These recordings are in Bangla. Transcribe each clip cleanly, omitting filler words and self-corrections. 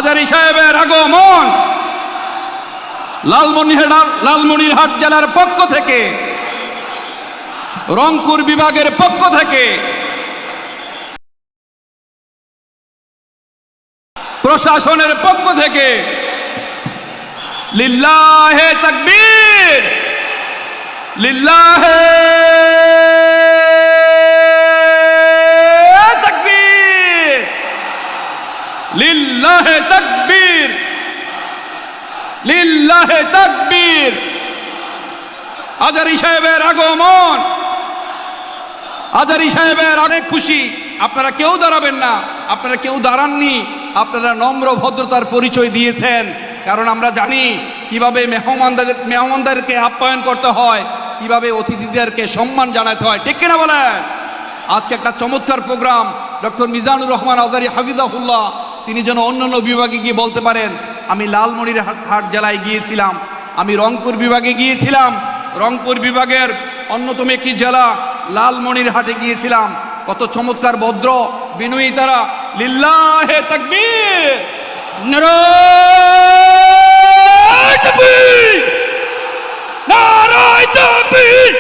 হাজারী সাহেবের আগমন লালমনিরহাট জেলার পক্ষ থেকে, রংপুর বিভাগের পক্ষ থেকে, প্রশাসনের পক্ষ থেকে লিল্লাহে তাকবীর, লিল্লাহে তাকবীর, লিল্লাহে তাকবীর, লিল্লাহে তাকবীর। হাজারী সাহেবের আগমন, হাজারী সাহেবের অনেক খুশি। আপনারা কেউ দাঁড়াবেন না, আপনারা কেউ দাঁড়াননি, আপনারা নম্র ভদ্রতার পরিচয় দিয়েছেন। কারণ আমরা জানি কিভাবে মেহমানদেরকে আপ্যায়ন করতে হয়, কিভাবে অতিথিদেরকে সম্মান জানাতে হয়, ঠিক কিনা বলেন? আজকে একটা চমৎকার প্রোগ্রাম। ডক্টর মিজানুর রহমান আজহারী হাফিজাহুল্লাহ তিনি যেন অন্যান্য বিভাগে গিয়ে বলতে পারেন, আমি লালমনিরহাট জেলায় গিয়েছিলাম, আমি রংপুর বিভাগে গিয়েছিলাম, রংপুর বিভাগের অন্যতম একটি জেলা লালমনিরহাটে গিয়েছিলাম। কত চমৎকার ভদ্র বিনয়ী তারা। লিল্লাহে তাকবীর, নারায়ে তাকবীর, নারায়ে তাকবীর।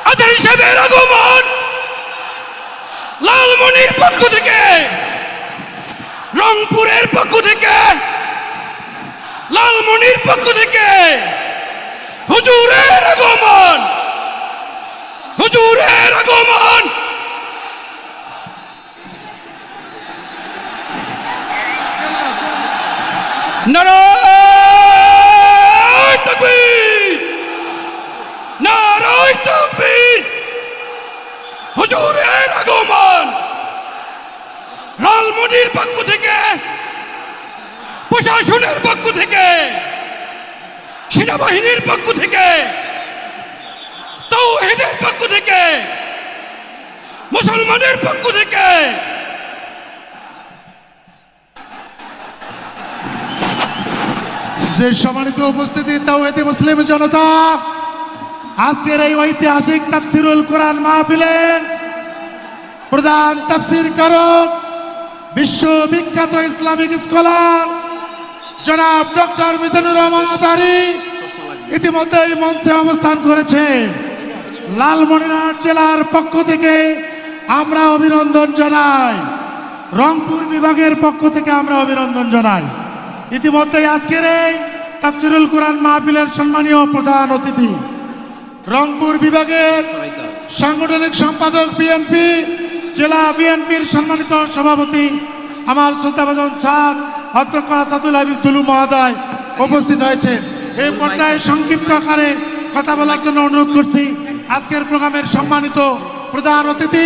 হাজারী সাহেবের আগমন লালমনির পক্ষ থেকে, রংপুরের পক্ষ থেকে, লালমনির পক্ষ থেকে হুজুরের আগমন, হুজুরের আগমন। নারায়ে তাকবীর, নারায়ে তাকবীর। হুজুরের আগমন লালমনির পক্ষ থেকে, প্রশাসনের পক্ষ থেকে, সেনাবাহিনীর পক্ষ থেকে, তাওহীদের পক্ষ থেকে, মুসলমানের পক্ষ থেকে। যে সম্মানিত উপস্থিতি তাওহীদি মুসলিম জনতা, আজকের এই ঐতিহাসিক তাফসিরুল কোরআন মাহফিলের প্রধান তাফসির কারক, বিশ্ববিখ্যাত ইসলামিক স্কলার জনাব ডক্টর মিজানুর রহমান আজহারী ইতিমধ্যেই মঞ্চে অবস্থান করেছেন। লালমনিরহাট জেলার পক্ষ থেকে আমরা অভিনন্দন জানাই, রংপুর বিভাগের পক্ষ থেকে আমরা অভিনন্দন জানাই। ইতিমধ্যেই আজকের এই তাফসিরুল কোরআন মাহফিলের সম্মানীয় প্রধান অতিথি, রংপুর বিভাগের সাংগঠনিক সম্পাদক বিএনপি, জেলা বিএনপির সম্মানিত সভাপতি আমার শ্রদ্ধাভাজন স্যার অধ্যক্ষ আসাদুল হাবিব দুলু মহোদয় উপস্থিত হয়েছেন। এই পর্যায়ে সংক্ষিপ্ত আকারে কথা বলার জন্য অনুরোধ করছি আজকের প্রোগ্রামের সম্মানিত প্রধান অতিথি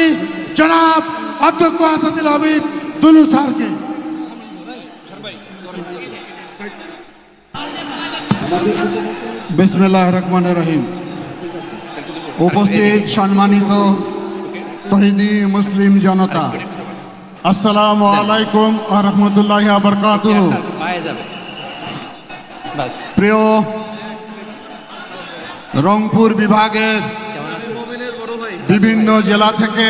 জনাব অধ্যক্ষ আসাদুল হাবিব দুলু স্যারকে। বিসমিল্লাহির রহমানির রহিম। উপস্থিত সম্মানিত তৌহিদি মুসলিম জনতা, আসসালামু আলাইকুম ওয়া রাহমাতুল্লাহি ওয়া বারাকাতুহু। প্রিয় রংপুর বিভাগের বিভিন্ন জেলা থেকে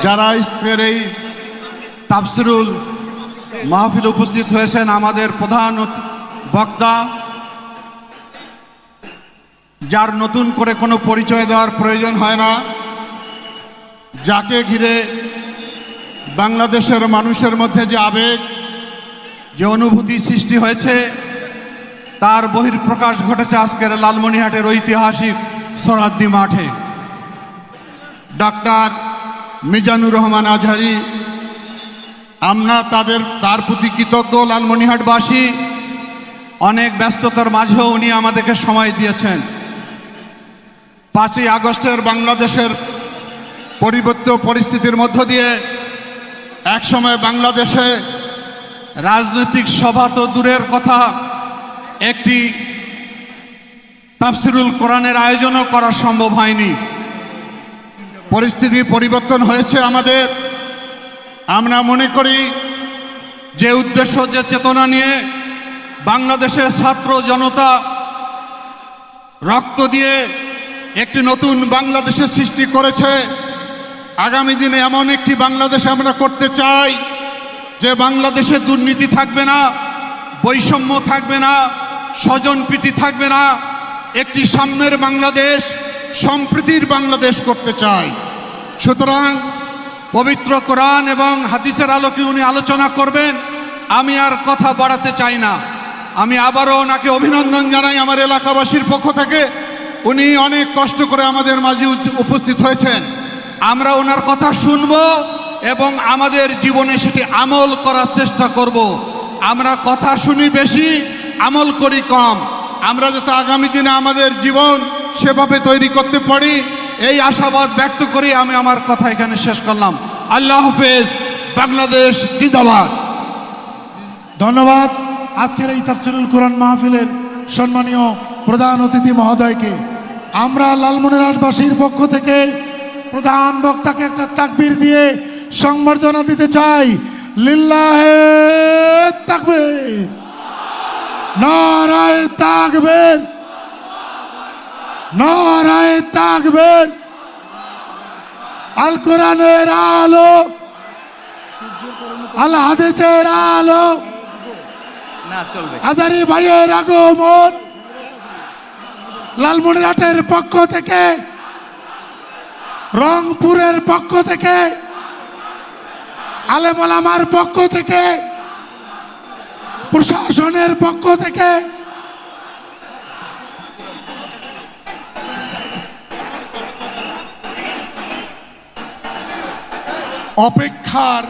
যারা আজকের এই তাফসিরুল মাহফিল উপস্থিত হয়েছেন, আমাদের প্রধান বক্তা, যার নতুন করে কোনো পরিচয় দেওয়ার প্রয়োজন হয় না, যাকে ঘিরে বাংলাদেশের মানুষের মধ্যে যে আবেগ, যে অনুভূতি সৃষ্টি হয়েছে, তার বহিঃপ্রকাশ ঘটেছে আজকের লালমনিরহাটের ঐতিহাসিক সরহাদ্দি মাঠে। ডাক্তার মিজানুর রহমান আজহারী, আমরা তার প্রতি কৃতজ্ঞ। লালমনিরহাটবাসী অনেক ব্যস্ততার মাঝেও উনি আমাদেরকে সময় দিয়েছেন। 5ই আগস্টের বাংলাদেশের পরিবর্তিত পরিস্থিতির মধ্য দিয়ে একসময় বাংলাদেশে রাজনৈতিক সভা তো দূরের কথা, একটি তাফসিরুল কোরআনের আয়োজনও করা সম্ভব হয়নি। পরিস্থিতি পরিবর্তন হয়েছে আমাদের। আমরা মনে করি যে উদ্দেশ্য, যে চেতনা নিয়ে বাংলাদেশের ছাত্র জনতা রক্ত দিয়ে একটি নতুন বাংলাদেশের সৃষ্টি করেছে, আগামী দিনে এমন একটি বাংলাদেশ আমরা করতে চাই যে বাংলাদেশে দুর্নীতি থাকবে না, বৈষম্য থাকবে না, স্বজনপ্রীতি থাকবে না, একটি সাম্যের বাংলাদেশ, সম্প্রীতির বাংলাদেশ করতে চাই। সুতরাং পবিত্র কোরআন এবং হাদিসের আলোকে উনি আলোচনা করবেন, আমি আর কথা বাড়াতে চাই না। আমি আবারও ওনাকে অভিনন্দন জানাই আমার এলাকাবাসীর পক্ষ থেকে। উনি অনেক কষ্ট করে আমাদের মাঝে উপস্থিত হয়েছেন। আমরা ওনার কথা শুনব এবং আমাদের জীবনে সেটি আমল করার চেষ্টা করব। আমরা কথা শুনি বেশি, আমল করি কম। আমরা যাতে আগামী দিনে আমাদের জীবন সেভাবে তৈরি করতে পারি, এই আশাবাদ ব্যক্ত করি আমি আমার কথা এখানে শেষ করলাম। আল্লাহ হাফেজ। বাংলাদেশ জিন্দাবাদ। ধন্যবাদ আজকের এই তাফসিরুল কোরআন মাহফিলের সম্মানীয় প্রধান অতিথি মহোদয়কে। আমরা লালমনিরহাটবাসীর পক্ষ থেকে প্রধান বক্তাকে একটা তাকবীর দিয়ে সংবর্ধনা দিতে চাই। লিল্লাহে তাকবীর, নারায়ে তাকবীর, নারায়ে তাকবীর। আল কোরআনের আলো, আল হাদিসের আলো, হাজারি ভাইয়ের আগমন লালমনিরহাটের পক্ষ থেকে, রংপুরের পক্ষ থেকে, আলেম ওলামার পক্ষ থেকে, প্রশাসনের পক্ষ থেকে অপেক্ষার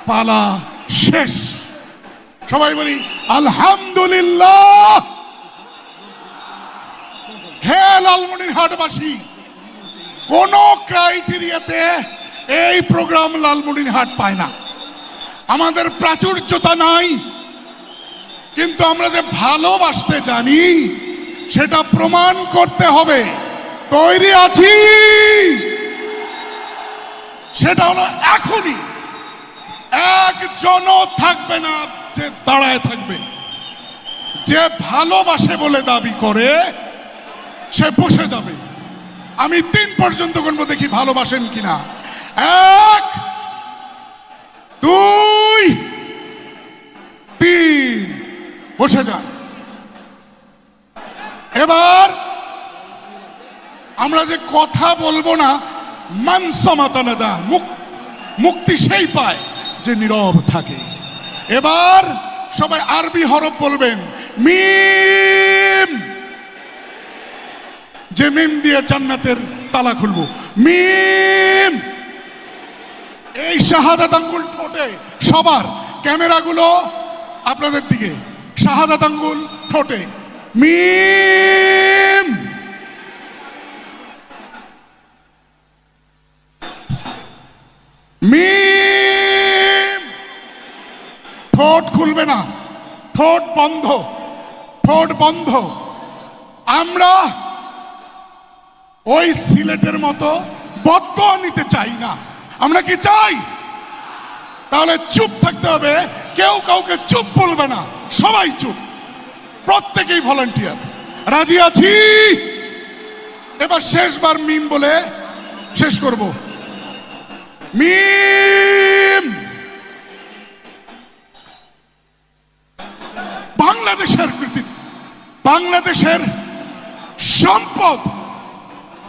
পালা শেষ। সবাই বলি আলহামদুলিল্লাহ। হে লালমনিরহাটবাসী, কোন ক্রাইটেরিয়াতে এই প্রোগ্রাম লালমনিরহাট পায় না। আমাদের প্রাচুর্যতা নাই, কিন্তু আমরা যে ভালোবাসতে জানি সেটা প্রমাণ করতে হবে। তৈরি আছি, সেটা হলো এখনই। একজনও থাকবে না যে দাঁড়ায় থাকবে। যে ভালোবাসে বলে দাবি করে সে বসে যাবে। আমি 3 পর্যন্ত গুনবো, দেখি ভালোবাসেন কিনা। 1 2 3, বসে যান। এবার আমরা যে কথা বলবো না, মানসমাতানাদা, মুক্তি সেই পায় যে নীরব থাকে। এবার সবাই আরবি হরফ বলবেন। মিম, যে মিম দিয়ে জান্নাতের তালা খুলবো। মিম। এই শাহাদাত আঙ্গুল ঠোঁটে সবার, ক্যামেরাগুলো আপনাদের দিকে। শাহাদাত আঙ্গুল ঠোঁটে। মিম। মিম। ঠোঁট খুলবে না, ঠোঁট বন্ধ, ঠোঁট বন্ধ। আমরা ওই সিলেটের মতো বদদোয়া নিতে চাই না। আমরা কি চাই? তাহলে চুপ থাকতে হবে। কেউ কাউকে চুপ বলবে না, সবাই চুপ, প্রত্যেকেই ভলান্টিয়ার। রাজি আছি? এবার শেষবার মিম বলে শেষ করব। মিম। বাংলাদেশের কৃতিত্ব, বাংলাদেশের সম্পদ,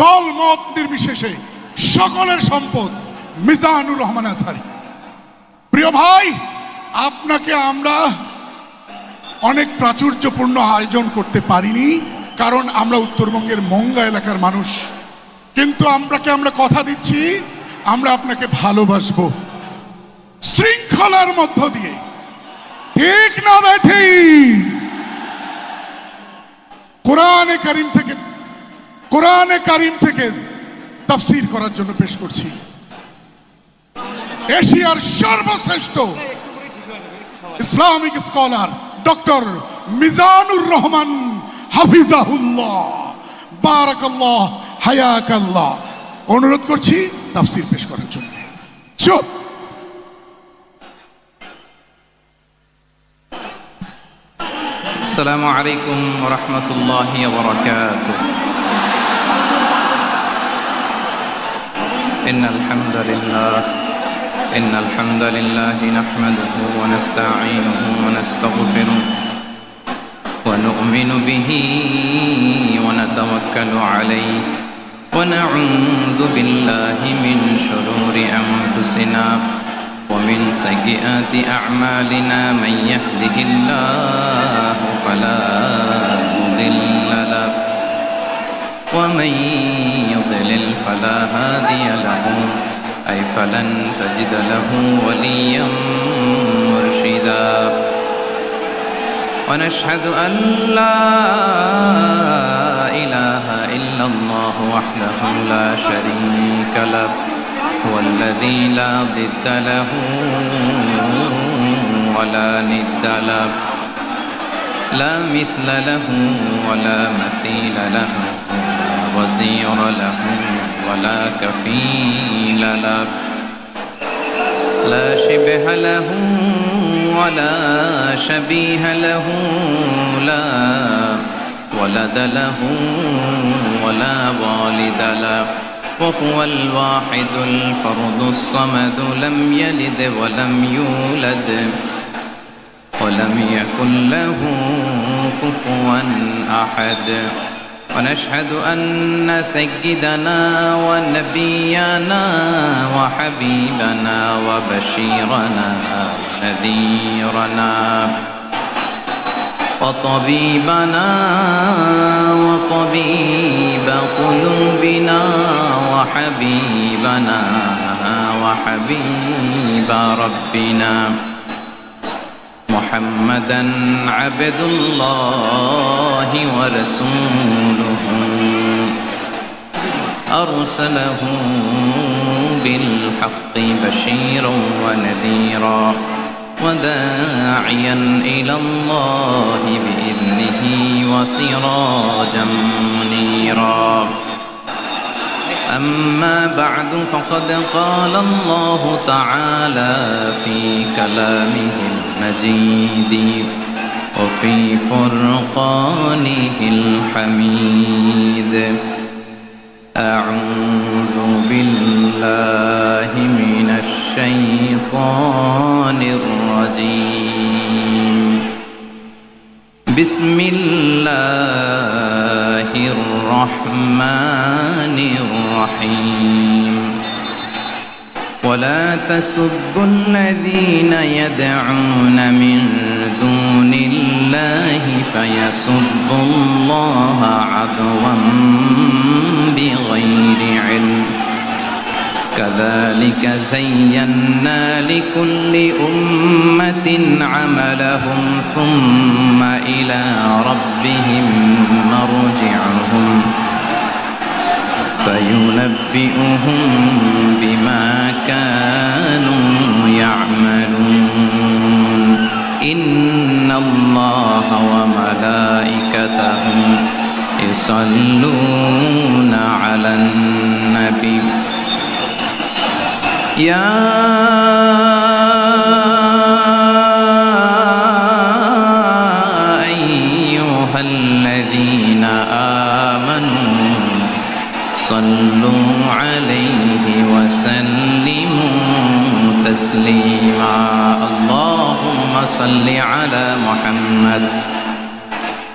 দল মত নির্বিশেষে সকলের সম্পদ মিজানুর রহমান আজহারী। প্রিয় ভাই, আপনাকে আমরা অনেক প্রাচুর্যপূর্ণ আয়োজন করতে পারিনি, কারণ আমরা উত্তরবঙ্গের মঙ্গা এলাকার মানুষ। কিন্তু আমরা কথা দিচ্ছি, আমরা আপনাকে ভালোবাসবো শৃঙ্খলার মধ্য দিয়ে। ঠিক না বেঠি? কোরআনে কারিম থেকে তাফসীর করার জন্য পেশ করছি এশিয়ার সর্বশ্রেষ্ঠ Islamic scholar doctor Mizanur Rahman হাফিজাহুল্লাহ, বারাকাল্লাহ, হায়াকাল্লাহ। অনুরোধ করছি তাফসীর পেশ করার জন্য। চুপ। السلام عليكم ورحمة الله وبركاته. إن الحمد لله إن الحمد لله نحمده ونستعينه ونستغفره ونؤمن به ونتوكل عليه ونعوذ بالله من شرور أنفسنا ومن سيئات أعمالنا من يهده الله فلا مضل له ومن يضلل فلا هادي له أي فلن تجد له وليا مرشدا ونشهد أن لا إله إلا الله وحده لا شريك له هو الذي لا ضد له ولا ند له لا مثل له ولا مثيل له وزير له ولا كفيل له لا شبه له ولا شبيه له لا ولد له ولا والد له وهو الواحد الفرد الصمد لم يلد ولم يولد ولم يكن له كفوا أحد ونشهد أن سيدنا ونبينا وحبيبنا وبشيرنا ونذيرنا وطبيبنا وطبيب قلوبنا وحبيبنا وحبيب ربنا محمدا عبد الله ورسوله أرسله بالحق بشيرا ونذيرا وداعيا إلى الله بإذنه وسراجا منيرا أما بعد فقد قال الله تعالى في كلامه المجيد وفي فرقانه الحميد أعوذ بالله من الشيطان الرجيم بسم الله الرحمن الرحيم ولا تسبوا الذين يدعون من دون الله فيسبوا الله عدوا بغير علم كذلك زينا لكل أمة عملهم ثم إلى ربهم مرجعهم فينبئهم بما كانوا يعملون إن الله وملائكته يصلون على النبي يا أيها الذين آمنوا صلوا عليه وسلموا تسليما اللهم صل على محمد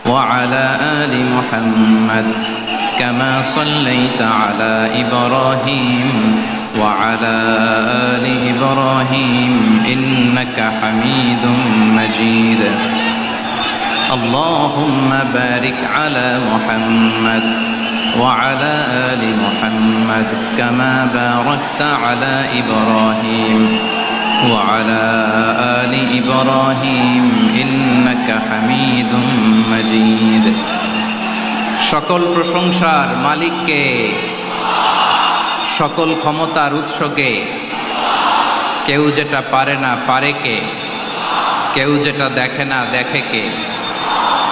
وعلى آل محمد كما صليت على إبراهيم وعلى آل إبراهيم إنك حميد مجيد اللهم بارك على محمد وعلى آل محمد كما باركت على إبراهيم وعلى آل إبراهيم إنك حميد مجيد সকল প্রশংসার মালিককে সকল ক্ষমতার উৎসকে কেউ যেটা পারে না পারে কে কেউ যেটা দেখে না দেখে কে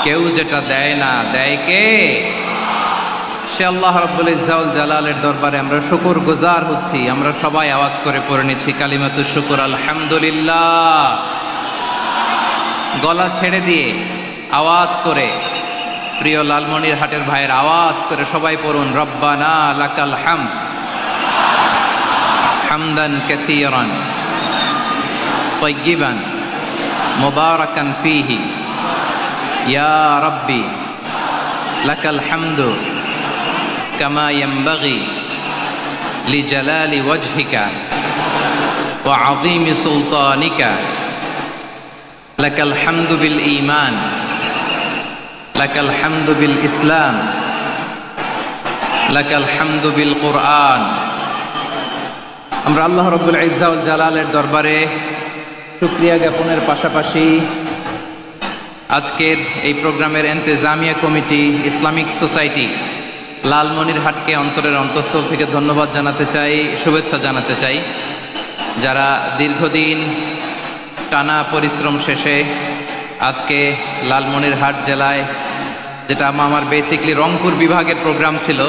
কেউ যেটা দেয় না দেয় কে সে আল্লাহ রাব্বুল ইজ্জত ওয়াল জালালের দরবারে আমরা শুকর গুজার হচ্ছি আমরা সবাই আওয়াজ করে পড়ে নিচ্ছি কালিমাতুশ শুকর আলহামদুলিল্লাহ গলা ছেড়ে দিয়ে আওয়াজ করে প্রিয় লালমনিরহাটের ভাইয়ের আওয়াজ করে সবাই পড়ুন রব্বানা লাকাল হামদ হামদান কাসীরান طيبا مباركا فيه يا ربي لك الحمد كما ينبغي لجلال وجهك وعظيم سلطانك لك الحمد بالإيمان لك الحمد بالإسلام لك الحمد بالقرآن আমরা আল্লাহ রব্বুল ইজ্জা ওয়াল জালালের দরবারে শুকরিয়া জ্ঞাপনের পাশাপাশি আজকের এই প্রোগ্রামের ইন্তেজামিয়া কমিটি ইসলামিক সোসাইটি লালমনিরহাটকে অন্তরের অন্তঃস্থল থেকে ধন্যবাদ জানাতে চাই, শুভেচ্ছা জানাতে চাই। যারা দীর্ঘদিন টানা পরিশ্রম শেষে আজকে লালমনিরহাট জেলায়, যেটা আমার বেসিকলি রংপুর বিভাগের প্রোগ্রাম ছিল,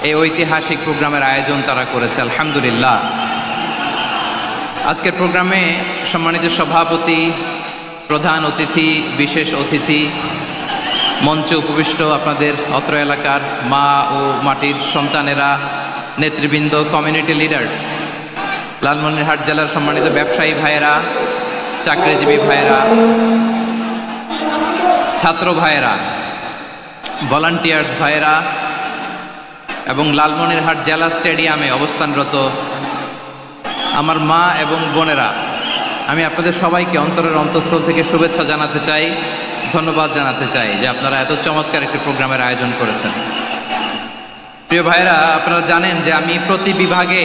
এই ঐতিহাসিক প্রোগ্রামের আয়োজন তারা করেছে, আলহামদুলিল্লাহ। আজকের প্রোগ্রামে সম্মানিত সভাপতি, প্রধান অতিথি, বিশেষ অতিথি, মঞ্চে উপবিষ্ট আপনাদের অত্র এলাকার মা ও মাটির সন্তানেরা, নেতৃবৃন্দ, কমিউনিটি লিডার্স, লালমনিরহাট জেলার সম্মানিত ব্যবসায়ী ভাইয়েরা, চাকরিজীবী ভাইয়েরা, ছাত্র ভাইয়েরা, ভলান্টিয়ার্স ভাইয়েরা এবং লালমনিরহাট জেলা স্টেডিয়ামে অবস্থানরত আমার মা এবং বোনেরা, আমি আপনাদের সবাইকে অন্তরের অন্তঃস্থল থেকে শুভেচ্ছা জানাতে চাই, ধন্যবাদ জানাতে চাই যে আপনারা এত চমৎকার একটি প্রোগ্রামের আয়োজন করেছেন। প্রিয় ভাইয়েরা, আপনারা জানেন যে আমি প্রতি বিভাগে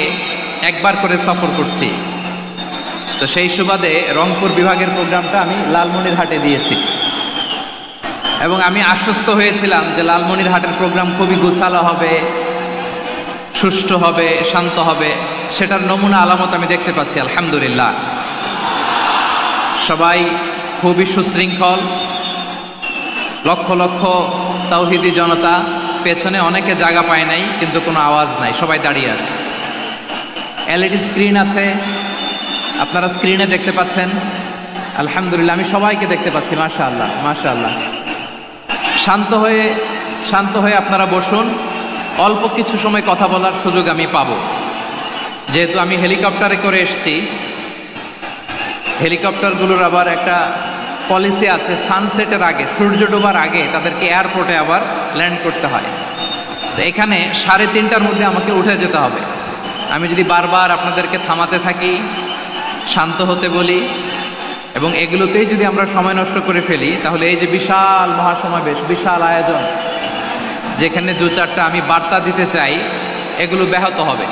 একবার করে সফর করছি। তো সেই সুবাদে রংপুর বিভাগের প্রোগ্রামটা আমি লালমনিরহাটে দিয়েছি এবং আমি আশ্বস্ত হয়েছিলাম যে লালমনিরহাটের প্রোগ্রাম খুবই গোছালো হবে, সুষ্ঠু হবে, শান্ত হবে। সেটার নমুনা আলামত আমি দেখতে পাচ্ছি, আলহামদুলিল্লাহ। সবাই খুবই সুশৃঙ্খল, লক্ষ লক্ষ তাওহীদি জনতা, পেছনে অনেকে জায়গা পায় নাই কিন্তু কোনো আওয়াজ নাই, সবাই দাঁড়িয়ে আছে। এলইডি স্ক্রিন আছে, আপনারা স্ক্রিনে দেখতে পাচ্ছেন, আলহামদুলিল্লাহ। আমি সবাইকে দেখতে পাচ্ছি, মাশাআল্লাহ মাশাআল্লাহ। শান্ত হয়ে আপনারা বসুন, অল্প কিছু সময় কথা বলার সুযোগ আমি পাবো। যেহেতু আমি হেলিকপ্টারে করে এসেছি, হেলিকপ্টারগুলোর আবার একটা পলিসি আছে, সানসেটের আগে, সূর্য ডোবার আগে তাদেরকে এয়ারপোর্টে আবার ল্যান্ড করতে হয়। তো এখানে 3:30টার মধ্যে আমাকে উঠে যেতে হবে। আমি যদি বারবার আপনাদেরকে থামাতে থাকি, শান্ত হতে বলি এবং এগুলোতেই যদি আমরা সময় নষ্ট করে ফেলি, তাহলে এই যে বিশাল মহাসমাবেশ, বিশাল আয়োজন, যেখানে 2-4টা আমি বার্তা দিতে চাই, এগুলো ব্যাহত হবে।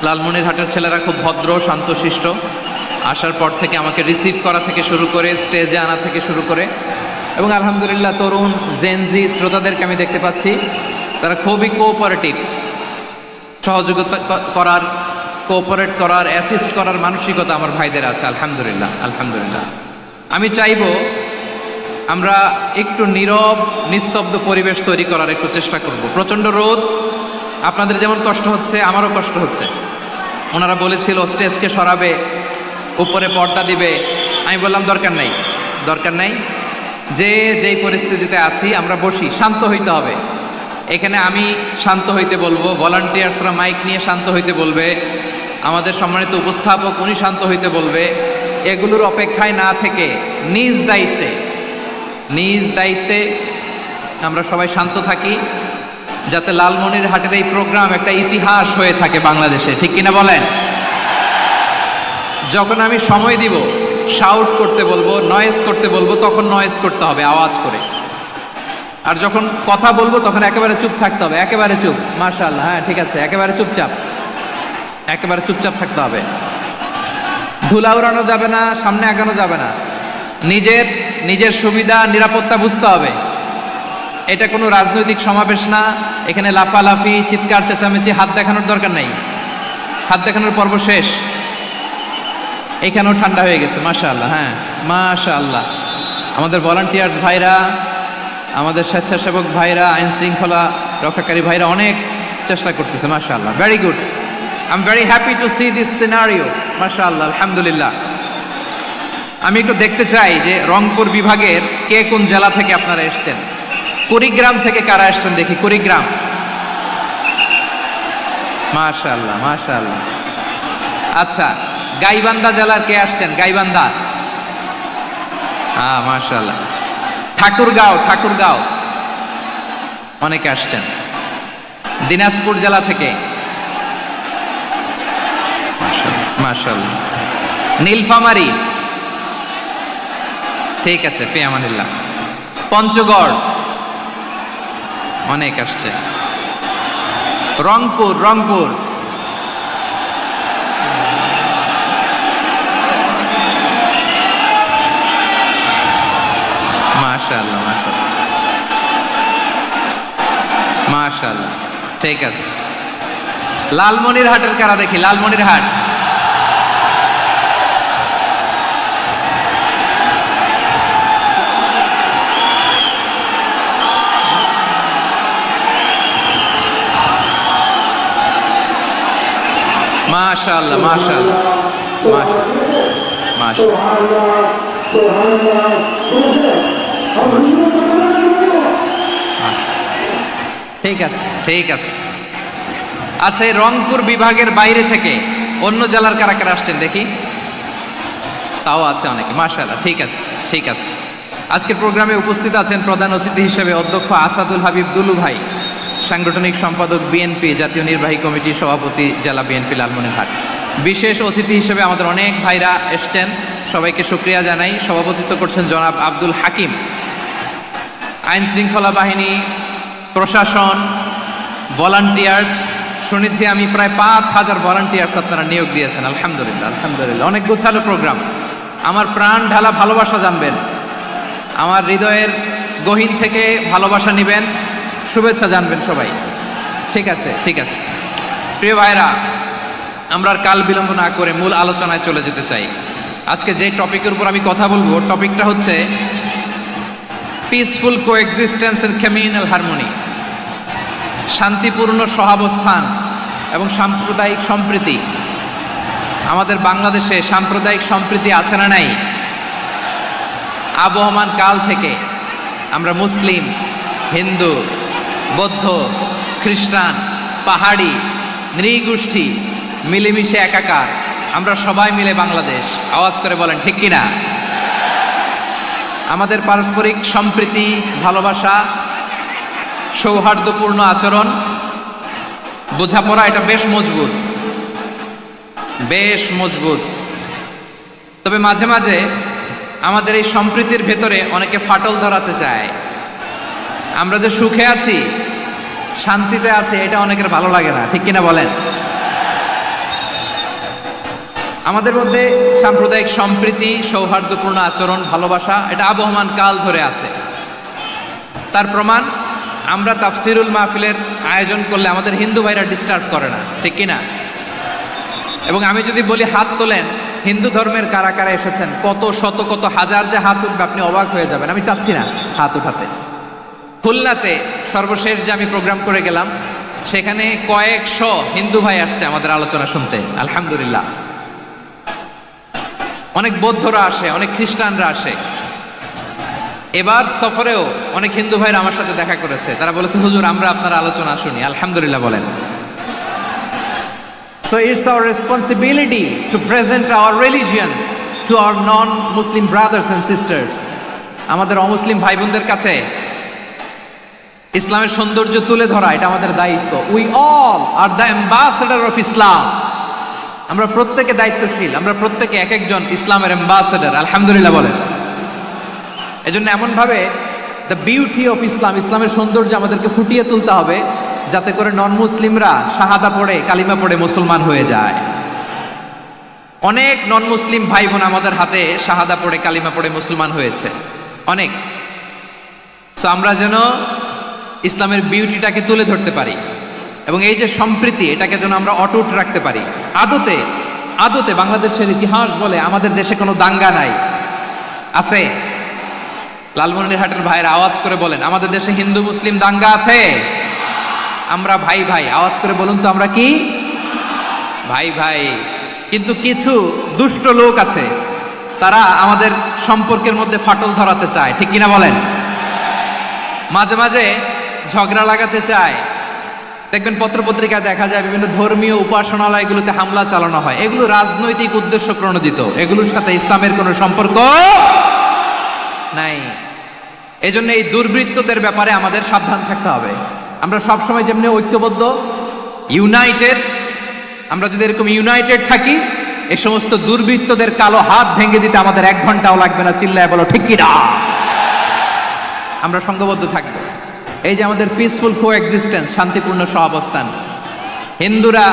লালমনিরহাটের ছেলেরা খুব ভদ্র, শান্তশিষ্ট। আসার পর থেকে আমাকে রিসিভ করা থেকে শুরু করে, স্টেজে আনা থেকে শুরু করে, এবং আলহামদুলিল্লাহ তরুণ জেনজি শ্রোতাদেরকে আমি দেখতে পাচ্ছি, তারা খুবই কোঅপারেটিভ। সহযোগিতা করার, কোঅপারেট করার, অ্যাসিস্ট করার মানসিকতা আমার ভাইদের আছে, আলহামদুলিল্লাহ আলহামদুলিল্লাহ। আমি চাইব আমরা একটু নীরব, নিস্তব্ধ পরিবেশ তৈরি করার একটু চেষ্টা করব। প্রচণ্ড রোদ, আপনাদের যেমন কষ্ট হচ্ছে আমারও কষ্ট হচ্ছে। ওনারা বলেছিল স্টেজকে সরাবে, উপরে পর্দা দিবে। আমি বললাম দরকার নাই, যেই পরিস্থিতিতে আছি আমরা বসি, শান্ত হইতে হবে। এখানে আমি শান্ত হইতে বলবো, ভলান্টিয়ার্সরা মাইক নিয়ে শান্ত হইতে বলবে, আমাদের সম্মানিত উপস্থাপক উনি শান্ত হইতে বলবে। এগুলোর অপেক্ষায় না থেকে নিজ দায়িত্বে আমরা সবাই শান্ত থাকি, যাতে লালমনিরহাটের এই প্রোগ্রাম একটা ইতিহাস হয়ে থাকে বাংলাদেশে, ঠিক কিনা বলেন? যখন আমি সময় দিব, শাউট করতে বলবো, নয়েজ করতে বলবো, তখন নয়েজ করতে হবে আওয়াজ করে। আর যখন কথা বলবো তখন একেবারে চুপ থাকতে হবে, একেবারে চুপ। মাশাআল্লাহ, হ্যাঁ ঠিক আছে, একেবারে চুপচাপ থাকতে হবে। ধুলা উড়ানো যাবে না, সামনে আগানো যাবে না। নিজের সুবিধা, নিরাপত্তা বুঝতে হবে। এটা কোনো রাজনৈতিক সমাবেশ না, এখানে লাফালাফি, চিৎকার চেঁচামেচি, হাত দেখানোর দরকার নাই। হাত দেখানোর পর্ব শেষ। এখানেও ঠান্ডা হয়ে গেছে, মাশাআল্লাহ, হ্যাঁ মাশাআল্লাহ। আমাদের ভলান্টিয়ার্স ভাইরা, আমাদের স্বেচ্ছাসেবক ভাইরা, আইন শৃঙ্খলা রক্ষাকারী ভাইরা অনেক চেষ্টা করতেছে, মাশাআল্লাহ, very good. I am very happy to C this scenario, মাশাআল্লাহ, আলহামদুলিল্লাহ। আমি একটু দেখতে চাই যে রংপুর বিভাগের কে কোন জেলা থেকে আপনারা এসেছেন। কুড়িগ্রাম থেকে কারা এসেছেন দেখি, কুড়িগ্রাম, মাশাআল্লাহ মাশাআল্লাহ। আচ্ছা, গাইবান্ধা জেলার কে আসছেন? গাইবান্ধা, হ্যাঁ মাশাআল্লাহ। ঠাকুরগাঁও অনেকে আসছেন। দিনাজপুর জেলা থেকে মাশাআল্লাহ। নীলফামারী, ঠিক আছে, ফি আমানিল্লাহ। পঞ্চগড় অনেক আসছে। রংপুর মাশাআল্লাহ মাশাআল্লাহ, ঠিক আছে। লালমনিরহাটের কারা দেখি? লালমনিরহাট, মাশাআল্লাহ মাশাআল্লাহ ঠিক আছে। আচ্ছা, এই রংপুর বিভাগের বাইরে থেকে অন্য জেলার কারা কারা আসছেন দেখি? তাও আছে অনেকে, মাশাআল্লাহ, ঠিক আছে। আজকের প্রোগ্রামে উপস্থিত আছেন প্রধান অতিথি হিসেবে অধ্যক্ষ আসাদুল হাবিব দুলু ভাই, সাংগঠনিক সম্পাদক বিএনপি, জাতীয় নির্বাহী কমিটির সভাপতি, জেলা বিএনপি লালমনিরহাট। বিশেষ অতিথি হিসেবে আমাদের অনেক ভাইরা এসছেন, সবাইকে শুকরিয়া জানাই। সভাপতিত্ব করছেন জনাব আব্দুল হাকিম। আইন শৃঙ্খলা বাহিনী, প্রশাসন, ভলান্টিয়ার্স, শুনেছি আমি প্রায় 5,000 ভলান্টিয়ার্স আপনারা নিয়োগ দিয়েছেন। আলহামদুলিল্লাহ, অনেক গোছালো প্রোগ্রাম। আমার প্রাণ ঢালা ভালোবাসা জানবেন, আমার হৃদয়ের গহীন থেকে ভালোবাসা নেবেন, শুভেচ্ছা জানবেন সবাই। ঠিক আছে। প্রিয় ভাইরা, আমরা আর কাল বিলম্ব না করে মূল আলোচনায় চলে যেতে চাই। আজকে যে টপিকের উপর আমি কথা বলবো, টপিকটা হচ্ছে peaceful coexistence and communal harmony, শান্তিপূর্ণ সহাবস্থান এবং সাম্প্রদায়িক সম্প্রীতি। আমাদের বাংলাদেশে সাম্প্রদায়িক সম্প্রীতি আছে না নাই? আবহমান কাল থেকে আমরা মুসলিম, হিন্দু, বৌদ্ধ, খ্রিস্টান, পাহাড়ি, নৃগোষ্ঠী মিলেমিশে একাকার, আমরা সবাই মিলে বাংলাদেশ। আওয়াজ করে বলেন ঠিক কিনা? আমাদের পারস্পরিক সম্প্রীতি, ভালোবাসা, সৌহার্দ্যপূর্ণ আচরণ, বোঝাপড়া, এটা বেশ মজবুত। তবে মাঝে মাঝে আমাদের এই সম্প্রীতির ভেতরে অনেকে ফাটল ধরাতে চায়। আমরা যে সুখে আছি, শান্তিতে আছি, এটা অনেকের ভালো লাগে না, ঠিক কিনা বলেন? আমাদের মধ্যে সাম্প্রদায়িক সম্প্রীতি, সৌহার্দ্যপূর্ণ আচরণ, ভালোবাসা, এটা আবহমান কাল ধরে আছে। তার প্রমাণ, আমরা তাফসিরুল মাহফিলের আয়োজন করলে আমাদের হিন্দু ভাইরা ডিস্টার্ব করে না, ঠিক কিনা? এবং আমি যদি বলি হাত তোলেন, হিন্দু ধর্মের কারা কারা এসেছেন, কত শত কত হাজার যে হাত উঠবে, আপনি অবাক হয়ে যাবেন। আমি চাচ্ছি না হাত উঠাতে। খুলনাতে সর্বশেষ যে আমি প্রোগ্রাম করে গেলাম, সেখানে কয়েকশো হিন্দু ভাই আসছে আমাদের আলোচনা শুনতে, আলহামদুলিল্লাহ। অনেক বৌদ্ধরা আসে, অনেক খ্রিস্টানরা আসে। এবার সফরেও অনেক হিন্দু ভাইরা আমার সাথে দেখা করেছে, তারা বলেছে হুজুর আমরা আপনার আলোচনা শুনি, আলহামদুলিল্লাহ বলেন। So it's our responsibility to present our religion to our non-Muslim brothers and sisters. আমাদের অমুসলিম ভাই বোনদের কাছে ইসলামের সৌন্দর্য তুলে ধরা, এটা আমাদের দায়িত্ব। We all are the ambassador of Islam. আমরা প্রত্যেকে দায়িত্বশীল, আমরা প্রত্যেকে এক একজন ইসলামের অ্যাম্বাসেডর, আলহামদুলিল্লাহ বলেন। এজন্য এমনভাবে দ্য বিউটি অফ ইসলাম, ইসলামের সৌন্দর্য আমাদেরকে ফুটিয়ে তুলতে হবে, যাতে করে নন মুসলিমরা শাহাদা পড়ে, কালিমা পড়ে মুসলমান হয়ে যায়। অনেক নন মুসলিম ভাই বোন আমাদের হাতে শাহাদা পড়ে, কালিমা পড়ে মুসলমান হয়েছে, অনেক। সো আমরা যেন ইসলামের বিউটিটাকে তুলে ধরতে পারি, এবং এই যে সম্প্রীতি, এটাকে যেন আমরা অটুট রাখতে পারি। আদতে বাংলাদেশের ইতিহাস বলে আমাদের দেশে কোনো দাঙ্গা নাই, আছে? লালমনিরহাটের ভাইয়ের আওয়াজ করে বলেন, আমাদের দেশে হিন্দু মুসলিম দাঙ্গা আছে? আমরা ভাই ভাই, আওয়াজ করে বলুন তো, আমরা কি ভাই? কিন্তু কিছু দুষ্ট লোক আছে, তারা আমাদের সম্পর্কের মধ্যে ফাটল ধরাতে চায়, ঠিক কিনা বলেন? মাঝে মাঝে ঝগড়া লাগাতে চায়, দেখবেন পত্রপত্রিকায় দেখা যায় বিভিন্ন ধর্মীয় উপাসনালয়গুলোতে হামলা চালানো হয়, এগুলো রাজনৈতিক উদ্দেশ্য প্রণোদিত, এগুলোর সাথে ইসলামের কোনো সম্পর্ক নাই। এই জন্য এই দুর্বৃত্তদের ব্যাপারে আমাদের সাবধান থাকতে হবে। আমরা সবসময় যেমনি ঐক্যবদ্ধ, ইউনাইটেড, আমরা যদি এরকম ইউনাইটেড থাকি, এই সমস্ত দুর্বৃত্তদের কালো হাত ভেঙে দিতে আমাদের 1 ঘন্টাও লাগবে না। চিল্লায় বলো ঠিক কিনা? আমরা সংঘবদ্ধ থাকবো। এই যে আমাদের পিসফুল কোএক্সিস্টেন্স, শান্তিপূর্ণ সহাবস্থান, হিন্দুরা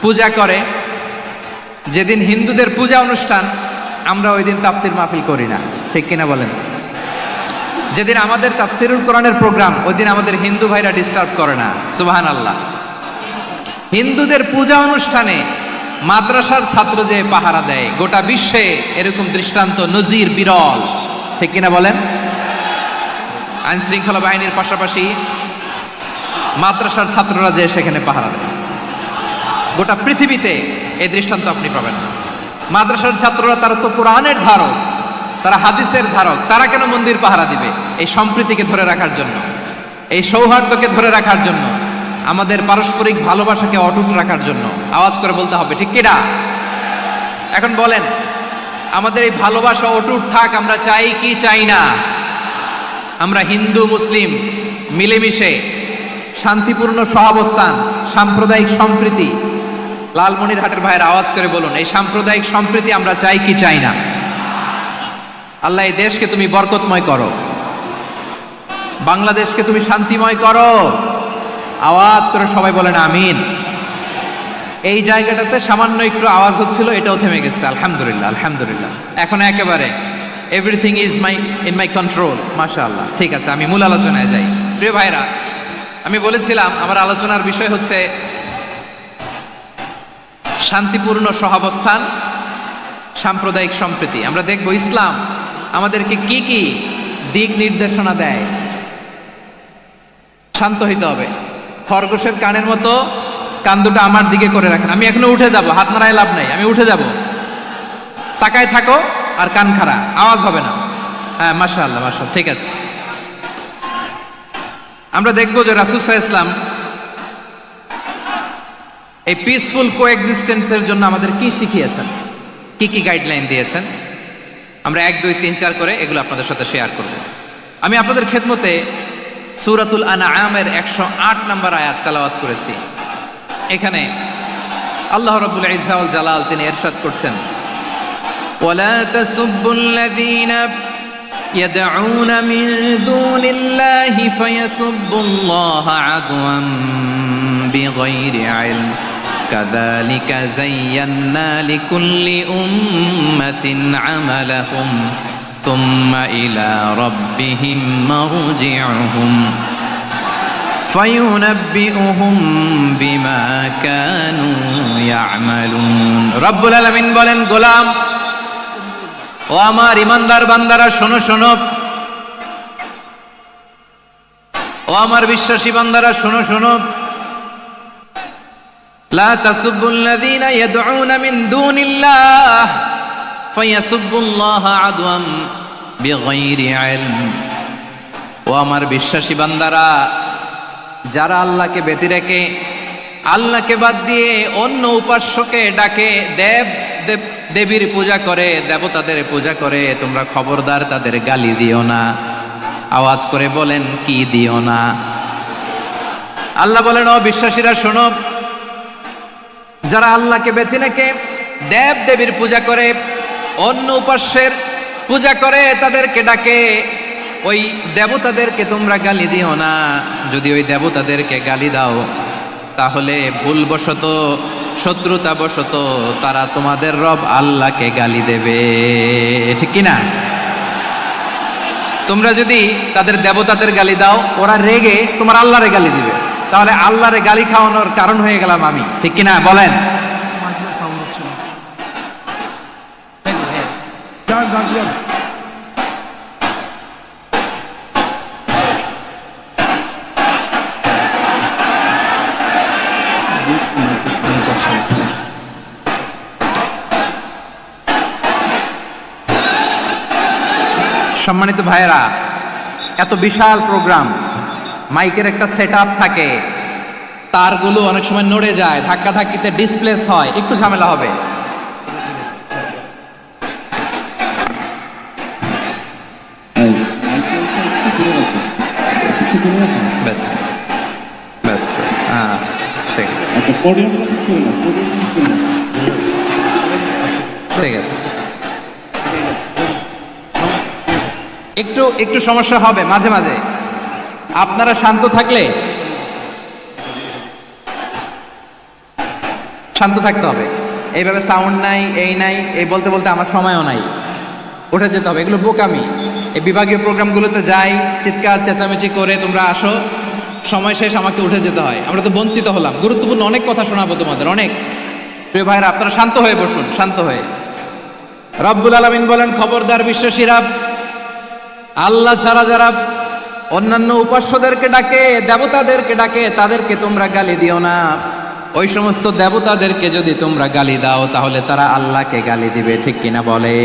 পূজা করে, যেদিন হিন্দুদের পূজা অনুষ্ঠান আমরা ওই দিন তাফসির মাহফিল করি না, ঠিক কিনা বলেন? যেদিন আমাদের তাফসিরুল কোরআনের প্রোগ্রাম, ওই দিন আমাদের হিন্দু ভাইরা ডিস্টার্ব করে না। সুবহানাল্লাহ। হিন্দুদের পূজা অনুষ্ঠানে মাদ্রাসার ছাত্র যে পাহারা দেয়, গোটা বিশ্বে এরকম দৃষ্টান্ত নজির বিরল, ঠিক কিনা বলেন? আইন শৃঙ্খলা বাহিনীর পাশাপাশি মাদ্রাসার ছাত্ররা যে সেখানে পাহারা দেয়, গোটা পৃথিবীতে এই দৃষ্টান্ত আপনি পাবেন না। মাদ্রাসার ছাত্ররা, তারা তো কোরআনের ধারক, তারা হাদিসের ধারক, তারা কেন মন্দির পাহারা দিবে? এই সম্প্রীতিকে ধরে রাখার জন্য, এই সৌহার্দ্যকে ধরে রাখার জন্য, আমাদের পারস্পরিক ভালোবাসাকে অটুট রাখার জন্য। আওয়াজ করে বলতে হবে, ঠিক কিনা? এখন বলেন, আমাদের এই ভালোবাসা অটুট থাক, আমরা চাই কি চাই না? আমরা হিন্দু মুসলিম মিলেমিশে শান্তিপূর্ণ সহাবস্থান, সাম্প্রদায়িক সম্প্রীতি, লালমনিরহাটের ভাইয়ের আওয়াজ করে বলুন, এই সাম্প্রদায়িক সম্প্রীতি আমরা চাই কি চাই না? আল্লাহ এই দেশকে তুমি বরকতময় করো, বাংলাদেশকে তুমি শান্তিময় করো। আওয়াজ করে সবাই বলেন আমিন। এই জায়গাটাতে সামান্য একটু আওয়াজ হচ্ছিল, এটাও থেমে গেছে। আলহামদুলিল্লাহ, আলহামদুলিল্লাহ। এখন একেবারে everything is in my control. মাশাআল্লাহ। ঠিক আছে, আমি মূল আলোচনায় যাই। প্রিয় ভাইরা, আমি বলেছিলাম আমার আলোচনার বিষয় হচ্ছে শান্তিপূর্ণ সহাবস্থান, সাম্প্রদায়িক সম্প্রীতি। আমরা দেখব ইসলাম আমাদেরকে কি কি দিক নির্দেশনা দেয়। শান্ত হইতে হবে। খরগোশের কানের মতো কান দুটো আমার দিকে করে রাখেন। আমি এখনো উঠে যাব, হাত নাড়ায় লাভ নাই, আমি উঠে যাব। তাকায় থাকো আর কান খাড়া, আওয়াজ হবে না। হ্যাঁ, মাশাআল্লাহ, মাশাআল্লাহ, ঠিক আছে। আমরা দেখব যে রাসূল সাল্লাল্লাহু আলাইহি ওয়াসাল্লাম এই পিসফুল কোএক্সিস্টেন্সের জন্য আমাদের কি শিখিয়েছেন, কি কি গাইডলাইন দিয়েছেন। আমরা 1, 2, 3, 4 করে এগুলো আপনাদের সাথে শেয়ার করব। আমি আপনাদের খেদমতে সূরাতুল আনআমের 108 নম্বর আয়াত তেলাওয়াত করেছি। এখানে আল্লাহ রাব্বুল ইজ্জা ওয়াল জালাল তিনি ইরশাদ করছেন, ওয়ালা তাসুব্বুল্লাযীনা ইয়াদউনা মিন দুনিল্লাহি ফায়াসুব্বুল্লাহা আদওয়ান বিগাইরি ইলম কাযালিকা যায়্যান্না লিকুল্লি উম্মাতিন আমালাহুম থুম্মা ইলা রাব্বিহিম মারজিউহুম ফায়ুনাব্বিউহুম বিমা কানু ইয়ামালুন। রব্বুল আলামিন বলেন, গোলাম ও আমার ইমানদার বান্দারা, শোনো শোনো, ও আমার বিশ্বাসী বান্দারা, শোনো শোনো, লা তাসুব্বুল্লাযীনা ইয়াদউনা মিন দুনিল্লাহ ফায়াসুব্বুল্লাহা আদওয়াম বিগাইরি ইলম। ও আমার বিশ্বাসী বান্দারা, যারা আল্লাহকে ব্যতি রেখে, আল্লাহকে বাদ দিয়ে অন্য উপাস্যকে ডাকে, দেবীর পূজা করে, দেবতাদের পূজা করে, তোমরা খবরদার তাদের গালি দিও না। আওয়াজ করে বলেন, কি দিও না? আল্লাহ বলেন, ও বিশ্বাসীরা শোনো, যারা আল্লাহকে বেছে রেখে দেবীর পূজা করে, অন্য উপাস্যের পূজা করে, তাদেরকে ডাকে, ওই দেবতাদেরকে তোমরা গালি দিও না। যদি ওই দেবতাদেরকে গালি দাও, তাহলে ভুলবশত, শত্রুতাবশত তারা তোমাদের রব আল্লাহকে গালি দেবে, ঠিক কিনা? তোমরা যদি তাদের দেবতাদের গালি দাও, ওরা রেগে তোমার আল্লাহরে গালি দিবে, তাহলে আল্লাহরে গালি খাওয়ানোর কারণ হয়ে গেলাম আমি, ঠিক কিনা বলেন? সম্মানিত ভাইয়েরা, এত বিশাল প্রোগ্রাম, মাইকের একটা সেট আপ থাকে, তারগুলো অনেক সময় নড়ে যায়, ধাক্কা ধাক্কিতে ডিসপ্লেস হয়, একটু ঝামেলা হবে। ব্যাস ব্যাস ব্যাস, হ্যাঁ ঠিক ঠিক আছে। একটু একটু সমস্যা হবে মাঝে মাঝে, আপনারা শান্ত থাকলে, শান্ত থাকতে হবে। এইভাবে সাউন্ড নাই, এই নাই, এই বলতে বলতে আমার সময়ও নাই, উঠে যেতে হবে, এগুলো বোকামি। এই বিভাগীয় প্রোগ্রামগুলোতে যাই, চিৎকার চেঁচামেচি করে তোমরা আসো, সময় শেষ আমাকে উঠে যেতে হয়, আমরা তো বঞ্চিত হলাম। গুরুত্বপূর্ণ অনেক কথা শোনাবো তোমাদের, অনেক। প্রিয় ভাইরা, আপনারা শান্ত হয়ে বসুন, শান্ত হয়ে। রব্বুল আলামিন বলেন, খবরদার বিশ্বাসীরা, আল্লাহ ছাড়া যারা অন্যান্য উপাস্যদেরকে ডাকে, দেবতাদেরকে ডাকে, তাদেরকে তোমরা গালি দিও না। ওই সমস্ত দেবতাদেরকে যদি তোমরা গালি দাও তাহলে তারা আল্লাহকে গালি দিবে, ঠিক কিনা বলে?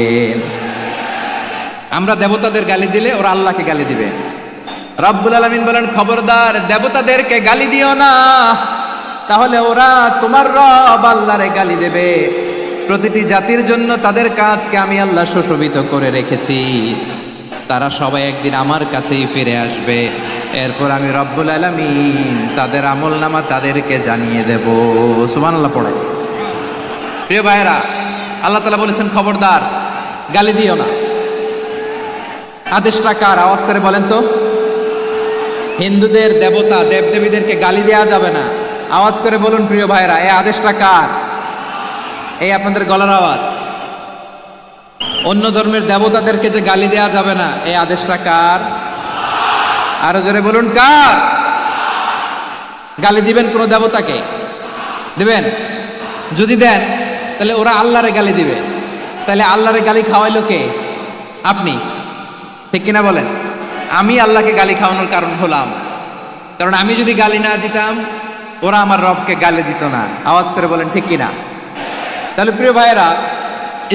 আমরা দেবতাদের গালি দিলে ওরা আল্লাহকে গালি দিবে। রব্বুল আলামিন বলেন, খবরদার দেবতাদেরকে গালি দিও না, তাহলে ওরা তোমার রব আল্লাহরে গালি দেবে। প্রতিটি জাতির জন্য তাদের কাজকে আমি আল্লাহ সুশোভিত করে রেখেছি, তারা সবাই একদিন আমার কাছেই ফিরে আসবে। এরপর আমি রব্বুল আলামিন তাদের আমলনামা তাদেরকে জানিয়ে দেব। সুবহানাল্লাহ পড়ে। প্রিয় ভাইরা, আল্লাহ তাআলা বলেছেন খবরদার গালি দিও না। আদেশটা কার? আওয়াজ করে বলেন তো। হিন্দুদের দেবতা দেবদেবীদেরকে গালি দেওয়া যাবে না, আওয়াজ করে বলুন প্রিয় ভাইরা, এই আদেশটা কার? এই আপনাদের গলার আওয়াজ। অন্য ধর্মের দেবতাদেরকে যে গালি দেওয়া যাবে না, এই আদেশটা কার? আরো জোরে বলুন, কার? গালি দিবেন কোন দেবতাকে? দিবেন? যদি দেন তাহলে ওরা আল্লাহরে গালি দিবে, তাহলে আল্লাহরে গালি খাওয়াইলো কে? আপনি, ঠিক কিনা বলেন? আমি আল্লাহকে গালি খাওয়ানোর কারণ হলাম, কারণ আমি যদি গালি না দিতাম ওরা আমার রবকে গালি দিত না। আওয়াজ করে বলেন ঠিক কিনা? তাহলে প্রিয় ভাইয়েরা,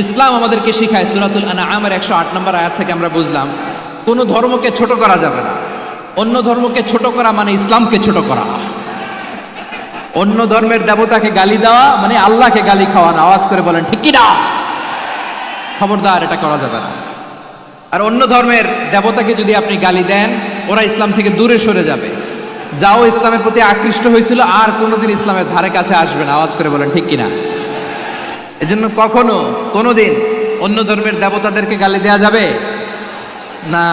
ইসলাম আমাদেরকে শিখায়, সূরাতুল আনআমের 108 নম্বর আয়াত থেকে আমরা বুঝলাম কোন ধর্মকে ছোট করা যাবে না। অন্য ধর্মকে ছোট করা মানে ইসলামকে ছোট করা। অন্য ধর্মের দেবতাকে গালি দেওয়া মানে আল্লাহকে গালি খাওয়ানো। আওয়াজ করে বলেন ঠিক কিনা? খবরদার, এটা করা যাবে না। আর অন্য ধর্মের দেবতাকে যদি আপনি গালি দেন, ওরা ইসলাম থেকে দূরে সরে যাবে। যাও ইসলামের প্রতি আকৃষ্ট হয়েছিল আর কোনোদিন ইসলামের ধারে কাছে আসবে না। আওয়াজ করে বলেন ঠিক কিনা? এজন্য কখনো কোনোদিন অন্য ধর্মের দেবতাদেরকে গালি দেওয়া যাবে না।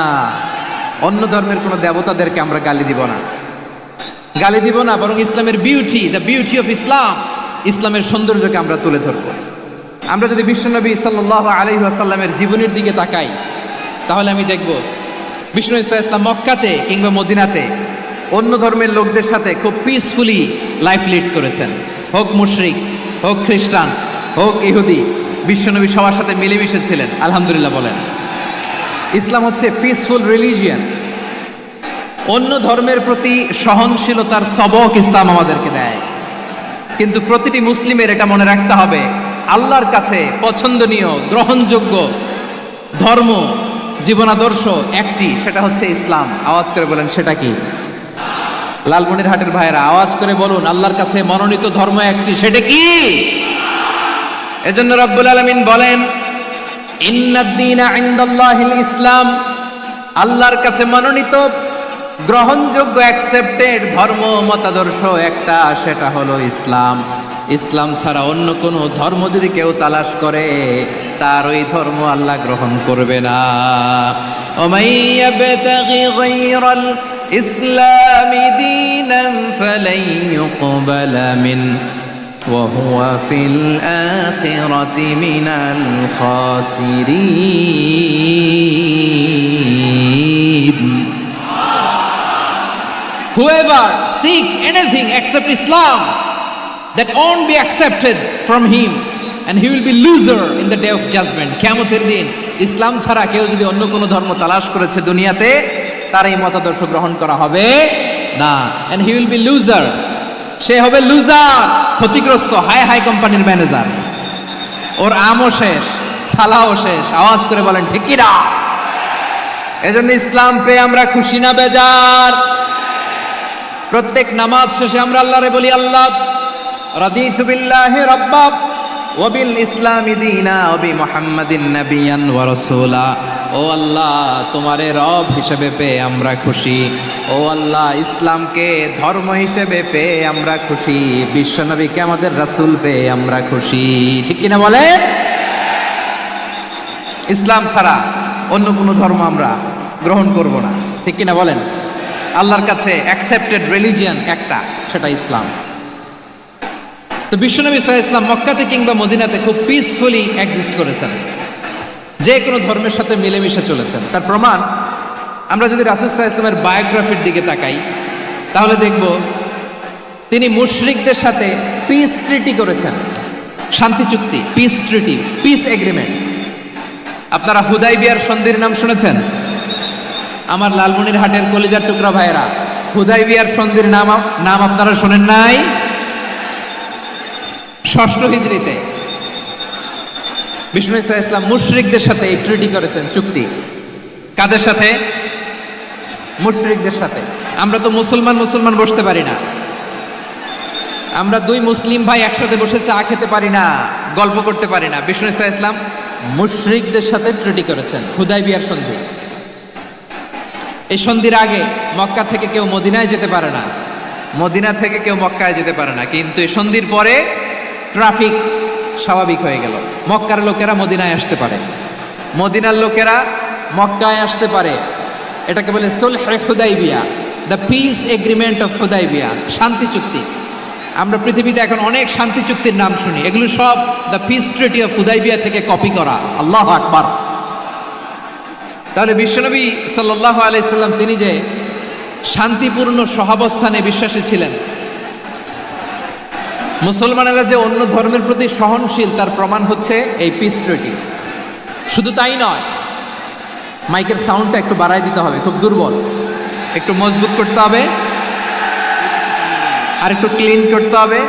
অন্য ধর্মের কোনো দেবতাদেরকে আমরা গালি দিব না, গালি দিব না, বরং ইসলামের beauty, the beauty of Islam, ইসলামের সৌন্দর্যকে আমরা তুলে ধরব। আমরা যদি বিশ্বনবী সাল্লাল্লাহু আলাইহি ওয়াসাল্লামের জীবনের দিকে তাকাই, তাহলে আমি দেখব বিষ্ণু ইসলাম মক্কাতে কিংবা মদিনাতে অন্য ধর্মের লোকদের সাথে খুব পিসফুলি লাইফ লিড করেছেন। হোক মুশরিক, হোক খ্রিস্টান, হোক ইহুদি, বিশ্বনবী সবার সাথে মিলেমিশে ছিলেন। আলহামদুলিল্লাহ বলেন। ইসলাম হচ্ছে পিসফুল রিলিজিয়ান। অন্য ধর্মের প্রতি সহনশীলতার সবক ইসলাম আমাদেরকে দেয়। কিন্তু প্রতিটি মুসলিমের এটা মনে রাখতে হবে, আল্লাহর কাছে পছন্দনীয় গ্রহণযোগ্য ধর্ম, জীবনাদর্শ একটি, সেটা হচ্ছে ইসলাম। আওয়াজ করে বলেন সেটা কি? লালমনিরহাটের ভাইয়েরা আওয়াজ করে বলুন, আল্লাহর কাছে মনোনীত ধর্ম একটি, সেটা কি? এজন্য রব্বুল আলামিন বলেন, ইন্নাদ-দীনা ইনদাল্লাহিল ইসলাম, আল্লাহর কাছে মনোনীত গ্রহণযোগ্য অ্যাকসেপ্টেড ধর্ম মতাদর্শ একটা, সেটা হলো ইসলাম। ইসলাম ছাড়া অন্য কোনো ধর্ম যদি কেউ তালাশ করে, তার ওই ধর্ম আল্লাহ গ্রহণ করবে না। ওমাইয়াবতাগি গায়রাল ইসলামি দীনান ফালাই ইউকবালা মিন ওয়া হুয়া ফিল আখিরাতি মিনাল খাসিরিন। Whoever seek anything except Islam, that won't be accepted from him, and he will be loser in the day of judgment. কিয়ামতের দিন ইসলাম ছাড়া কেউ যদি অন্য কোনো ধর্ম তালাশ করেছে দুনিয়াতে, তার এই মতাদর্শ গ্রহণ করা হবে না। and he will be loser, সে হবে লুজার, ক্ষতিগ্রস্ত, হাই হাই কোম্পানির ম্যানেজার। ওর আমও শেষ, সালাও শেষ। আওয়াজ করে বলেন ঠিক কি না? এজন্য ইসলাম পেয়ে আমরা খুশি না বেজার? প্রত্যেক নামাজ শেষে আমরা আল্লাহরে বলি, আল্লাহ রাদিতু বিল্লাহি রাব্বা ওয়া বিল ইসলামি দীনা ওয়া বি মুহাম্মাদিন নাবিয়ান ওয়া রাসূলা। ও আল্লাহ, তোমারে রব হিসেবে পেয়ে আমরা খুশি। ও আল্লাহ, ইসলামকে ধর্ম হিসেবে পেয়ে আমরা খুশি। বিশ্বনবীকে আমাদের রাসূল পেয়ে আমরা খুশি। ঠিক কিনা বলেন? ইসলাম ছাড়া অন্য কোনো ধর্ম আমরা গ্রহণ করব না। ঠিক কিনা বলেন? আল্লাহর কাছে অ্যাকসেপ্টেড রিলিজিয়ান একটা, সেটা ইসলাম। তো বিশ্বনবী সাল্লাল্লাহু আলাইহি ওয়াসাল্লাম মক্কাতে কিংবা মদিনাতে খুব পিসফুলি এক্সিস্ট করেছেন, যে কোনো ধর্মের সাথে মিলেমিশে চলেছেন। তার প্রমাণ আমরা যদি রাসূল সাল্লাল্লাহু আলাইহি ওয়াসাল্লামের বায়োগ্রাফির দিকে তাকাই, তাহলে দেখব তিনি মুশরিকদের সাথে পিস ট্রিটি করেছেন, শান্তি চুক্তি, পিস ট্রিটি, পিস এগ্রিমেন্ট। আপনারা হুদাইবিয়ার সন্ধির নাম শুনেছেন? আমার লালমনিরহাটের কলিজার টুকরা ভাইয়েরা, হুদাইবিয়ার সন্ধির নাম আপনারা শোনেন নাই? ষষ্ঠ হিজরিতে বিষ্ণু সাল্লাল্লাহু আলাইহি ওয়াসাল্লাম মুশরিকদের সাথে এই ট্রিটি করেছেন, চুক্তি। কাদের সাথে? মুশরিকদের সাথে। আমরা তো মুসলমান বসতে পারি না। আমরা দুই মুসলিম ভাই একসাথে বসে চা খেতে পারি না, গল্প করতে পারি না। বিষ্ণু সাল্লাল্লাহু আলাইহি ওয়াসাল্লাম মুশরিকদের সাথে ট্রিটি করেছেন, হুদাইবিয়ার সন্ধি। এই সন্ধির আগে মক্কা থেকে কেউ মদিনায় যেতে পারে না, মদিনা থেকে কেউ মক্কায় যেতে পারে না। কিন্তু এই সন্ধির পরে ট্রাফিক স্বাভাবিক হয়ে গেল। মক্কার লোকেরা মদিনায় আসতে পারে, মদিনার লোকেরা মক্কায় আসতে পারে। এটাকে বলে সুলহে হুদাইবিয়া, দ্য পিস এগ্রিমেন্ট অফ হুদাইবিয়া, শান্তি চুক্তি। আমরা পৃথিবীতে এখন অনেক শান্তি চুক্তির নাম শুনি, এগুলো সব the piece treaty of Hudaibiya থেকে কপি করা। আল্লাহু আকবার। তাহলে বিশ্বনবী সাল্লাল্লাহু আলাইহি সাল্লাম তিনি যে শান্তিপূর্ণ সহাবস্থানে বিশ্বাসী ছিলেন, মুসলমানেরা যে অন্য ধর্মের প্রতি সহনশীল, তার প্রমাণ হচ্ছে এই পিস ট্রিটি। শুধু তাই নয়, মাইকের সাউন্ডটা একটু বাড়ায় দিতে হবে, খুব দুর্বল, একটু মজবুত করতে হবে, আর একটু ক্লিন করতে হবে,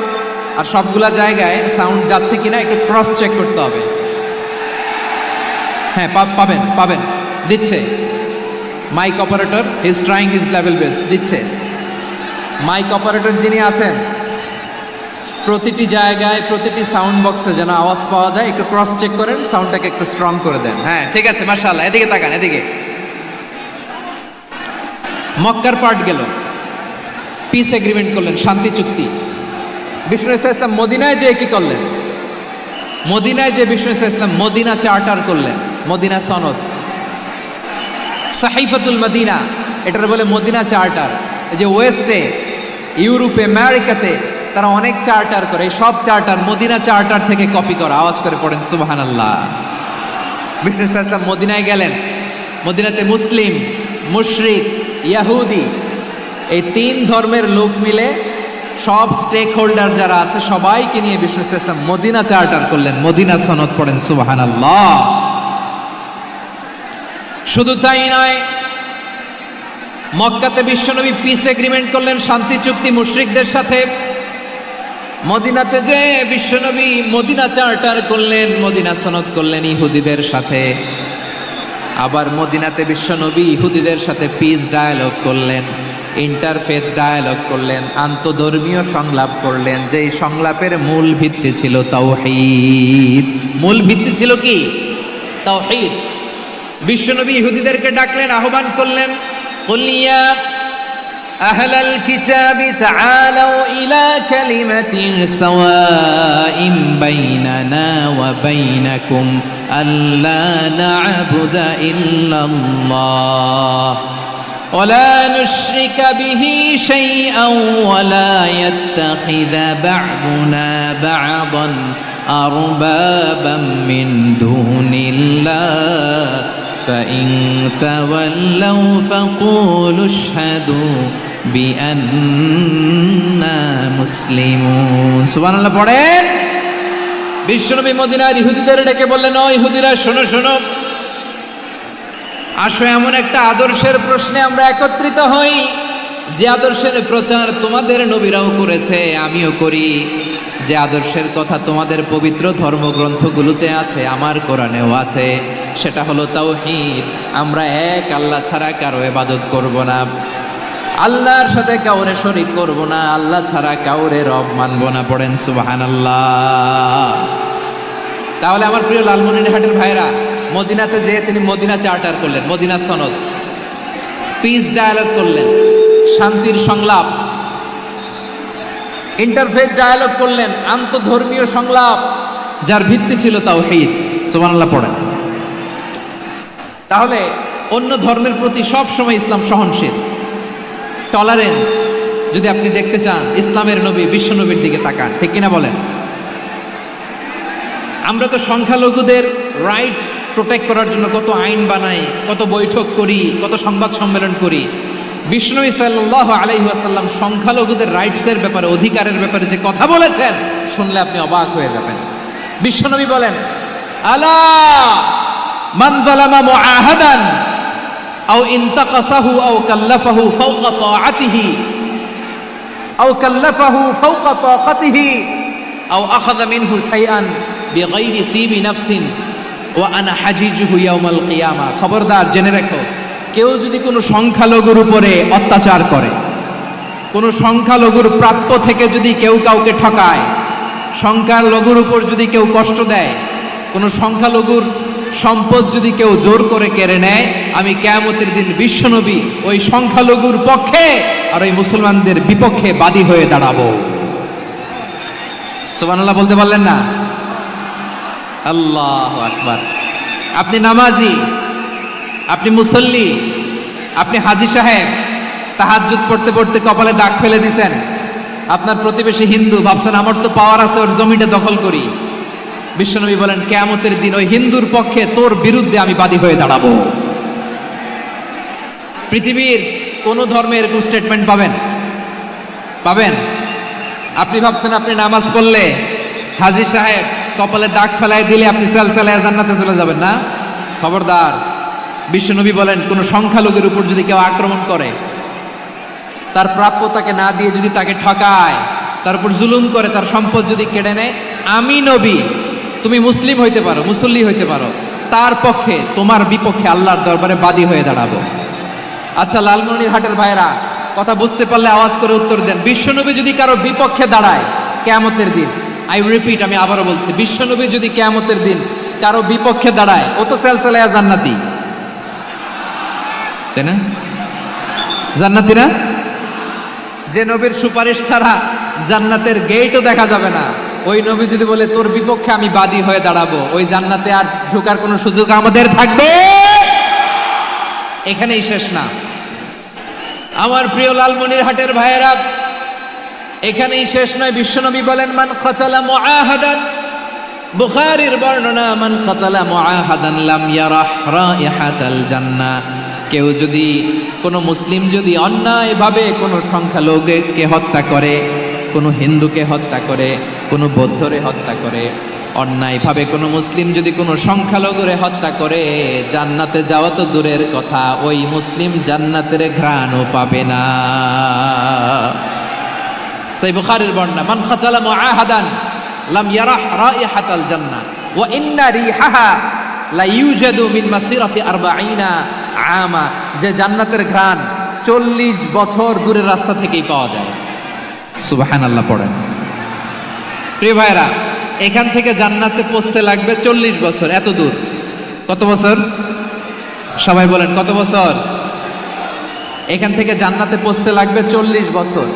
আর সবগুলা জায়গায় সাউন্ড যাচ্ছে কিনা একটু ক্রস চেক করতে হবে। হ্যাঁ, পাবেন দিচ্ছে mike operator, is trying his level best, দিচ্ছে। মাইক অপারেটর যিনি আছেন, প্রতিটি জায়গায় প্রতিটি সাউন্ড বক্সে যেন আওয়াজ পাওয়া যায়, একটু ক্রস চেক করেন, সাউন্ডটাকে একটু স্ট্রং করে দেন। হ্যাঁ, ঠিক আছে, মাশাআল্লাহ। এদিকে তাকান, এদিকে। মক্কার পার্ট গেল, পিস এগ্রিমেন্ট করলেন, শান্তি চুক্তি। বিষ্ণু সাল্লাল্লাহু আলাইহি ওয়াসাল্লাম মদিনায় যে কি করলেন? মদিনায় যে বিষ্ণু সাল্লাল্লাহু আলাইহি ওয়াসাল্লাম মদিনা চার্টার করলেন, মদিনা সনদ, সাহিফাতুল মদিনা, এটার বলে মদিনা চার্টার। এই যে ওয়েস্টে, ইউরোপে, আমেরিকাতে তারা অনেক চার্টার করে, এই সব চার্টার মদিনা চার্টার থেকে কপি করা। আওয়াজ করে পড়েন সুবহানাল্লাহ। বিষ্ণু সাল্লাল্লাহু আলাইহি ওয়াসাল্লাম মদিনায় গেলেন, মদিনাতে মুসলিম, মুশরিক, ইয়াহুদি, এই তিন ধর্মের লোক মিলে সব স্টেক হোল্ডার যারা আছে সবাইকে নিয়ে বিষ্ণু সাল্লাল্লাহু আলাইহি ওয়াসাল্লাম মদিনা চার্টার করলেন, মদিনা সনদ পড়েন সুবহানাল্লাহ। শুধু তাই নয়, মক্কাতে বিশ্বনবী পিস এগ্রিমেন্ট করলেন, শান্তি চুক্তি মুশরিকদের সাথে। মদিনাতে যে বিশ্বনবী মদিনা চার্টার করলেন, মদিনা সনদ করলেন ইহুদিদের সাথে। আবার মদিনাতে বিশ্বনবী ইহুদিদের সাথে পিস ডায়ালগ করলেন, ইন্টারফেথ ডায়ালগ করলেন, আন্তধর্মীয় সংলাপ করলেন, যেই সংলাপের মূল ভিত্তি ছিল তাওহীদ। মূল ভিত্তি ছিল কি? তাওহীদ। বিশ্বনবী ইহুদিদেরকে ডাকলেন, আহ্বান করলেন, কুল ইয়া আহলাল কিতাবি তাআলাউ ইলা কালিমাতিন সাওয়াইন বাইনানা ওয়া বাইনাকুম আল্লা না'বুদা ইল্লাল্লাহ ওয়া লা নুশরিকা বিহি শাইআন ওয়া লা ইয়াত্তাখিযা বা'দুনা বা'দান আরবাবাম মিন দুনিল্লাহ فإن تولوا فقولوا اشهدوا بأننا مسلمون সুবহানাল্লাহ পড়েন। বিশ্বনবী মদিনার ইহুদিদের ডেকে বললেন, ও ইহুদিরা, শোনো শোনো, আসো এমন একটা আদর্শের প্রশ্নে আমরা একত্রিত হই, যে আদর্শের প্রচার তোমাদের নবীরাও করেছে, আমিও করি, যে আদর্শের কথা তোমাদের পবিত্র ধর্মগ্রন্থগুলোতে আছে, আমার কোরআনেও আছে, সেটা হলো তাওহীদ। আমরা এক আল্লাহ ছাড়া কারো ইবাদত করব না। আল্লাহর সাথে কাউরে শরীক করব না, আল্লাহ ছাড়া কাউরে রব মানব না। পড়েন সুবহানাল্লাহ। তাহলে আমার প্রিয় লালমনিরহাটের ভাইরা, মদিনাতে যেয়ে তিনি মদিনা চার্টার করলেন, মদিনা সনদ, পিস ডায়ালগ করলেন, শান্তির সংলাপ, ইন্টারফেথ ডায়ালগ করলেন, আন্তধর্মীয় সংলাপ, যার ভিত্তি ছিল তাওহীদ। সুবহানাল্লাহ পড়েন। তাহলে অন্য ধর্মের প্রতি সব সময় ইসলাম সহনশীল, টলারেন্স। যদি আপনি দেখতে চান ইসলামের নবী, বিশ্ব নবীর দিকে তাকান, ঠিক কিনা বলেন? আমরা তো সংখ্যালঘুদের রাইটস প্রোটেক্ট করার জন্য কত আইন বানাই, কত বৈঠক করি, কত সংবাদ সম্মেলন করি। বিষ্ণু সাল্লাল্লাহু আলাইহি ওয়াসাল্লাম সংখ্যালঘুদের রাইটসের ব্যাপারে, অধিকারের ব্যাপারে যে কথা বলেছেন, শুনলে আপনি অবাক হয়ে যাবেন। বিশ্বনবী বলেন, আলা মান যালামা মুআহাদান আও ইনতাকাসাহু আও কাল্লাফাহু ফাওকা তাআতিহি আও কাল্লাফাহু ফাওকা তাকাতিহি আও আখাযা মিনহু শাইআন বিগাইরি তিবি নাফসিন ওয়া আনা হাজিজুহু ইয়াউমাল কিয়ামা। খবরদার, জেনে রাখো, কেউ যদি কোনো সংখ্যালঘুর উপরে অত্যাচার করে, কোনো সংখ্যালঘুর প্রাপ্য থেকে যদি কেউ কাউকে ঠকায়, সংখ্যালঘুর উপর যদি কেউ কষ্ট দেয়, কোনো সংখ্যালঘুর সম্পদ যদি কেউ জোর করে কেড়ে নেয়, আমি কিয়ামতের দিন বিশ্বনবী ওই সংখ্যালঘুর পক্ষে আর ওই মুসলমানদের বিপক্ষে বাদী হয়ে দাঁড়াবো। সুবহানাল্লাহ বলতে পারলেন না? আল্লাহু আকবার। আপনি নামাজি, আপনি মুসল্লি, আপনি হাজী সাহেব, তাহাজ্জুদ পড়তে পড়তে কপালে দাগ ফেলে দিছেন, আপনার প্রতিবেশী হিন্দু, ভাবছেন আমার তো পাওয়ার আছে, ওর জমিটা দখল করি। বিশ্বনবী বলেন, কিয়ামতের দিন ওই হিন্দুর পক্ষে, তোর বিরুদ্ধে আমি বাদী হয়ে দাঁড়াবো। পৃথিবীর কোন ধর্মে এরকম স্টেটমেন্ট পাবেন? পাবেন? আপনি ভাবছেন আপনি নামাজ পড়লে হাজী সাহেব কপালে দাগ ফেলায় দিলে আপনি সালসালায় জান্নাতে চলে যাবেন না? খবরদার। বিশ্বনবী বলেন, কোন সংখ্যালঘুর উপর যদি কেউ আক্রমণ করে, তার প্রাপ্য তাকে না দিয়ে যদি তাকে ঠকায়, তার উপর জুলুম করে, তার সম্পদ যদি কেড়ে নেয়, আমি নবী, তুমি মুসলিম হইতে পারো, মুসল্লি হইতে পারো, তার পক্ষে, তোমার বিপক্ষে আল্লাহর দরবারে বাদী হয়ে দাঁড়াবো। আচ্ছা লালমনিরহাটের ভাইরা, কথা বুঝতে পারলে আওয়াজ করে উত্তর দেন। বিশ্বনবী যদি কারো বিপক্ষে দাঁড়ায় কিয়ামতের দিন, আই রিপিট, আমি আবারও বলছি, বিশ্বনবী যদি কিয়ামতের দিন কারো বিপক্ষে দাঁড়ায়, ও তো সালসালায়া জান্নাতি, তাই না? জান্নাতি না? যে নবীর সুপারিশ ছাড়া জান্নাতের গেটও দেখা যাবে না, ওই নবী যদি বলে তোর বিপক্ষে আমি বাদী হয়ে দাঁড়াবো, ওই জান্নাতে আর ঢোকার কোনো সুযোগ আমাদের থাকবে? এখানেই শেষ না আমার প্রিয় লালমনিরহাটের ভাইয়েরা, এখানেই শেষ নয়। বিশ্বনবী বলেন, মান কাতালা মুআহাদান, বুখারীর বর্ণনা, মান কাতালা মুআহাদান লাম ইয়ারাহ রাইহাতাল জান্নাহ। কেউ যদি, কোনো মুসলিম যদি অন্যায়ভাবে কোনো সংখ্যালঘুকে হত্যা করে, কোনো হিন্দুকে হত্যা করে, কোনো বৌদ্ধরে হত্যা করে, অন্যায়ভাবে কোনো মুসলিম যদি কোনো সংখ্যালঘুরে হত্যা করে, জান্নাতে যাওয়া তো দূরের কথা, ওই মুসলিম জান্নাতের ঘ্রাণও পাবে না। সেই বুখারীর বর্ণনা, মান কাতালা মুআহাদান লাম ইয়ারাহ রাইহাতাল জান্নাহ ওয়া ইন্না রিহাহা লা ইউজাদু মিন মাসিরাতি 40 আমা। যে জান্নাতের ঘ্রাণ 40 বছর দূরের রাস্তা থেকেই পাওয়া যায়। সুবহানাল্লাহ পড়েন। প্রিয় ভাইরা, এখান থেকে জান্নাতে পৌঁছতে লাগবে 40 বছর। এত দূর, কত বছর? সবাই বলেন, কত বছর? এখান থেকে জান্নাতে পৌঁছতে লাগবে 40 বছর।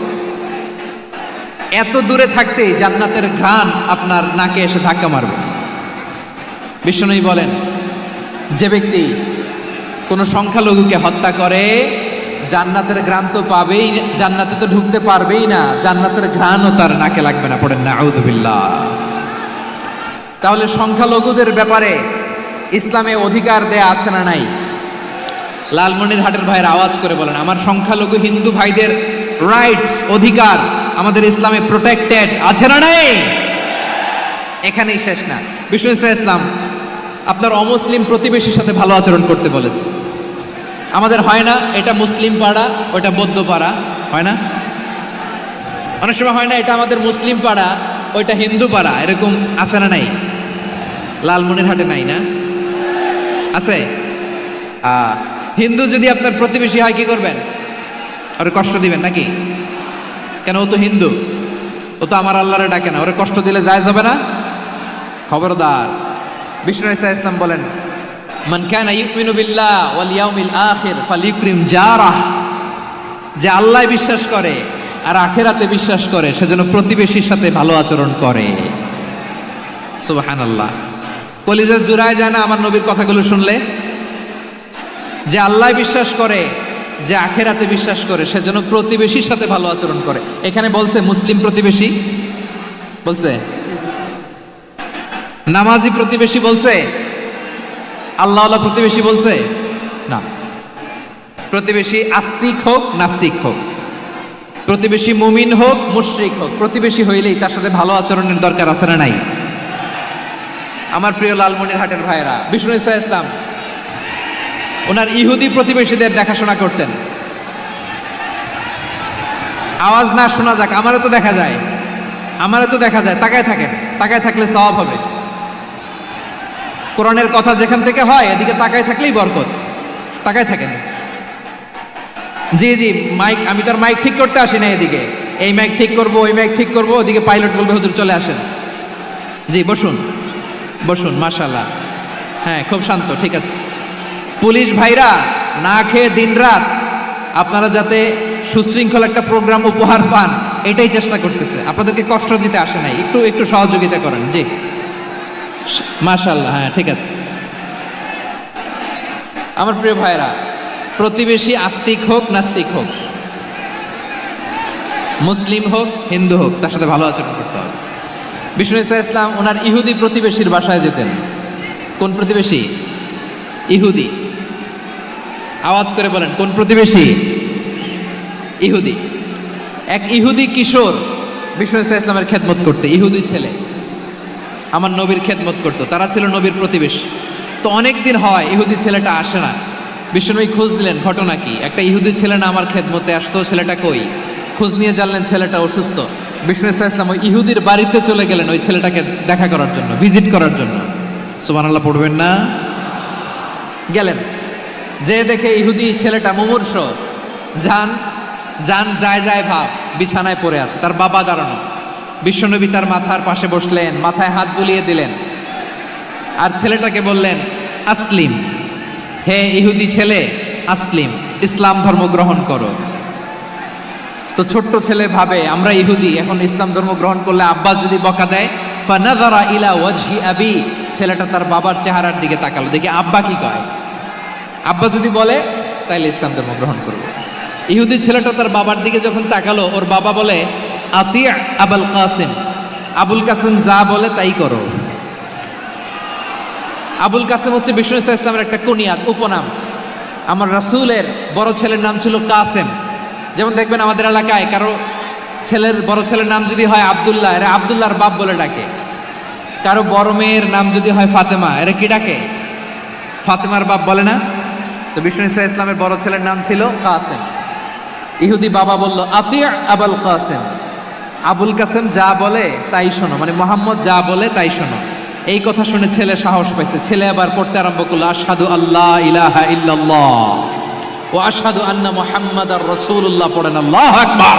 এত দূরে থাকতেই জান্নাতের ঘ্রাণ আপনার নাকে এসে ধাক্কা মারবে। বিষ্ণুই বলেন, যে ব্যক্তি কোনো সংখ্যালঘুকে হত্যা করে, জান্নাতের ঘ্রাণ তো পাবেই, জান্নাতে তো ঢুকতে পারবেই না, জান্নাতের ঘ্রাণও তার নাকে লাগবে না। পড়েন নাউযুবিল্লাহ। তাহলে সংখ্যালঘুদের ব্যাপারে ইসলামে অধিকার দেয়া আছে না নাই? লালমনিরহাটের ভাইয়ের আওয়াজ করে বলেন, আমার সংখ্যালঘু হিন্দু ভাইদের রাইটস, অধিকার আমাদের ইসলামে প্রোটেক্টেড আছে না নাই? এখানেই শেষ না। বিষ্ণু ইসলাম আপনার অমুসলিম প্রতিবেশীর সাথে ভালো আচরণ করতে বলেছে। আমাদের হয় না, এটা মুসলিম পাড়া, ওটা বৌদ্ধ পাড়া, হয় না? অনেক সময় হয় না, এটা আমাদের মুসলিম পাড়া, ওইটা হিন্দু পাড়া, এরকম আছে না নাই? লালমনিরহাটে নাই না? আছে? হিন্দু যদি আপনার প্রতিবেশী হয়, কি করবেন? ওরে কষ্ট দিবেন নাকি? কেন, ও তো হিন্দু, ও তো আমার আল্লাহরে ডাকে না, ওরে কষ্ট দিলে জায়েজ হবে না? খবরদার। বিষ্ণু ইসা ইসলাম বলেন, মান কানা ইউমিনু বিল্লাহ ওয়াল ইয়াউমিল আখির ফালিউকরিম জারাহ, যে আল্লাহ বিশ্বাস করে আর আখিরাতে বিশ্বাস করে সে যেন প্রতিবেশীর সাথে ভালো আচরণ করে। সুবহানাল্লাহ। কলিজা জুড়ায় যায় না আমার নবীর কথাগুলো শুনলে? যে আল্লাহ বিশ্বাস করে, যে আখিরাতে বিশ্বাস করে সে যেন প্রতিবেশীর সাথে ভালো আচরণ করে। এখানে বলছে মুসলিম প্রতিবেশী বলছে, নামাজি প্রতিবেশী বলছে, আল্লাহওয়ালা প্রতিবেশী বলছে না। প্রতিবেশী আস্তিক হোক নাস্তিক হোক, প্রতিবেশী মুমিন হোক মুশরিক হোক, প্রতিবেশী হইলেই তার সাথে ভালো আচরণের দরকার আছে না নাই? আমার প্রিয় লালমনিরহাটের ভাইয়েরা, বিষ্ণু ইসা ইসলাম ওনার ইহুদি প্রতিবেশীদের দেখাশোনা করতেন। আওয়াজ না শোনা যাক, আমারও তো দেখা যায়, আমারও তো দেখা যায়। তাকায় থাকেন, তাকায় থাকলে সওয়াব হবে। কোরআনের কথা যেখান থেকে হয় এদিকে তাকায় থাকলেই বরকত। তাকায় থাকেন। জি জি, মাইক, আমি তো আর মাইক ঠিক করতে আসি না এদিকে, এই মাইক ঠিক করব ওই মাইক ঠিক করব, ওদিকে পাইলট বলবে হুজুর চলে আসেন। জি বসুন বসুন, মাশাআল্লাহ। হ্যাঁ খুব শান্ত, ঠিক আছে। পুলিশ ভাইরা না খেয়ে দিনরাত আপনারা যাতে সুশৃঙ্খল একটা প্রোগ্রাম উপহার পান এটাই চেষ্টা করতেছে, আপনাদেরকে কষ্ট দিতে আসে নাই, একটু একটু সহযোগিতা করেন। জি মাশাআল্লাহ, হ্যাঁ ঠিক আছে। আমার প্রিয় ভাইরা, প্রতিবেশী আস্তিক হোক নাস্তিক হোক, মুসলিম হোক হিন্দু হোক, তার সাথে ভালো আচরণ করতে হবে। বিষ্ণু ইসা ইসলাম ওনার ইহুদি প্রতিবেশীর বাসায় যেতেন। কোন প্রতিবেশী? ইহুদি। আওয়াজ করে বলেন, কোন প্রতিবেশী? ইহুদি। এক ইহুদি কিশোর বিষ্ণু ইসা ইসলামের খেদমত করতে, ইহুদি ছেলে আমার নবীর খেদমত করতো, তারা ছিল নবীর প্রতিবেশী। তো অনেক দিন হয় ইহুদি ছেলেটা আসে না। বিষ্ণুনবী খোঁজ দিলেন, ঘটনা কি? একটা ইহুদি ছেলে না আমার খেদমতে আসতো, ছেলেটা কই? খোঁজ নিয়ে জানলেন ছেলেটা অসুস্থ। বিষ্ণু ইসা ইসলাম ওই ইহুদির বাড়িতে চলে গেলেন ওই ছেলেটাকে দেখা করার জন্য, ভিজিট করার জন্য। সুবহানাল্লাহ পড়বেন না? গেলেন, যে দেখে ইহুদি ছেলেটা মুমূর্ষ, যান যান যায় যায় ভাব, বিছানায় পড়ে আছে, তার বাবা দাঁড়ানো। বিশ্বনবী তার মাথার পাশে বসলেন, মাথায় হাত বুলিয়ে দিলেন, আর ছেলেটাকে বললেন আসলিম, হে ইহুদি ছেলে আসলিম, ইসলাম ধর্ম গ্রহণ করো। তো ছোট্ট ছেলে ভাবে আমরা ইহুদি, এখন ইসলাম ধর্ম গ্রহণ করলে আব্বা যদি বকা দেয়, ফানাযারা ইলা ওয়াজহি আবি, ছেলেটা তার বাবার চেহারার দিকে তাকালো, দেখি আব্বা কি কয়। আব্বা যদি বলে তাইলে ইসলাম ধর্ম গ্রহণ করব। ইহুদি ছেলেটা তার বাবার দিকে যখন তাকালো, ওর বাবা বলে আতি আবুল কাসিম, আবুল কাসিম যা বলে তাই করো। আবুল কাসিম হচ্ছে বিষ্ণু ইসা ইসলামের একটা কুনিয়াত, উপনাম। আমার রাসূলের বড় ছেলের নাম ছিল কাসেম। যেমন দেখবেন আমাদের এলাকায় কারো ছেলের বড় ছেলের নাম যদি হয় আব্দুল্লাহ, এরা আব্দুল্লাহর বাপ বলে ডাকে। কারো বড় মেয়ের নাম যদি হয় ফাতেমা, এরা কি ডাকে? ফাতেমার বাপ বলে না? তো বিষ্ণু ইসা ইসলামের বড় ছেলের নাম ছিল কাসেম। ইহুদি বাবা বলল আতি আবুল কাসেম, আবুল কাসেম যা বলে তাই শোনো, মানে মোহাম্মদ যা বলে তাই শোনো। এই কথা শুনে ছেলে সাহস পাইছে, ছেলে আবার পড়তে আরম্ভ করলো আশহাদু আল্লাহ ইলাহা ইল্লাল্লাহ ও আশহাদু আন্না মুহাম্মাদার রাসূলুল্লাহ, পড়েন আল্লাহু আকবার।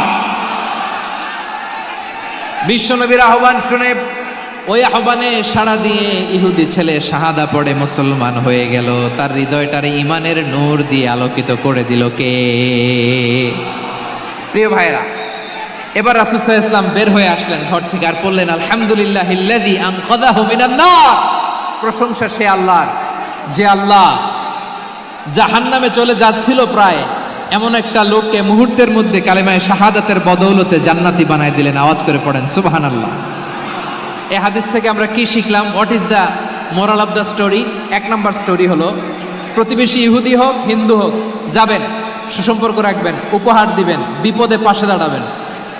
বিশ্বনবীর আহ্বান শুনে ওই আহ্বানে সাড়া দিয়ে ইহুদি ছেলে শাহাদা পড়ে মুসলমান হয়ে গেল। তার হৃদয়টারে ইমানের নূর দিয়ে আলোকিত করে দিল কে? প্রিয় ভাইরা, এবার রাসূল সাল্লাল্লাহু আলাইহি ওয়াসাল্লাম বের হয়ে আসলেন ঘর থেকে, আর বললেন আলহামদুলিল্লাহিল্লাযী আনকাযাহু মিনান নার, প্রশংসা সে আল্লাহর যে আল্লাহ জাহান্নামে চলে যাচ্ছিল প্রায় এমন একটা লোককে মুহূর্তের মধ্যে কালেমায়ে শাহাদাতের বদৌলতে জান্নাতি বানায় দিলেন। আওয়াজ করে পড়েন সুবহানাল্লাহ। এই হাদিস থেকে আমরা কি শিখলাম? What is the moral of the story? এক নম্বর স্টোরি হলো, প্রতিবেশী ইহুদি হোক হিন্দু হোক, যাবেন, সুসম্পর্ক রাখবেন, উপহার দিবেন, বিপদে পাশে দাঁড়াবেন,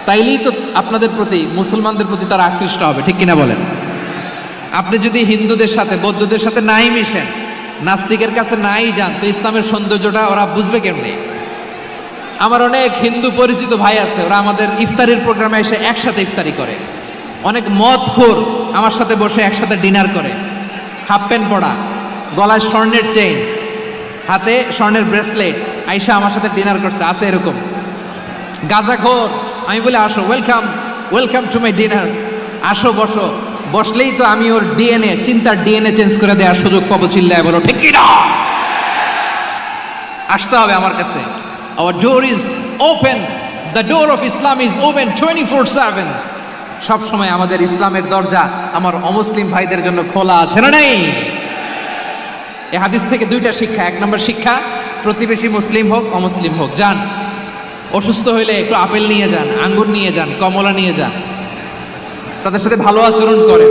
তাইলেই তো আপনাদের প্রতি, মুসলমানদের প্রতি তারা আকৃষ্ট হবে, ঠিক কিনা বলেন? আপনি যদি হিন্দুদের সাথে বৌদ্ধদের সাথে নাই মিশেন, নাস্তিকের কাছে নাই যান, তো ইসলামের সৌন্দর্যটা ওরা বুঝবে কেমনে? আমার অনেক হিন্দু পরিচিত ভাই আছে, ওরা আমাদের ইফতারির প্রোগ্রামে এসে একসাথে ইফতারি করে। অনেক মদখোর আমার সাথে বসে একসাথে ডিনার করে, হাফ প্যান্ট পরা, গলায় স্বর্ণের চেইন, হাতে স্বর্ণের ব্রেসলেট, আইসা আমার সাথে ডিনার করছে, আছে এরকম। গাঁজাখোর, আমি বলি আসো, welcome welcome to my dinner, আসো বসো, বসলেই তো আমি ওর ডিএনএ, চিন্তার ডিএনএ চেঞ্জ করে দেওয়ার সুযোগ পাবো, চিল্লায় বলো ঠিক কি না? আসতে হবে আমার কাছে। Hour door is open, the door of Islam is open 24/7। সব সময় আমাদের ইসলামের দরজা আমার অমুসলিম ভাইদের জন্য খোলা আছে না নাই? এই হাদিস থেকে দুইটা শিক্ষা। এক নম্বর শিক্ষা, প্রতিবেশী মুসলিম হোক অমুসলিম হোক, যান, অসুস্থ হইলে একটু আপেল নিয়ে যান, আঙ্গুর নিয়ে যান, কমলা নিয়ে যান, তাদের সাথে ভালো আচরণ করেন।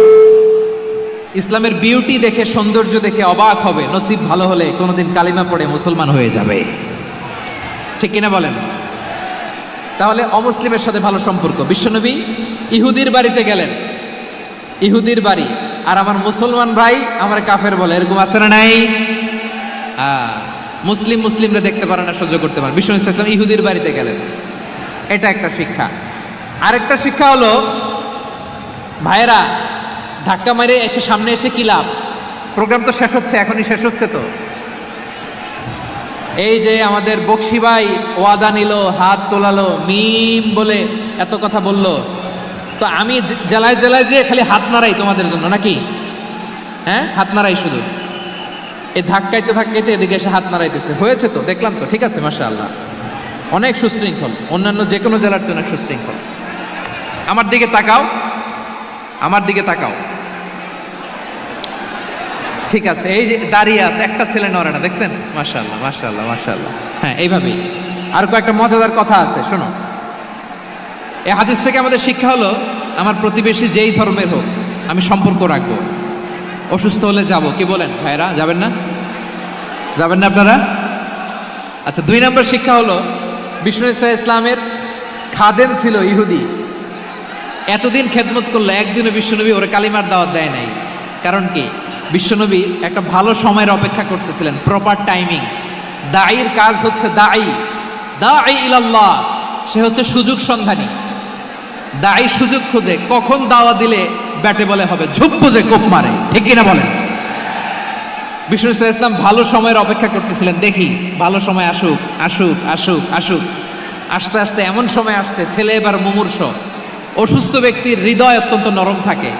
ইসলামের বিউটি দেখে, সৌন্দর্য দেখে অবাক হবে, নসিব ভালো হলে কোনোদিন কালিমা পড়ে মুসলমান হয়ে যাবে, ঠিক কিনা বলেন? তাহলে অমুসলিমের সাথে ভালো সম্পর্ক। বিশ্বনবী ইহুদির বাড়িতে গেলেন, ইহুদির বাড়ি, আর আমার মুসলমান ভাই আমার কাফের বলে, এরকম আছে না নাই? মুসলিম মুসলিমরা দেখতে পারে না, সহ্য করতে পারে। বিশ্বনবী সাল্লাল্লাহু আলাইহি ওয়াসাল্লাম ইহুদির বাড়িতে গেলেন, এটা একটা শিক্ষা। আরেকটা শিক্ষা হলো, ভাইরা ধাক্কা মেরে এসে সামনে এসে কি লাভ? প্রোগ্রাম তো শেষ হচ্ছে, এখনই শেষ হচ্ছে তো। এই যে আমাদের বকশি ভাই ওয়াদা নিল, হাত তোলালো, মিম বলে এত কথা বলল, তো আমি জেলায় জেলায় যে খালি হাত নাড়াই তোমাদের জন্য নাকি? হ্যাঁ, হাত নাড়াই শুধু। এই ধাক্কাইতে ধাক্কাইতে এদিকে এসে হাত নাড়াইতেছে, হয়েছে তো, দেখলাম তো, ঠিক আছে, মাশাআল্লাহ, অনেক সুশৃঙ্খল, অন্যান্য যে কোনো জেলার জন্য সুশৃঙ্খল। আমার দিকে তাকাও, আমার দিকে তাকাও, ঠিক আছে। এই যে দাঁড়িয়ে আছে, একটা ছেলে নড়ে না, দেখছেন? মাশাআল্লাহ মাশাআল্লাহ মাশাআল্লাহ। হ্যাঁ, এইভাবেই। আর কয়েকটা মজাদার কথা আছে, শোনো। এই হাদিস থেকে আমাদের শিক্ষা হলো, আমার প্রতিবেশী যেই ধর্মের হোক আমি সম্পর্ক রাখবো। অসুস্থ হলে যাব, কি বলেন ভাইরা? যাবেন না? যাবেন না আপনারা? আচ্ছা, 2 নম্বর শিক্ষা হলো, বিষ্ণু ইসা ইসলামের খাদেম ছিল ইহুদি, এতদিন খেদমত করলো, একদিনও বিশ্বনবী ওরে কালিমার দাওয়াত দেয় নাই। কারণ কি? বিশ্বনবী একটা ভালো সময়ের অপেক্ষা করতেছিলেন, প্রপার টাইমিং। দাঈর কাজ হচ্ছে দাঈ ইলাল্লাহ, সে হচ্ছে সুযোগ সন্ধানী। দাঈ সুযোগ খোঁজে, কখন দাওয়া দিলে ব্যাটে বলে হবে, ঝুপ বুঝে কোপ মারে, ঠিক কিনা বলেন? বিষ্ণু ইসলাম ভালো সময়ের অপেক্ষা করতেছিলেন, দেখি ভালো সময় আসুক আসুক আসুক আসুক। আস্তে আস্তে এমন সময় আসছে, ছেলে এবার মুমূর্ষ। অসুস্থ ব্যক্তির হৃদয় অত্যন্ত নরম থাকে,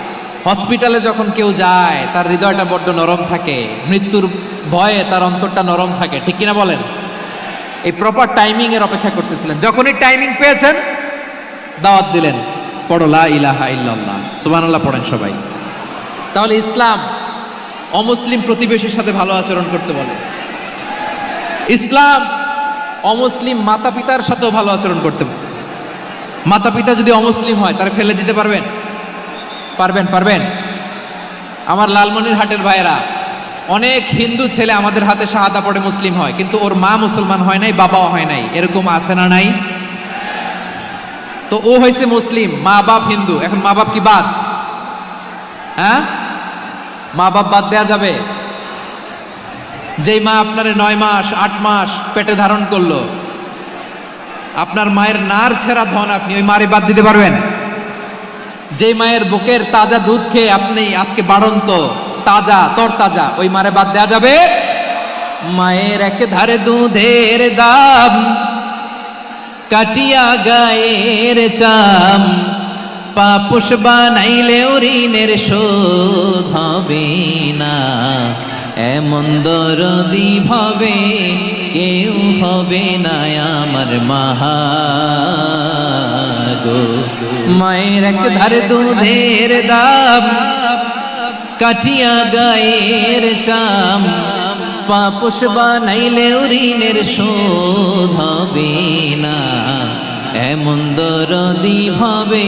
হসপিটালে যখন কেউ যায় তার হৃদয়টা বড্ড নরম থাকে, মৃত্যুর ভয়ে তার অন্তরটা নরম থাকে, ঠিক কিনা বলেন? এই প্রপার টাইমিং এর অপেক্ষা করতেছিলেন। যখনই টাইমিং পেয়েছেন, দাওয়াত দিলেন, পড়ো লা ইলাহা ইল্লাল্লাহ, সুবহানাল্লাহ পড়েন সবাই। তাহলে ইসলাম অমুসলিম প্রতিবেশীর সাথে ভালো আচরণ করতে বলে। ইসলাম অমুসলিম মাতা পিতার সাথেও ভালো আচরণ করতে বলে। মাতা পিতা যদি অমুসলিম হয়, তারা ফেলে দিতে পারবেন? পারবেন? পারবেন? আমার লালমনিরহাটের ভাইয়েরা, অনেক হিন্দু ছেলে আমাদের হাতে শাহাদা পড়ে মুসলিম হয়, কিন্তু ওর মা মুসলমান হয় নাই, বাবাও হয় নাই, এরকম আছে না নাই? তো ও হয়েছে মুসলিম, মা বাপ হিন্দু, এখন মা বাপ কি বাদ? হ্যাঁ, মা বাপ বাদ দেয়া যাবে? যেই মা আপনার 9 মাস 8 মাস পেটে ধারণ করলো, আপনার মায়ের নার ছেঁড়া ধন, আপনি ওই মারে বাদ দিতে পারবেন? যে মায়ের বুকের তাজা দুধ খেয়ে আপনি আজকে বাড়ন্ত তাজা তরতাজা, ওই মারে বাদ দেয়া যাবে? মায়ের এক ধারে দুধের দাম, কাটিয়া গায়ের চাম, পাপুষ বানাইলেও ঋণের শোধ হবে না, এমন দরদি ভাবে কেউ হবে না আমার মাগো। মায়ের এক ধারে দুধের দাম, কাটিয়া গায়ের চাম, পাপুষ বানাইলেও ঋণের শোধ হবে না, এমন দরদি ভাবে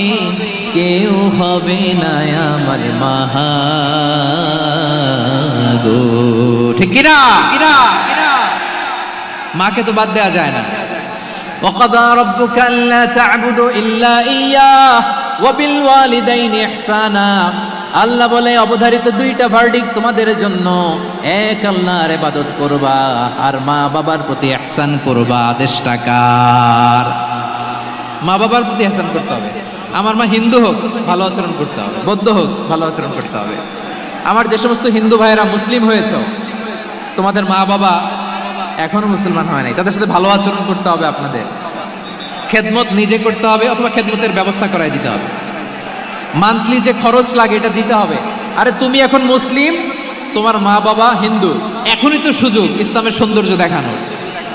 কেউ হবে না আমার মাগো, ঠিক কিনা? মাকে তো বাদ দেওয়া যায় না। وقضى ربك ألا تعبدوا إلا إياه وبالوالدين إحسانا। আল্লাহ বলে, অবধারিত 2টা ভার্ডিক্ট তোমাদের জন্য, এক আল্লাহর ইবাদত করবা আর মা বাবার প্রতি ইহসান করবা। আদেশটা কার? মা বাবার প্রতি ইহসান করতে হবে। আমার মা হিন্দু হোক, ভালো আচরণ করতে হবে, বৌদ্ধ হোক, ভালো আচরণ করতে হবে। আমার যে সমস্ত হিন্দু ভাইয়েরা মুসলিম হয়েছে, তোমাদের মা বাবা এখনো মুসলমান হয় নাই, তাদের সাথে ভালো আচরণ করতে হবে আপনাদের। খেদমত নিজে করতে হবে অথবা খেদমতের ব্যবস্থা করাই দিতে হবে। মান্থলি যে খরচ লাগে এটা দিতে হবে। আরে তুমি এখন মুসলিম, তোমার মা বাবা হিন্দু, এখনই তো সুযোগ ইসলামের সৌন্দর্য দেখানোর।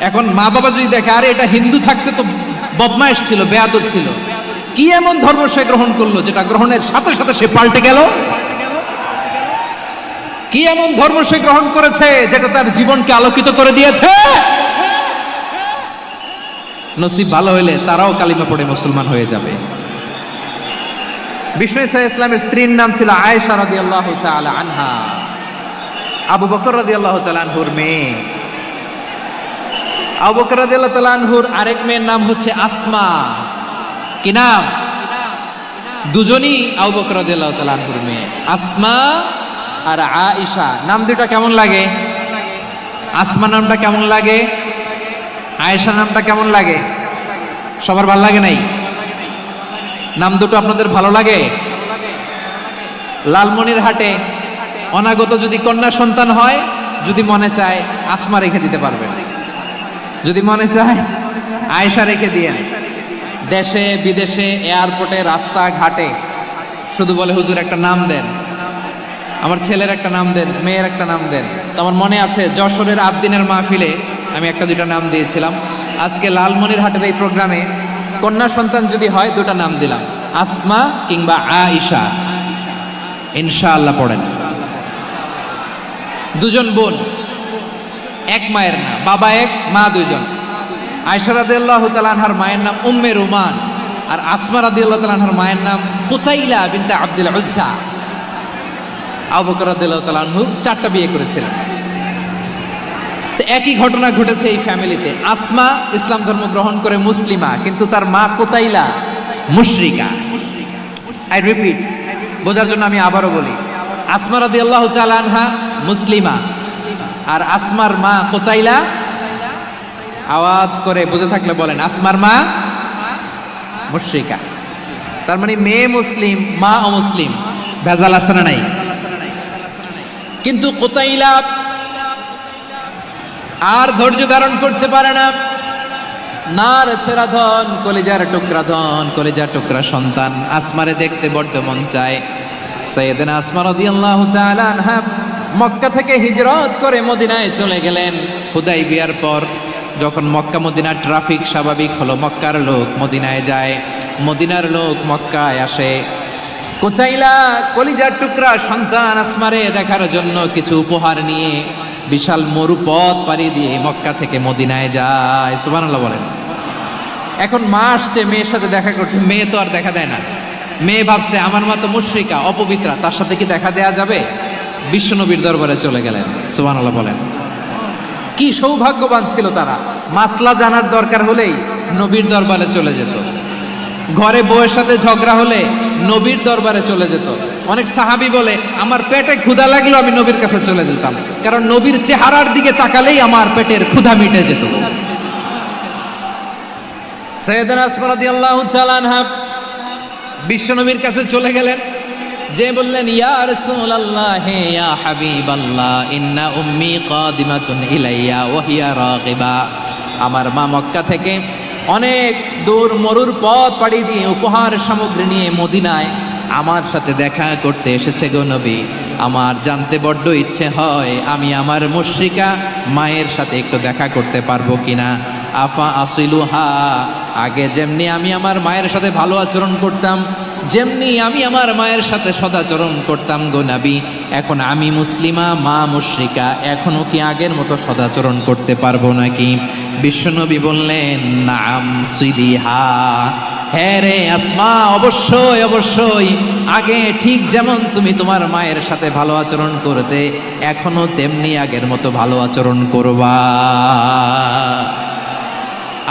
এখন মা বাবা যদি দেখে আরে এটা হিন্দু থাকতে তো বদমাইশ ছিল, বেয়াদব ছিল, কি এমন ধর্ম সে গ্রহণ করলো যেটা গ্রহণের সাথে সাথে সে পাল্টে গেল? কি এমন ধর্ম সে গ্রহণ করেছে যেটা তার জীবনকে আলোকিত করে দিয়েছে? নসিব ভালো হইলে তারাও কালিমা পড়ে মুসলমান হয়ে যাবে। বিষ্ণু ইসা ইসলামের স্ত্রীর নাম ছিল আয়েশা রাদিয়াল্লাহু তাআলা আনহা, আবু বকর রাদিয়াল্লাহু তাআলা আনহুর মেয়ে। আবু বকর রাদিয়াল্লাহু তাআলা আনহুর আরেক মেয়ের নাম হচ্ছে আসমা। কি নাম? দুজনই আবু বকর রাদিয়াল্লাহু তাআলা আনহুর মেয়ে, আসমা আর আয়েশা। নাম দুটো কেমন লাগে? আসমা নামটা কেমন লাগে? আয়েশা নামটা কেমন লাগে? সবার ভালো লাগে নাই? নাম দুটো আপনাদের ভালো লাগে? লালমনিরহাটে অনাগত যদি কন্যা সন্তান হয়, যদি মনে চায় আসমা রেখে দিতে পারবেন, যদি মনে চায় আয়েশা রেখে দিয়েন। দেশে বিদেশে এয়ারপোর্টে রাস্তাঘাটে শুধু বলে হুজুর একটা নাম দেন, আমার ছেলের একটা নাম দেন, মেয়ের একটা নাম দেন। তো আমার মনে আছে যশোরের আবদিনের মাহফিলে আমি একটা দুইটা নাম দিয়েছিলাম। আজকে লালমনিরহাটের এই প্রোগ্রামে কন্যা সন্তান যদি হয় দুটা নাম দিলাম, আসমা কিংবা আয়েশা। ইনশাআল্লাহ পড়েন। দুজন বোন, এক মায়ের না, বাবা এক মা দুইজন। আয়েশা রাদিয়াল্লাহু তাআলা আনহার মায়ের নাম উম্মে রুমান, আর আসমা রাদিয়াল্লাহু তাআলা আনহার মায়ের নাম কুতাইলা বিনতে আব্দুল উজ্জা। আবু বকর রাদিয়াল্লাহু তাআলা আনহু 4টা বিয়ে করেছিলেন। তো একই ঘটনা ঘটেছে এই ফ্যামিলিতে। আসমা ইসলাম ধর্ম গ্রহণ করে মুসলিমা, কিন্তু তার মা কুতাইলা মুশরিকা। আই রিপিট, বোঝার জন্য আমি আবারও বলি, আসমা রাদিয়াল্লাহু তাআলা আনহা মুসলিমা, আর আসমার মা কুতাইলা, আওয়াজ করে বুঝে থাকলে বলেন, আসমার মা মুশরিকা। তার মানে মেয়ে মুসলিম, মা অমুসলিম। ভেজাল আছে না নাই? কিন্তু কুতাইলা আর ধৈর্য ধারণ করতে পারে না। নার ছেড়া ধন, কলিজার টুকরা ধন, কলিজার টুকরা সন্তান আসমারে দেখতে বড্ড মন চায়। সাইয়েদনা আসমা রাদিয়াল্লাহু তাআলা আনহা মক্কা থেকে হিজরত করে মদিনায় চলে গেলেন। হুদাইবিয়ার পর যখন মক্কা মদিনার ট্রাফিক স্বাভাবিক হলো, মক্কার লোক মদিনায় যায়, মদিনার লোক মক্কায় আসে। কুতাইলা কলিজার টুকরা সন্তান আসমারে দেখার জন্য কিছু উপহার নিয়ে বিশাল মরুপথ পাড়ি দিয়ে মক্কা থেকে মদিনায় যায়। সুবহানাল্লাহ বলেন। এখন মা আসছে মেয়ের সাথে দেখা করতে, মেয়ে তো আর দেখা দেয় না। মেয়ে ভাবছে আমার মা তো মুশরিকা, অপবিত্রা, তার সাথে কি দেখা দেয়া যাবে? বিশ্বনবীর দরবারে চলে গেলেন। সুবহানাল্লাহ বলেন। কি সৌভাগ্যবান ছিল তারা, মাসলা জানার দরকার হলেই নবীর দরবারে চলে যেত। ঘরে বউয়ের সাথে ঝগড়া হলে নবীর দরবারে চলে যেত। অনেক সাহাবী বলে আমার পেটে ক্ষুধা লাগলো আমি নবীর কাছে চলে যেতাম, কারণ নবীর চেহারার দিকে তাকালেই আমার পেটের ক্ষুধা মিটে যেত। সাইয়েদনা আসমা রাদিয়াল্লাহু তাআলা আনহা বিশ্বনবীর কাছে চলে গেলেন, যে বললেন ইয়া রাসূলুল্লাহ ইয়া হাবিবাল্লাহ ইন্না উম্মি কাদিমাতুন ইলাইয়া ওয়া হিয়া রাগিবা। আমার মা মক্কা থেকে অনেক দূর মরুর পথ পাড়ি দিয়ে উপহার সামগ্রী নিয়ে মদিনায় আমার সাথে দেখা করতে এসেছে গো নবী। আমার জানতে বড্ড ইচ্ছে হয় আমি আমার মুশরিকা মায়ের সাথে একটু দেখা করতে পারবো কিনা। আফা আসিলুহা, আগে যেমনি আমি আমার মায়ের সাথে ভালো আচরণ করতাম, যেমনি আমি আমার মায়ের সাথে সদাচরণ করতাম গো নবী, এখন আমি মুসলিমা মা মুশরিকা, এখনো কি আগের মতো সদাচরণ করতে পারবো নাকি? বিশ্বনবী বললেন নাম সিদিহা, হ্যাঁ রে আসমা, অবশ্যই অবশ্যই, আগে ঠিক যেমন তুমি তোমার মায়ের সাথে ভালো আচরণ করতে এখনো তেমনি আগের মতো ভালো আচরণ করবা।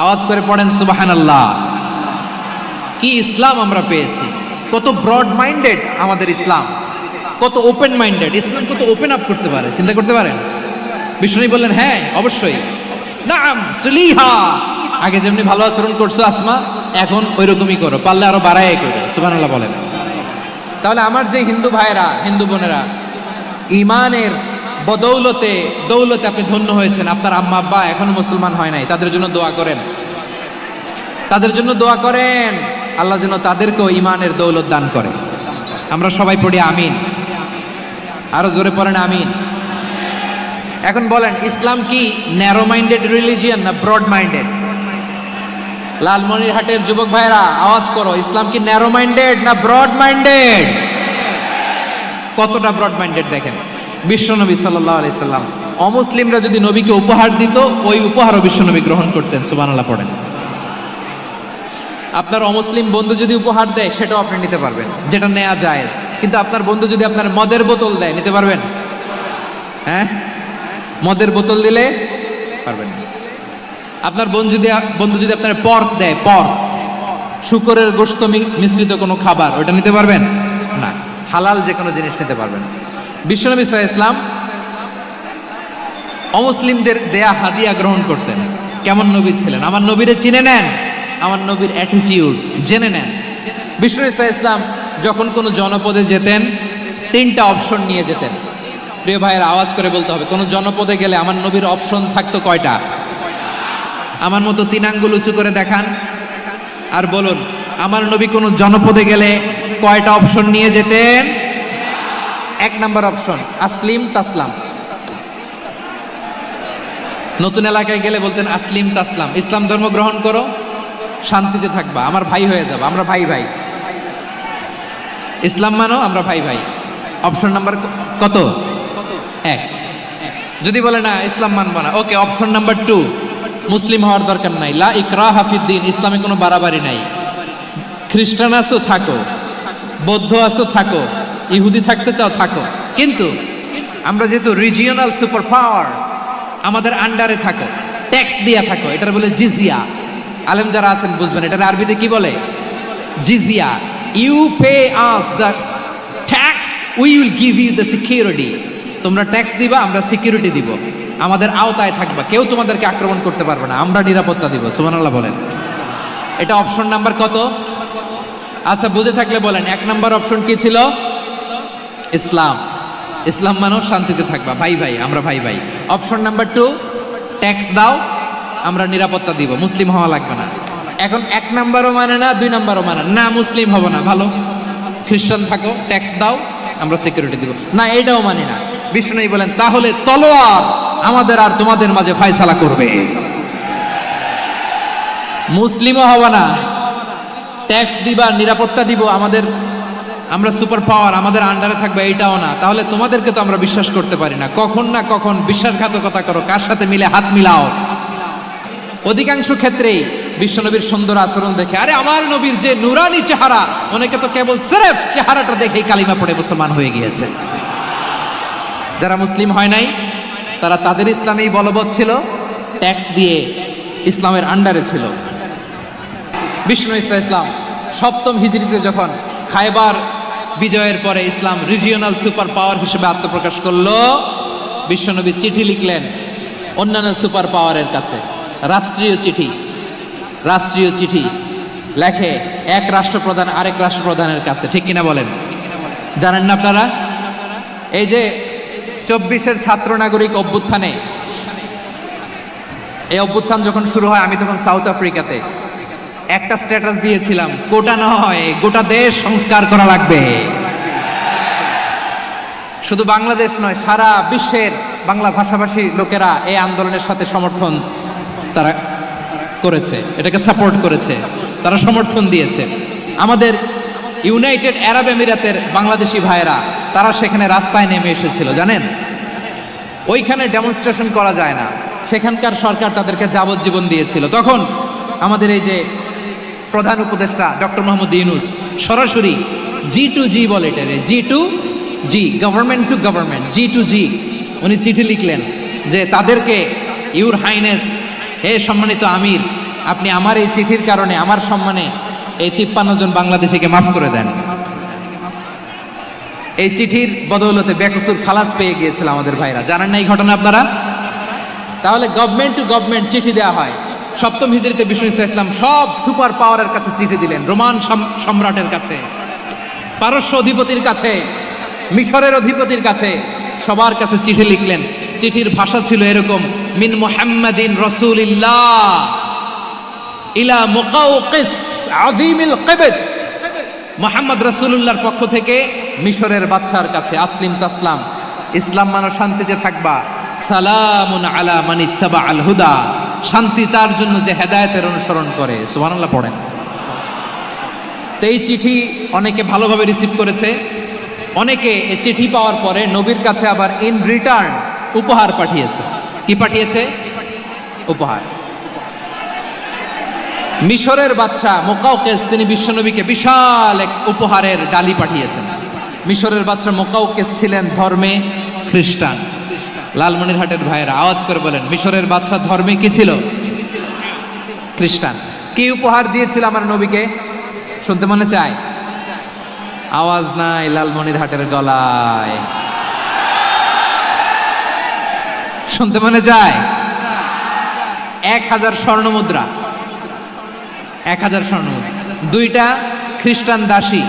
আওয়াজ করে পড়েন সুবহানাল্লাহ। কি ইসলাম আমরা পেয়েছি! কত ব্রড মাইন্ডেড আমাদের ইসলাম, কত ওপেন মাইন্ডেড ইসলাম, কত ওপেন আপ করতে পারে, চিন্তা করতে পারেন। বিষ্ণু বললেন হ্যাঁ অবশ্যই, নাম সুলিহা, আগে যেমনি ভালো আচরণ করছো আসমা এখন ওই রকমই করো, পারলে আরো বাড়ায় করো। সুবহানাল্লাহ বলেন। তাহলে আমার যে হিন্দু ভাইরা হিন্দু বোনেরা ইমানের বদৌলতে দৌলতে আপনি ধন্য হয়েছেন, আপনার আম্মা আব্বা এখনো মুসলমান হয় নাই, তাদের জন্য দোয়া করেন। তাদের জন্য দোয়া করেন, আল্লাহ যেন তাদেরকেও ইমানের দৌলত দান করে। আমরা সবাই পড়ি আমিন, আরো জোরে পড়েন আমিন। এখন বলেন, ইসলাম কি ন্যারো মাইন্ডেড রিলিজিয়ান না ব্রড মাইন্ডেড? লালমনিরহাটের যুবক ভাইরা আওয়াজ করো, ইসলাম কি ন্যারো মাইন্ডেড না ব্রড মাইন্ডেড? কতটা ব্রড মাইন্ডেড দেখেন, বিশ্বনবী সাল্লাল্লাহু আলাইহি সাল্লাম অমুসলিমরা যদি নবীকে উপহার দিত, ওই উপহারও বিশ্বনবী গ্রহণ করতেন। সুবহানাল্লাহ পড়েন। আপনার অমুসলিম বন্ধু যদি উপহার দেয়, সেটাও আপনি নিতে পারবেন, যেটা নেওয়া যায়। কিন্তু আপনার বন্ধু যদি আপনার মদের বোতল দেয়, নিতে পারবেন? হ্যাঁ, মদের বোতল দিলে পারবেন না। আপনার বন্ধু যদি আপনার পর্ক দেয়, পর্ক, শুকরের গোশত মিশ্রিত কোনো খাবার, ওটা নিতে পারবেন না। হালাল যে কোনো জিনিস নিতে পারবেন। বিশ্বনবী সাল্লাল্লাহু আলাইহি ওয়াসাল্লাম অমুসলিমদের দেয়া হাদিয়া গ্রহণ করতেন। কেমন নবী ছিলেন? আমার নবীরে চিনে নেন, আমার নবীর অ্যাটিটিউড জেনে নেন। বিশ্বনবী সাল্লাল্লাহু আলাইহি ওয়াসাল্লাম যখন কোনো জনপদে যেতেন, 3টা অপশন নিয়ে যেতেন। প্রিয় ভাইয়ের আওয়াজ করে বলতে হবে, কোনো জনপদে গেলে আমার নবীর অপশন থাকতো কয়টা? আমার মতো 3 আঙ্গুল উঁচু করে দেখান আর বলুন, আমার নবী কোনো জনপদে গেলে কয়টা অপশন নিয়ে যেতেন? 1 নাম্বার অপশন, আসলিম তাসলাম। নতুন এলাকায় গেলে বলতেন আসলিম তাসলাম, ইসলাম ধর্ম গ্রহণ করো, শান্তিতে থাকবা, আমার ভাই হয়ে যাবে, আমরা ভাই ভাই। ইসলাম মানো, আমরা ভাই ভাই। অপশন নাম্বার কত? 1। যদি বলে না ইসলাম মানবো না, ওকে, অপশন নাম্বার 2, মুসলিম হওয়ার দরকার নাই, লা ইকরাহা ফিদ্দিন, ইসলামে কোনো বাড়াবাড়ি নাই। খ্রিস্টান আছো থাকো, বৌদ্ধ আছো থাকো, ইহুদি থাকতে চাও থাকো, কিন্তু আমরা যেহেতু রিজিওনাল সুপার পাওয়ার, আমাদের আন্ডারে থাকো, ট্যাক্স দিয়ে থাকো, এটার বলে জিজিয়া। আলেম যারা আছেন বুঝবেন, এটার আরবিতে কি বলে? জিজিয়া। You pay us the tax, we will give you the security. তোমরা ট্যাক্স দিবা, আমরা সিকিউরিটি দিব, আমাদের আওতায় থাকবা, কেউ তোমাদেরকে আক্রমণ করতে পারবে না, আমরা নিরাপত্তা দিব। সুবহানাল্লাহ বলেন। এটা অপশন নাম্বার কত? আচ্ছা, বুঝে থাকলে বলেন, 1 নাম্বার অপশন কি ছিল? ইসলাম। ইসলাম মানো, শান্তিতে থাকবা, ভাই ভাই, আমরা ভাই ভাই। অপশন নাম্বার 2, ট্যাক্স দাও, আমরা নিরাপত্তা দিব, মুসলিম হওয়া লাগবে না। এখন 1 নাম্বারও মানে না, 2 নাম্বারও মানে না, মুসলিম হবো না, ভালো, খ্রিস্টান থাকো, ট্যাক্স দাও, আমরা সিকিউরিটি দিব না, এইটাও মানি না। বিষ্ণু বলেন, তাহলে তলোয়ার আমাদের আর তোমাদের মাঝে ফয়সালা করবে। মুসলিমও হবো না, ট্যাক্স দিবা, নিরাপত্তা দিব, আমরা সুপার পাওয়ার, আমাদের আন্ডারে থাকবে, এইটাও না। তাহলে তোমাদেরকে তো আমরা বিশ্বাস করতে পারি না, কখন না কখন বিশ্বাসঘাতকতা করো, কার সাথে মিলে হাত মিলাও। অধিকাংশ ক্ষেত্রেই বিশ্বনবীর সুন্দর আচরণ দেখে, আরে আমার নবীর যে নুরানি চেহারা, অনেকে তো কেবল সিরেফ চেহারাটা দেখেই কালিমা পড়ে মুসলমান হয়ে গিয়েছে। যারা মুসলিম হয় নাই, তারা তাদের ইসলামেই বলবৎ ছিল, ট্যাক্স দিয়ে ইসলামের আন্ডারে ছিল। বিষ্ণু ইসলাম 7ম হিজরিতে যখন খায়বার বিজয়ের পরে ইসলাম রিজিওনাল সুপার পাওয়ার হিসেবে আত্মপ্রকাশ করলো, বিশ্বনবী চিঠি লিখলেন অন্যান্য সুপার পাওয়ারের কাছে, রাষ্ট্রীয় চিঠি লেখে এক রাষ্ট্রপ্রধান আরেক রাষ্ট্রপ্রধানের কাছে, ঠিক কিনা বলেন? জানেন না আপনারা? এই যে 24-এর ছাত্র নাগরিক অভ্যুত্থানে, এই অভ্যুত্থান যখন শুরু হয়, আমি তখন সাউথ আফ্রিকাতে, একটা স্ট্যাটাস দিয়েছিলাম, কোটা নয়, গোটা দেশ সংস্কার করা লাগবে। শুধু বাংলাদেশ নয়, সারা বিশ্বের বাংলা ভাষাভাষী লোকেরা এই আন্দোলনের সাথে সমর্থন তারা করেছে, এটাকে সাপোর্ট করেছে, তারা সমর্থন দিয়েছে। আমাদের ইউনাইটেড আরব আমিরাতের বাংলাদেশি ভাইয়েরা, তারা সেখানে রাস্তায় নেমে এসেছিল, জানেন? ওইখানে ডেমনস্ট্রেশন করা যায় না, সেখানকার সরকার তাদেরকে যাবজ্জীবন দিয়েছিল। তখন আমাদের এই যে প্রধান উপদেষ্টা ডক্টর মোহাম্মদ ইউনূস সরাসরি G2G বলে, এটারে G2G, government to government, G2G, উনি চিঠি লিখলেন যে তাদেরকে, ইউর হাইনেস, হে সম্মানিত আমির, আপনি আমার এই চিঠির কারণে আমার সম্মানে এই 53 জন বাংলাদেশিকে মাফ করে দেন। এই চিঠির বদৌলতে বেকসুর খালাস পেয়ে গিয়েছিল আমাদের ভাইরা। জানেন না এই ঘটনা আপনারা? তাহলে গভর্নমেন্ট টু গভর্নমেন্ট চিঠি দেওয়া হয়। 7ম হিজরিতে বিষ্ণু ইসলাম সব সুপার পাওয়ারের কাছে চিঠি দিলেন, রোমান সম্রাটের কাছে, পারস্য অধিপতির কাছে, মিশরের অধিপতির কাছে, সবার কাছে চিঠি লিখলেন। চিঠির ভাষা ছিল এরকম, মিন মুহাম্মাদিন রাসূলিল্লাহ ইলা মুকাউকিস আযীমিল কিবত, মুহাম্মদ রাসূলুল্লাহর পক্ষ থেকে মিশরের বাদশার কাছে, আসলিম তাসলাম, ইসলাম মানো শান্তিতে থাকবা, সালামুন আলা মান ইত্তাবা আল হুদা, শান্তি তার জন্য যে হেদায়েতের অনুসরণ করে। সুবহানাল্লাহ পড়েন। তো এই চিঠি অনেকে ভালোভাবে রিসিভ করেছে, অনেকে এই চিঠি পাওয়ার পরে নবীর কাছে আবার ইন রিটার্ন উপহার পাঠিয়েছে। কি পাঠিয়েছে? উপহার। মিশরের বাদশা মুকাউকিস তিনি বিশ্বনবীকে বিশাল এক উপহারের ডালি পাঠিয়েছেন। মিশরের বাদশা মুকাউকিস ছিলেন ধর্মে খ্রিস্টান। লালমনিরহাটের ভাইয়েরা আওয়াজ করে বলেন, মিশরের বাদশা ধর্মে কি ছিল? খ্রিস্টান। কি উপহার দিয়েছিল আমার নবীকে? শুনতে মনে চায়? আওয়াজ নাই লালমনিরহাটের গলায়, শুনতে মনে যায়? 1000 স্বর্ণ মুদ্রা, 1000 স্বর্ণ মুদ্রা। 2টা খ্রিস্টান দাসী,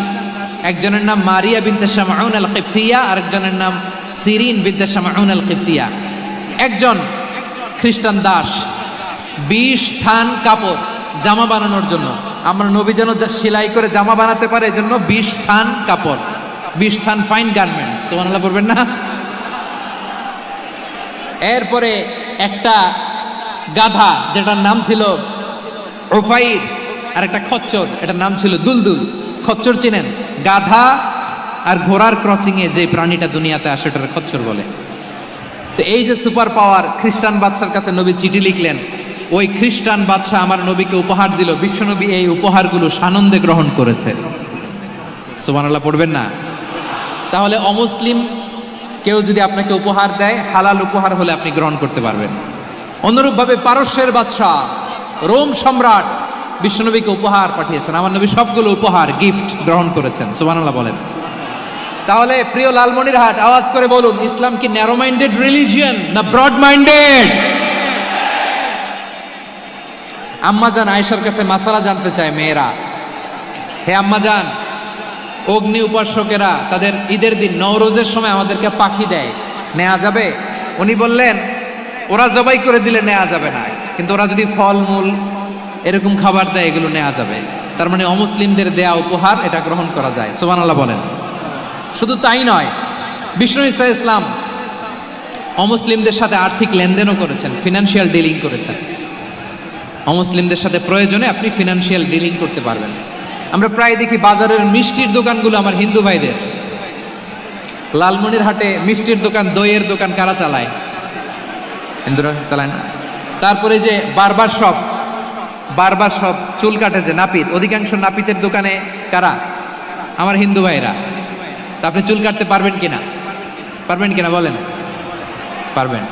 একজনের নাম মারিয়া বিনতে শামউন আল কিবতিয়া, আরেকজনের নাম সিরিন বিনতে শামউন আল কিবতিয়া। একজন খ্রিস্টান দাস 20 থান কাপড় জামা বানানোর জন্য, আমরা নবী যেন সেলাই করে জামা বানাতে পারে এজন্য 20 থান কাপড়, 20 থান ফাইন গার্মেন্ট। সুবহানাল্লাহ পড়বেন না? এরপরে একটা গাধা যেটার নাম ছিল উফাইর, আর একটা খচ্চর, এটার নাম ছিল দুলদুল। খচ্চর চিনেন? গাধা আর ঘোড়ার ক্রসিং এ যে প্রাণীটা দুনিয়াতে আসে ওটার খচ্চর বলে। তো এই যে সুপার পাওয়ার খ্রিস্টান বাদশার কাছে নবী চিঠি লিখলেন, ওই খ্রিস্টান বাদশা আমার নবীকে উপহার দিল। বিশ্বনবী এই উপহারগুলো সানন্দে গ্রহণ করেছে। সুবহানাল্লাহ পড়বেন না? তাহলে অমুসলিম কেউ যদি আপনাকে উপহার দেয়, হালাল উপহার হলে আপনি গ্রহণ করতে পারবেন। অনুরূপভাবে পারস্যের বাদশা, রোম সম্রাট বিশ্বনবীকে উপহার পাঠিয়েছেন। আমার নবী সবগুলো উপহার গিফট গ্রহণ করেছেন। সুবহানাল্লাহ বলেন। তাহলে প্রিয় লালমনিরহাট আওয়াজ করে বলুন, ইসলাম কি ন্যারো মাইন্ডেড রিলিজিয়ন না ব্রড মাইন্ডেড? আম্মাজান আয়েশার কাছে মাসালা জানতে চায় মেয়েরা, হে আম্মাজান, অগ্নি উপাসকেরা তাদের ঈদের দিন নওরোজের সময় আমাদেরকে পাখি দেয়, নেওয়া যাবে? উনি বললেন, ওরা জবাই করে দিলে নেওয়া যাবে না, কিন্তু ওরা যদি ফলমূল এরকম খাবার দেয় এগুলো নেওয়া যাবে। তার মানে অমুসলিমদের দেয়া উপহার এটা গ্রহণ করা যায়। সুবহানাল্লাহ বলেন। শুধু তাই নয়, বিষ্ণু ঈসা ইসলাম অমুসলিমদের সাথে আর্থিক লেনদেনও করেছেন, ফিনান্সিয়াল ডিলিং করেছেন। অমুসলিমদের সাথে প্রয়োজনে আপনি ফিনান্সিয়াল ডিলিং করতে পারবেন। আমরা প্রায় দেখি বাজারের মিষ্টির দোকানগুলো আমার হিন্দু ভাইদের। লালমনিরহাটে মিষ্টির দোকান, দইয়ের দোকান কারা চালায়? হিন্দুরা চালায় না। তারপরে যে বারবার শপ, চুল কাটে যে নাপিত, অধিকাংশ নাপিতের দোকানে কারা? আমার হিন্দু ভাইরা। তা আপনি চুল কাটতে পারবেন কিনা? পারবেন কিনা বলেন? পারবেন।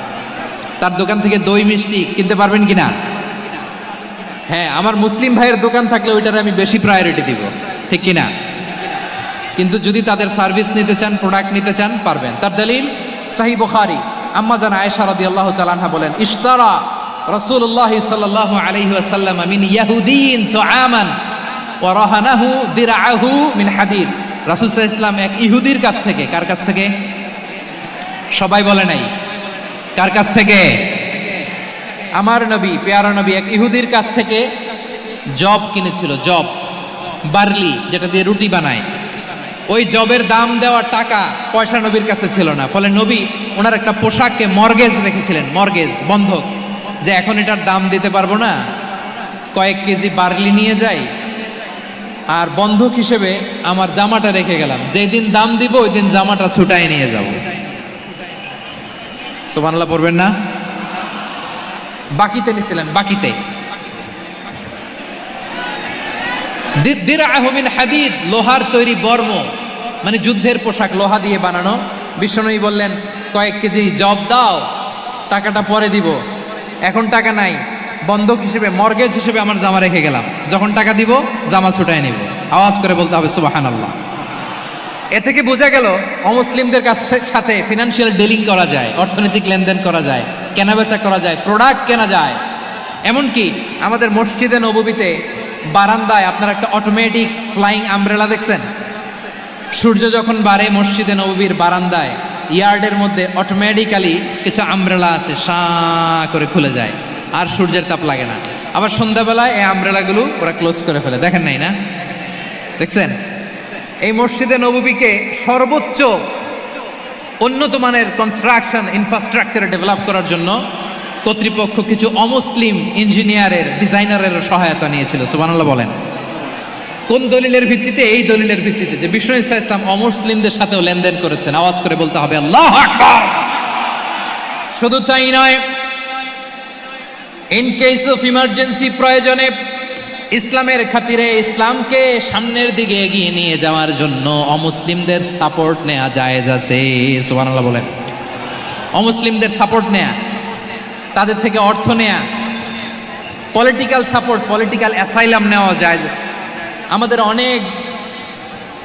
তার দোকান থেকে দই মিষ্টি কিনতে পারবেন কিনা? হ্যাঁ, আমার মুসলিম ভাইয়ের দোকান থাকলে ওইটার আমি বেশি প্রায়োরিটি দিব, ঠিক কিনা? কিন্তু যদি তাদের সার্ভিস নিতে চান, প্রোডাক্ট নিতে চান, পারবেন। তার দলিল সহিহ বুখারী, আম্মা জান আয়েশা রাদিয়াল্লাহু তাআলা আনহা বলেন, ইশতারা রাসূলুল্লাহ সাল্লাল্লাহু আলাইহি ওয়াসাল্লাম মিন ইয়াহুদিয়িন তুআমান ওয়া রাহানাহু দিরআহু মিন হাদিদ। রাসূল সাল্লাল্লাহু আলাইহি ওয়াসাল্লাম এক ইহুদির কাছ থেকে, কার কাছ থেকে? সবাই বলে নাই কার কাছ থেকে? আমার নবী, পেয়ারা নবী এক ইহুদির কাছ থেকে জব কিনেছিল। জব, বার্লি, যেটা দিয়ে রুটি বানায়। ওই জবের দাম দেওয়ার টাকা পয়সা নবীর কাছে ছিল না, ফলে নবী ওনার একটা পোশাককে মর্গেজ রেখেছিলেন, মর্গেজ, বন্ধক, যে এখন এটার দাম দিতে পারবো না, কয়েক কেজি বার্লি নিয়ে যাই আর বন্ধক হিসেবে আমার জামাটা রেখে গেলাম, যেদিন দাম দিব ওই দিন জামাটা ছুটায় নিয়ে যাব। সুবহানাল্লাহ পড়বেন না? বাকিতে নিছিলেন, বাকিতে। দিরআহু মিন হাদিদ, লোহার তৈরি বর্ম, মানে যুদ্ধের পোশাক, লোহা দিয়ে বানানো। বিষ্ণুনবী বললেন, কয়েক কেজি জব দাও, টাকাটা পরে দিব, এখন টাকা নাই, বন্ধক হিসেবে, মর্গেজ হিসেবে আমার জামা রেখে গেলাম, যখন টাকা দিব জামা ছুটায় নিব। আওয়াজ করে বলতে হবে সুবহানাল্লাহ। এ থেকে বোঝা গেল অমুসলিমদের সাথে ফিনান্সিয়াল ডিলিং করা যায়, অর্থনৈতিক লেনদেন করা যায়, কেনাবেচা করা যায়, প্রোডাক্ট কেনা যায়। এমনকি আমাদের মসজিদে নববীতে বারান্দায় আপনারা একটা অটোমেটিক ফ্লাইং আমব্রেলা দেখছেন? সূর্য যখন বাড়ে মসজিদে নববীর বারান্দায়, ইয়ার্ডের মধ্যে অটোমেটিক্যালি কিছু আমব্রেলা আছে, সাঁ করে খুলে যায়, আর সূর্যের তাপ লাগে না। আবার সন্ধ্যাবেলায় এই আমব্রেলাগুলো ওরা ক্লোজ করে ফেলে, দেখেন নাই না? দেখছেন? এই মসজিদে নববীকে সর্বোচ্চ উন্নত মানের কনস্ট্রাকশন ইনফ্রাস্ট্রাকচারে ডেভেলপ করার জন্য কর্তৃপক্ষ কিছু অমুসলিম ইঞ্জিনিয়ারের ডিজাইনারের সহায়তা নিয়েছিল। সুবহানাল্লাহ বলেন। কোন দলিলের ভিত্তিতে? এই দলিলের ভিত্তিতে যে বিষ্ণু ঈসা ইসলাম অমুসলিমদের সাথেও লেনদেন করেছেন। আওয়াজ করে বলতে হবে আল্লাহু আকবার। শুধু তাই নয়, ইন কেস অফ ইমার্জেন্সি, প্রয়োজনে ইসলামের খাতিরে ইসলামকে সামনের দিকে এগিয়ে নিয়ে যাওয়ার জন্য অমুসলিমদের সাপোর্ট নেওয়া জায়েজ আছে। সুবহানাল্লাহ বলেন। অমুসলিমদের সাপোর্ট নেয়া, তাদের থেকে অর্থ নেয়া, পলিটিক্যাল সাপোর্ট, পলিটিক্যাল অ্যাসাইলাম নেওয়া জায়েজ আছে। আমাদের অনেক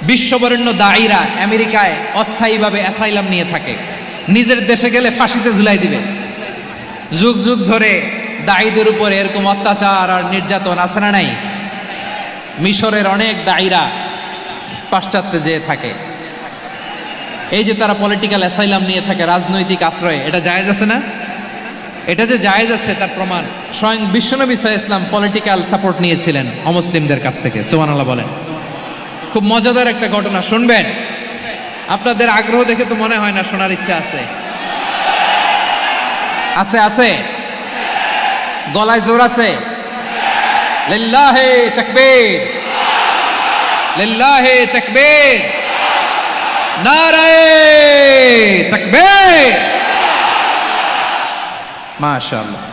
বিশ্ববরেণ্য দায়ীরা আমেরিকায় অস্থায়ীভাবে অ্যাসাইলাম নিয়ে থাকে, নিজের দেশে গেলে ফাঁসিতে ঝুলাই দিবে। যুগ যুগ ধরে দায়ীদের উপর এরকম অত্যাচার আর নির্যাতন আছে না নাই? মিশরের অনেক দায়ীরা পাশ্চাত্যে যেয়ে থাকে। এই যে তারা পলিটিক্যাল অ্যাসাইলাম নিয়ে থাকে, রাজনৈতিক আশ্রয়, এটা জায়েজ আছে না? এটা যে জায়েজ আছে তার প্রমাণ স্বয়ং বিশ্বনবী সাল্লাল্লাহু আলাইহি ওয়াসাল্লাম পলিটিক্যাল সাপোর্ট নিয়েছিলেন অমুসলিমদের কাছ থেকে। সুবহানাল্লাহ বলেন। খুব মজাদার একটা ঘটনা শুনবেন। আপনাদের আগ্রহ দেখে তো মনে হয় না শোনার ইচ্ছা আছে? আছে আছে? গলায় জোর আছে? লিল্লাহে তাকবীর, লিল্লাহে তাকবীর, নারায়ে তাকবীর। মাশাআল্লাহ।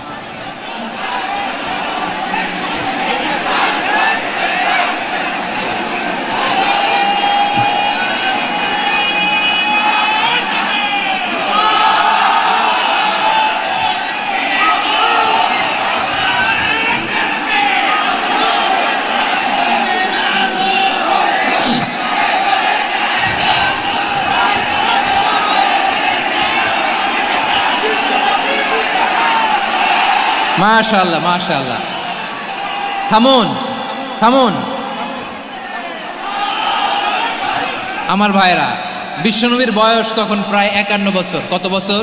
মাশাআল্লাহ মাশাআল্লাহ। থামুন থামুন আমার ভাইরা। বিশ্বনবীর বয়স তখন প্রায় 51 বছর। কত বছর?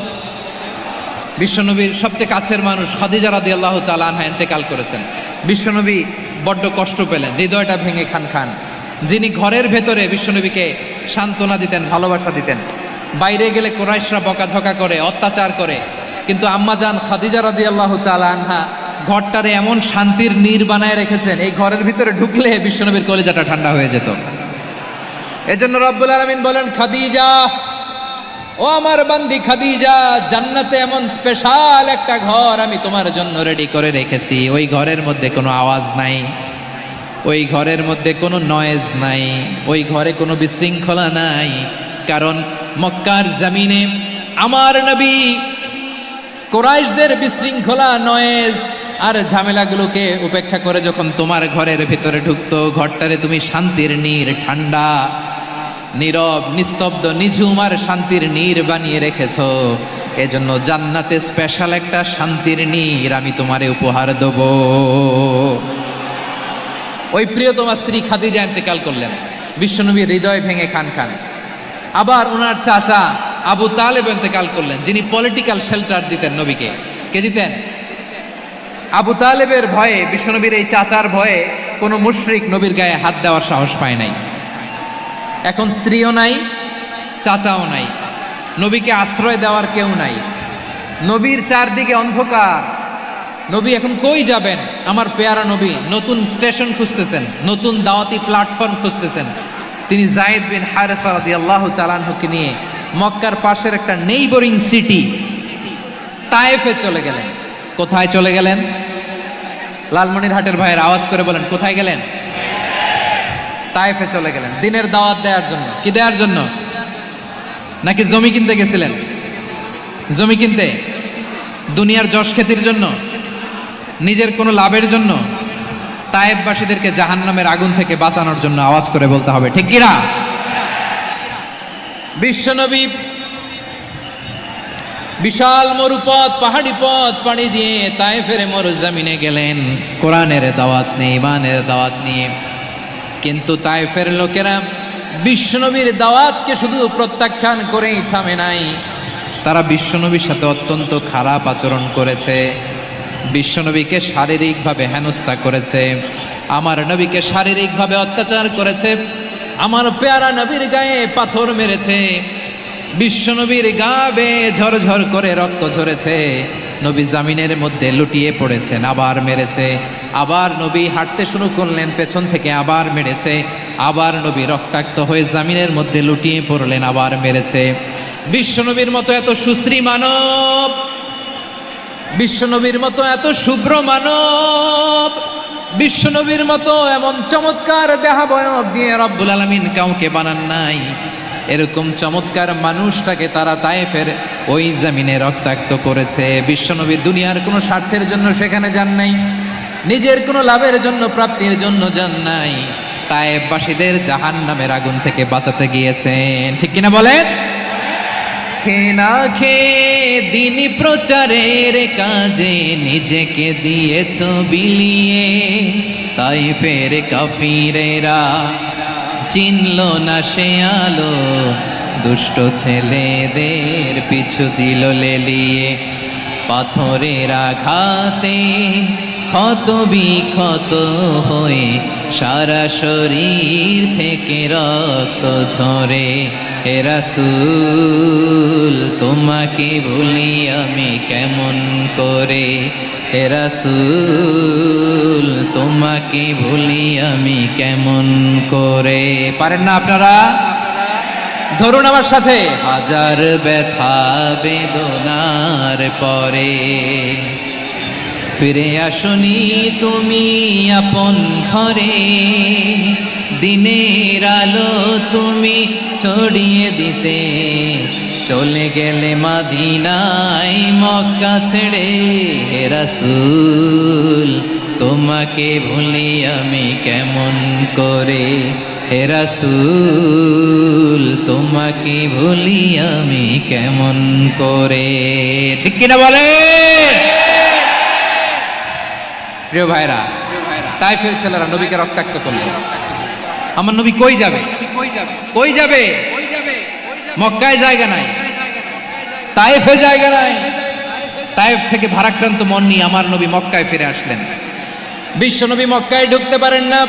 বিশ্বনবীর সবচেয়ে কাছের মানুষ খাদিজা রাদিয়াল্লাহু তাআলা আনহা ইন্তেকাল করেছেন। বিশ্বনবী বড্ড কষ্ট পেলেন, হৃদয়টা ভেঙে খান খান। যিনি ঘরের ভেতরে বিশ্বনবীকে সান্ত্বনা দিতেন, ভালোবাসা দিতেন, বাইরে গেলে কুরাইশরা বকাঝকা করে, অত্যাচার করে, কিন্তু আম্মাজান খাদিজা রাদিয়াল্লাহু তাআলা আনহা ঘরটারে এমন শান্তির নীড় বানায় রেখেছেন, এই ঘরের ভিতরে ঢুকলে বিশ্বনবীর কলিজাটা ঠান্ডা হয়ে যেত। এজন্য রব্বুল আলামিন বলেন, খাদিজা, ও আমার বান্দি খাদিজা, জান্নাতে এমন স্পেশাল একটা ঘর আমি তোমার জন্য রেডি করে রেখেছি। ওই ঘরের মধ্যে কোনো আওয়াজ নাই, ওই ঘরের মধ্যে কোনো নয়েজ নাই, ওই ঘরে কোনো বিশৃঙ্খলা নাই। কারণ মক্কার জমিনে আমার নবী কুরাইশদের বিশৃঙ্খলা, নয়েজ আর ঝামেলাগুলোকে উপেক্ষা করে যখন তোমার ঘরের ভিতরে ঢুকতো, ঘরটারে তুমি শান্তির নীড়, ঠান্ডা, নীরব, নিস্তব্ধ, নিঝুম আর শান্তির নীড় বানিয়ে রেখেছো। এজন্য জান্নাতে স্পেশাল একটা শান্তির নীড় আমি তোমারে উপহার দেব। ওই প্রিয়তমা স্ত্রী খাদিজা ইন্তেকাল করলেন, বিশ্বনবী হৃদয় ভেঙে খান খান। আবার ওনার চাচা আবু তালেব ইন্তেকাল করলেন, যিনি পলিটিক্যাল শেল্টার দিতেন নবীকে। কে দিতেন? আবু তালেবের ভয়ে, বিশ্বনবীর এই চাচার ভয়ে কোনো মুশরিক নবীর গায়ে হাত দেওয়ার সাহস পায় নাই। এখন স্ত্রীও নাই, চাচাও নাই, নবীকে আশ্রয় দেওয়ার কেউ নাই। নবীর চারদিকে অন্ধকার। নবী এখন কই যাবেন? আমার পেয়ারা নবী নতুন স্টেশন খুঁজতেছেন, নতুন দাওয়াতি প্ল্যাটফর্ম খুঁজতেছেন। তিনি যায়েদ বিন হারেসা রাদিয়াল্লাহু তাআলা আনহুকে নিয়ে মক্কার পাশের একটা নেইবরিং সিটি তায়েফে চলে গেলেন। কোথায় চলে গেলেন? লালমনিরহাটের ভাইয়ের আওয়াজ করে বলেন, কোথায় গেলেন? তায়েফে চলে গেলেন দিনের দাওয়াত দেওয়ার জন্য। কি দেওয়ার জন্য? নাকি জমি কিনতে গেছিলেন? জমি কিনতে? দুনিয়ার যশ খ্যাতির জন্য? নিজের কোনো লাভের জন্য? তায়েফবাসীদেরকে জাহান্নামের আগুন থেকে বাঁচানোর জন্য। আওয়াজ করে বলতে হবে ঠিক কিনা? বিশ্বনবী বিশাল মরুপথ, পাহাড়ি পথ পাড়ি দিয়ে তায়েফের মরুজমিনে গেলেন কোরআনের দাওয়াত নিয়ে, ইমানের দাওয়াত নিয়ে। কিন্তু তায়েফের লোকেরা বিশ্বনবীর দাওয়াতকে শুধু প্রত্যাখ্যান করেই থামে নাই, তারা বিশ্বনবীর সাথে অত্যন্ত খারাপ আচরণ করেছে। বিশ্বনবীকে শারীরিকভাবে হেনস্থা করেছে, আমার নবীকে শারীরিকভাবে অত্যাচার করেছে, আমার পেয়ারা নবীর গায়ে পাথর মেরেছে, বিশ্বনবীর গা বেয়ে ঝরঝর করে রক্ত ঝরেছে, নবী জামিনের মধ্যে লুটিয়ে পড়েছেন, আবার মেরেছে, আবার নবী হাঁটতে শুরু করলেন, পেছন থেকে আবার মেরেছে, আবার নবী রক্তাক্ত হয়ে জামিনের মধ্যে লুটিয়ে পড়লেন, আবার মেরেছে। বিশ্বনবীর মতো এত সুশ্রী মানব, বিশ্বনবীর মতো এত শুভ্র মানব, বিশ্বনবীর মতো এমন চমৎকার দেহাবয়ব দিয়ে রব্বুল আলামিন কাউকে বানান নাই। এরকম চমৎকার মানুষটাকে তারা তায়েফের ওই জমিনে রক্তাক্ত করেছে। বিশ্বনবী দুনিয়ার কোনো স্বার্থের জন্য সেখানে যান নাই, নিজের কোনো লাভের জন্য, প্রাপ্তির জন্য যান নাই, তায়েফবাসীদের জাহান্নামের আগুন থেকে বাঁচাতে গিয়েছেন। ঠিক কিনা বলেন? খেয়ে না খেয়ে দিন প্রচারের কাজে নিজেকে দিয়েছ বিলিয়ে, তায়েফের কাফিরেরা চিনল না সে আলো, দুষ্ট ছেলেদের পিছু দিল লেলিয়ে, পাথরের আঘাতে ক্ষত বিক্ষত হয়ে সারা শরীর থেকে রক্ত ঝরে। হে রাসূল তোমাকে ভুলি আমি কেমন করে, হে রাসূল তোমাকে ভুলি আমি কেমন করে। পারেন না আপনারা? ধরুন আমার সাথে। হাজার ব্যথা বেদনার পরে ফিরে আসনি তুমি আপন ঘরে, দিনের আলো তুমি ছড়িয়ে দিতে, চলে গেলে মদিনায় মক্কা ছেড়ে। হে রাসূল তোমাকে ভুলি আমি কেমন করে, হে রাসূল তোমাকে ভুলি আমি কেমন করে। ঠিক কিনা বলে? প্রিয় ভাইরা, তায়েফের ছেলেরা নবীকে রক্তাক্ত করল। আমার নবী কই যাবে? কই যাবে? মক্কায় জায়গা নাই, তায়েফে জায়গা নাই। তায়েফ থেকে ভারাক্রান্ত মন নিয়ে আমার নবী মক্কায় ফিরে আসলেন। বিশ্ব নবী মক্কায় ঢুকতে পারেন না।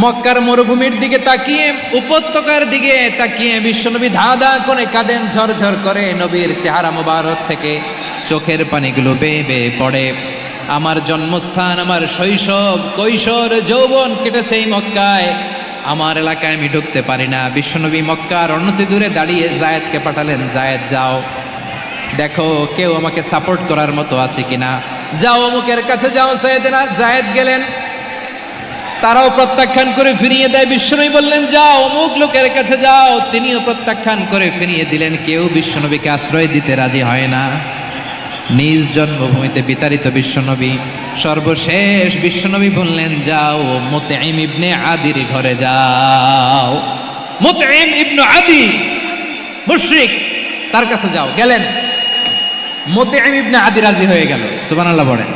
মক্কার মরুভূমির দিকে তাকিয়ে, উপত্যকার দিকে তাকিয়ে বিশ্বনবী ধা ধা করে কাঁদেন, ঝরঝর করে। নবীর চেহারা মোবারক থেকে চোখের পানিগুলো বেয়ে বেয়ে পড়ে। আমার জন্মস্থান, আমার শৈশব, কৈশোর, যৌবন কেটেছে এই মক্কায়, আমার এলাকায় আমি ঢুকতে পারি না। বিশ্বনবী মক্কার অনতি দূরে দাঁড়িয়ে জায়েদকে পাঠালেন, জায়েদ যাও দেখো কেউ আমাকে সাপোর্ট করার মতো আছে কিনা, যাও অমুকের কাছে যাও। জায়েদ গেলেন, তারাও প্রত্যাখ্যান করে ফিরিয়ে দেয়। বিশ্বনবী বললেন যাও অমুক লোকের কাছে যাও, তিনিও প্রত্যাখ্যান করে ফিরিয়ে দিলেন। কেউ বিশ্বনবীকে আশ্রয় দিতে রাজি হয় না। নিজ জন্মভূমিতে বিতাড়িত বিশ্বনবী, সর্বশেষ বিশ্বনবী বললেন যাও মুতঈম ইবনে আদির ঘরে যাও। মুতঈম ইবনে আদি মুশরিক, তার কাছে যাও। গেলেন, মুতঈম ইবনে আদি রাজি হয়ে গেল। সুবহানাল্লাহ বলেন।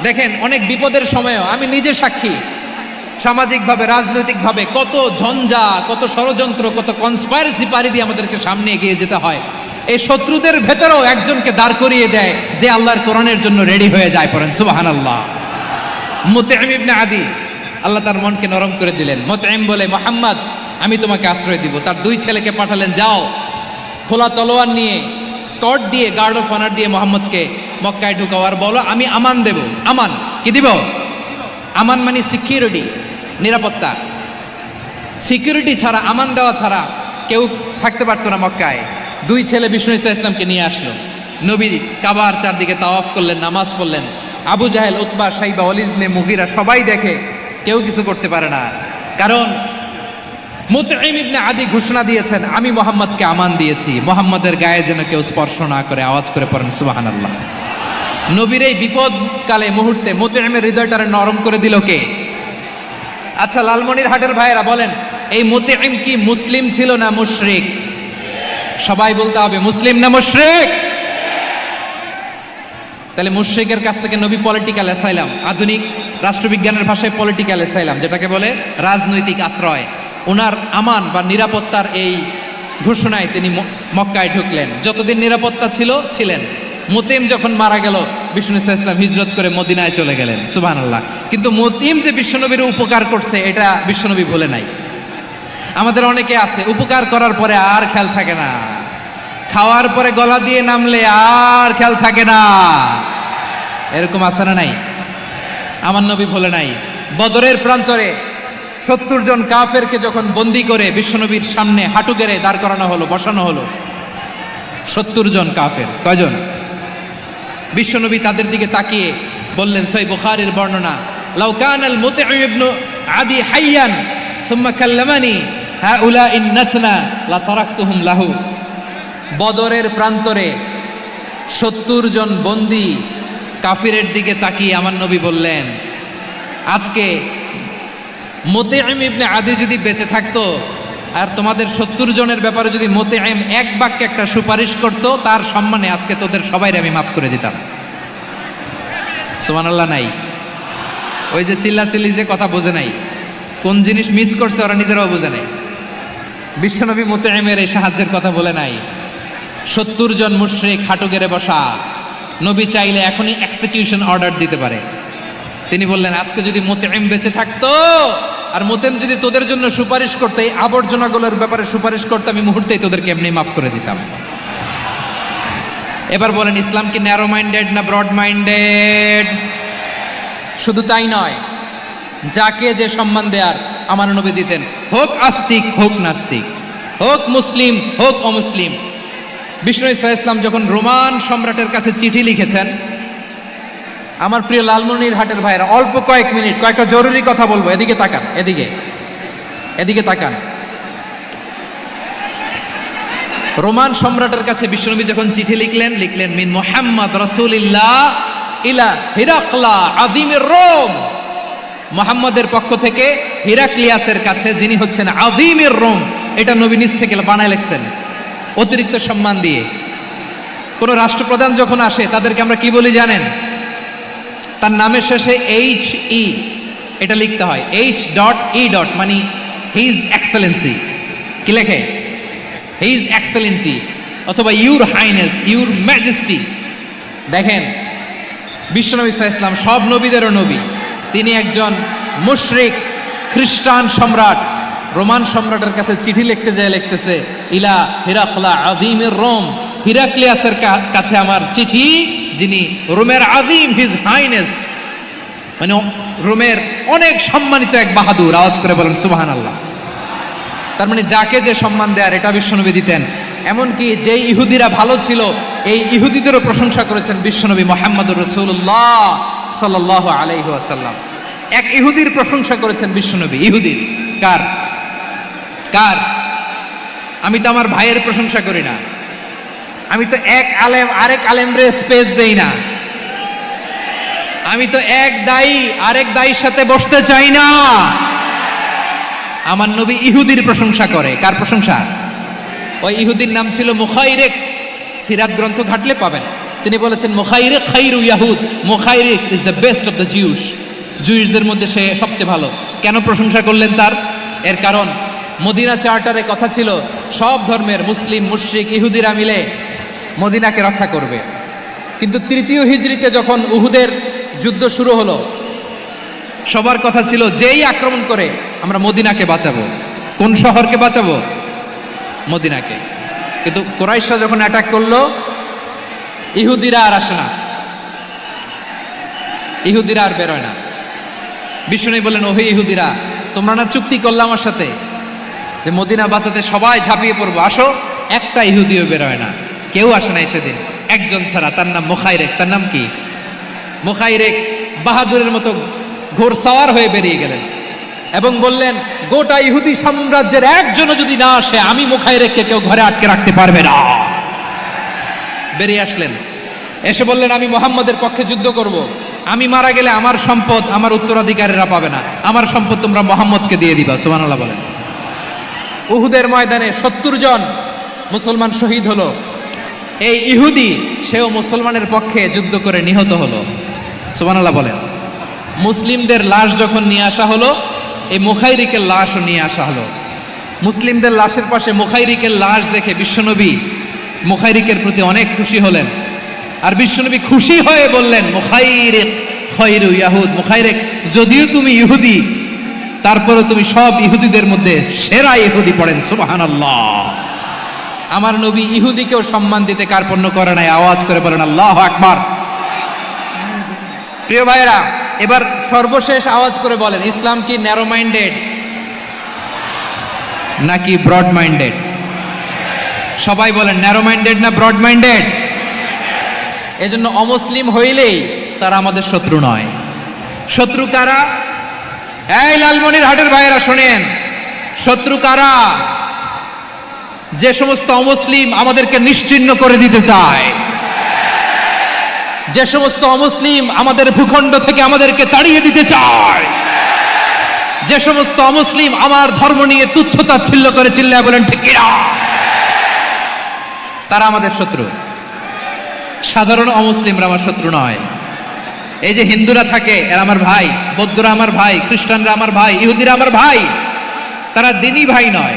দেখেন অনেক বিপদের সময়ও আমি নিজে সাক্ষী, সামাজিকভাবে রাজনৈতিকভাবে কত ঝঞ্ঝা, কত ষড়যন্ত্র, কত কনস্পাইরেসি পাড়ি দিয়ে আমাদেরকে সামনে এগিয়ে যেতে হয়। এই শত্রুদের ভেতরেও একজনকে দাঁড় করিয়ে দেয় যে আল্লাহর কোরআনের জন্য রেডি হয়ে যায়। পড়েন সুবহানাল্লাহ। মুতঈম ইবনে আদি, আল্লাহ তার মনকে নরম করে দিলেন। মুতঈম বলে মুহাম্মদ আমি তোমাকে আশ্রয় দিব। তার দুই ছেলেকে পাঠালেন, যাও খোলা তলোয়ার নিয়ে, স্কট দিয়ে, গার্ড অফ অনার দিয়ে মোহাম্মদকে মক্কায় ঢুকাও, আর বলো আমি আমান দেব। আমান কি দিব? আমান মানে সিকিউরিটি, নিরাপত্তা। সিকিউরিটি ছাড়া, আমান দেওয়া ছাড়া কেউ থাকতে পারতো না মক্কায়। দুই ছেলে বিষ্ণু ইসা ইসলামকে নিয়ে আসলো। নবী কাবার চারদিকে তাওয়াফ করলেন, নামাজ পড়লেন। আবু জাহেল, উতবা, সাইবা, ওয়ালিদ ইবনে মুগীরা সবাই দেখে, কেউ কিছু করতে পারে না। কারণ মুতঈম ইবনে আদি ঘোষণা দিয়েছেন আমি মুহাম্মদকে আমান দিয়েছি, মুহাম্মদের গায়ে যেন কেউ স্পর্শ না করে। আওয়াজ করে পড়েন সুবহানাল্লাহ। নবীর এই বিপদকালে মুহূর্তে মুতঈমের হৃদয়টারে নরম করে দিল কে? আচ্ছা লালমনিরহাটের ভাইয়েরা বলেন, এই মুতঈম কি মুসলিম ছিল না মুশরিক? সবাই বলতে হবে মুসলিম না মুশরিক? তাহলে মুশরিকের কাছ থেকে নবী পলিটিক্যাল অ্যাসাইলাম, আধুনিক রাষ্ট্রবিজ্ঞানের ভাষায় পলিটিক্যাল অ্যাসাইলাম, যেটাকে বলে রাজনৈতিক আশ্রয়, ওনার আমান বা নিরাপত্তার এই ঘোষণায় তিনি মক্কায় ঢুকলেন। যতদিন নিরাপত্তা ছিল ছিলেন, মুতিম যখন মারা গেল, বিষ্ণু ইসলাম হিজরত করে মদিনায় চলে গেলেন, সুবহানাল্লাহ। কিন্তু মুতিম যে বিশ্বনবীর উপকার করছে এটা বিশ্বনবী ভুলে নাই। আমাদের অনেকে আছে উপকার করার পরে আর খেয়াল থাকে না, খাওয়ার পরে গলা দিয়ে নামলে আর খেয়াল থাকে না, এরকম আছে না নাই? আমার নবী ভুলে নাই। বদরের প্রান্তরে 70 জন কাফেরকে যখন বন্দি করে বিশ্বনবীর সামনে হাঁটু গেড়ে দাঁড় করানো হলো, বসানো হলো, 70 জন কাফের, কয়জন? বিশ্বনবী তাদের দিকে তাকিয়ে বললেন, সহিহ বুখারীর বর্ণনা, লাউ কানাল মুতঈম ইবনে আদি হাইয়ান সুম্মা কাল্লামানি হাউলাই নাতনা লা তারাকতুহুম লাহু। বদরের প্রান্তরে 70 জন বন্দি কাফিরের দিকে তাকিয়ে আমার নবী বললেন, আজকে মুতঈম ইবনে আদি যদি বেঁচে থাকতো আর তোমাদের 70 জনের ব্যাপারে যদি মুতঈম এক বাক্যে একটা সুপারিশ করত, তার সম্মানে আজকে তোদের সবাইকে আমি মাফ করে দিতাম। সুবহানাল্লাহ নাই? ওই যে চিল্লাচিল্লি যে কথা বোঝে নাই, কোন জিনিস মিস করছে ওরা নিজেরাও বোঝে নাই। বিশ্বনবী মুতঈমের এই সাহায্যের কথা বলে নাই। 70 জন মুশরিক হাঁটু গেড়ে বসা, নবী চাইলে এখনই এক্সিকিউশন অর্ডার দিতে পারে। তিনি বললেন, আজকে যদি মুতঈম বেঁচে থাকতো আর মুতঈম যদি তোদের জন্য সুপারিশ করতে, এই আবর্জনাগুলোর ব্যাপারে সুপারিশ করতে, আমি মুহূর্তেই তোদেরকে এমনি মাফ করে দিতাম। এবার বলেন, ইসলাম কি ন্যারো মাইন্ডেড না ব্রড মাইন্ডেড? শুধু তাই নয়, যাকে যে সম্মান দেয়ার আমার নবী দিতেন, হোক আস্তিক হোক নাস্তিক, হোক মুসলিম হোক অমুসলিম। বিষ্ণু ইসলাম যখন রোমান সম্রাটের কাছে চিঠি লিখেছেন, আমার প্রিয় লালমনিরহাটের ভাইরা, অল্প কয়েক মিনিট কয়েকটা জরুরি কথা বলবো, এদিকে তাকান, এদিকে তাকান। রোমান সম্রাটের কাছে বিশ্বনবী যখন চিঠি লিখলেন মিন মুহাম্মদ রাসূলিল্লাহ ইলা হিরাকলা আযীমির রোম, মুহাম্মদের পক্ষ থেকে হিরাক্লিয়াসের কাছে, যিনি হচ্ছেন আযীমির রোম। এটা নবী নিজ থেকে বানায় লিখছেন অতিরিক্ত সম্মান দিয়ে। কোন রাষ্ট্রপ্রধান যখন আসে তাদেরকে আমরা কি বলি জানেন? তার নামের শেষে HE এটা লিখতে হয়, H.E. মানে হিজ এক্সেলেন্সি। কি লেখে? হিজ এক্সেলেন্সি, অথবা ইউর হাইনেস, ইউর ম্যাজেস্টি। দেখেন, বিশ্বনবী সাল্লাল্লাহু আলাইহি ওয়াসাল্লাম সব নবীদেরও নবী, তিনি একজন মুশরিক খ্রিস্টান সম্রাট রোমান সম্রাটের কাছে চিঠি লিখতে যায়, লিখতেছে ইলা হিরাকলা আযীমির রোম, হিরাক্লিয়াসের কাছে আমার চিঠি, যিনি রোমের আযীম, হিজ হাইনেস, মানে রোমের অনেক সম্মানিত এক বাহাদুর। আওয়াজ করে বলেন সুবহানাল্লাহ। তার মানে যাকে যে সম্মান দেয়ার এটা বিশ্বনবী দিতেন। এমনকি যে ইহুদিরা ভালো ছিল, এই ইহুদিদেরও প্রশংসা করেছেন বিশ্বনবী মুহাম্মদুর রাসূলুল্লাহ সাল্লাল্লাহু আলাইহি ওয়াসাল্লাম। এক ইহুদির প্রশংসা করেছেন বিশ্বনবী। ইহুদির কার? আমি তো আমার ভাইয়ের প্রশংসা করি না, আমি তো এক আলেম আরেক আলেমরে স্পেস দেই না, আমি তো এক দায়ী আরেক দায়ীর সাথে বসতে চাই না। আমার নবী ইহুদির প্রশংসা করে। কার প্রশংসা? ওই ইহুদির নাম ছিল মুখাইরিক। সিরাত গ্রন্থ ঘাটলে পাবেন। তিনি বলেছেন, মুখাইরিক খাইরু ইয়াহুদ, Mukhayriq is the best of the Jews. জুইশদের মধ্যে সে সবচেয়ে ভালো। কেন প্রশংসা করলেন তার? এর কারণ মদিনা চার্টারে কথা ছিল সব ধর্মের মুসলিম, মুশরিক, ইহুদিরা মিলে মদিনাকে রক্ষা করবে। কিন্তু 3য় হিজরিতে যখন উহুদের যুদ্ধ শুরু হলো, সবার কথা ছিল যেই আক্রমণ করে আমরা মদিনাকে বাঁচাবো। কোন শহরকে বাঁচাবো? মদিনাকে। কিন্তু কুরাইশরা যখন অ্যাটাক করলো, ইহুদিরা আর আসে না, ইহুদিরা আর বেরোয় না। বিষ্ণু বললেন, ওহে ইহুদিরা, তোমরা না চুক্তি করলে আমার সাথে যে মদিনা বাঁচাতে সবাই ঝাঁপিয়ে পড়বো, আসো। একটা ইহুদিও বেরোয় না, কেউ আসে না সেদিন, একজন ছাড়া, তার নাম মুখাইরিক। তার নাম কি? মুখাইরিক বাহাদুরের মতো ঘোড়সাওয়ার হয়ে বেরিয়ে গেলেন এবং বললেন, গোটা ইহুদি সাম্রাজ্যের একজনও যদি না আসে, আমি মুখাইরিককে কেউ ঘরে আটকে রাখতে পারবে না। বেরিয়ে আসলেন, এসে বললেন, আমি মুহাম্মদের পক্ষে যুদ্ধ করব। আমি মারা গেলে আমার সম্পদ আমার উত্তরাধিকারীরা পাবে না, আমার সম্পদ তোমরা মুহাম্মদকে দিয়ে দিবা। সুবহানাল্লাহ বলেন। উহুদের ময়দানে 70 জন মুসলমান শহীদ হলো। এই ইহুদি, সেও মুসলমানের পক্ষে যুদ্ধ করে নিহত হলো। সুবহানাল্লাহ বলেন। মুসলিমদের লাশ যখন নিয়ে আসা হলো, এই মুখাইরিকের লাশও নিয়ে আসা হলো। মুসলিমদের লাশের পাশে মুখাইরিকের লাশ দেখে বিশ্বনবী মুখাইরিকের প্রতি অনেক খুশি হলেন আর বিশ্বনবী খুশি হয়ে বললেন মুখাইরিক খৈরু ইয়াহুদ, মুখাইরিক যদিও তুমি ইহুদি তারপরে তুমি সব ইহুদিদের মধ্যে সেরা ইহুদি। পড়েন সুবহানাল্লাহ। আমার নবী ইহুদিকেও সম্মান দিতে কার্পণ্য করে নাই, আওয়াজ করে বলেন আল্লাহু আকবার। প্রিয় ভাইরা, এবার সর্বশেষ আওয়াজ করে বলেন ইসলাম কি ন্যারো মাইন্ডেড নাকি ব্রড মাইন্ডেড? সবাই বলেন ন্যারো মাইন্ডেড না ব্রড মাইন্ডেড? এজন্য অমুসলিম হইলেই তারা আমাদের শত্রু নয়। শত্রু কারা? এই লালমনিরহাটের ভাইয়েরা শোনেন, শত্রু কারা? যে সমস্ত অমুসলিম আমাদেরকে নিশ্চিহ্ন করে দিতে চায়, যে সমস্ত অমুসলিম আমাদের ভূখণ্ড থেকে আমাদেরকে তাড়িয়ে দিতে চায়, যে সমস্ত অমুসলিম আমার ধর্ম নিয়ে তুচ্ছতাচ্ছিল্য করে চিল্লায় বলেন ঠিক কিনা, তারা আমাদের শত্রু। সাধারণ অমুসলিমরা আমার শত্রু নয়। এই যে হিন্দুরা থাকে এরা আমার ভাই, বৌদ্ধরা আমার ভাই, খ্রিস্টানরা আমার ভাই, ইহুদিরা আমার ভাই। তারা দিনই ভাই নয়,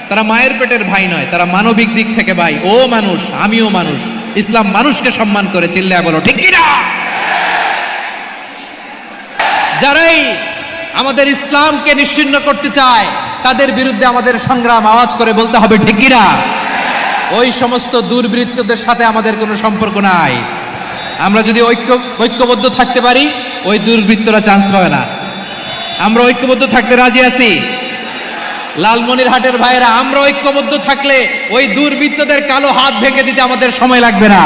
তারা মায়ের পেটের ভাই নয়, তারা মানবিক দিক থেকে ভাই। ও মানুষ, আমিও মানুষ। ইসলাম মানুষকে সম্মান করে, চিল্লায় বলো ঠিক কিনা। যারাই আমাদের ইসলামকে নিশ্চিহ্ন করতে চায় তাদের বিরুদ্ধে আমাদের সংগ্রাম, আওয়াজ করে বলতে হবে ঠিক কিনা। ওই সমস্ত দুর্বৃত্তদের সাথে আমাদের কোনো সম্পর্ক নাই। আমরা যদি ঐক্যবদ্ধ থাকতে পারি ওই দুর্বৃত্তরা চান্স পাবে না। আমরা ঐক্যবদ্ধ থাকতে রাজি আছি। লালমনিরহাটের ভাইরা, আমরা ঐক্যবদ্ধ থাকলে ওই দুর্বৃত্তদের কালো হাত ভেঙে দিতে আমাদের সময় লাগবে না।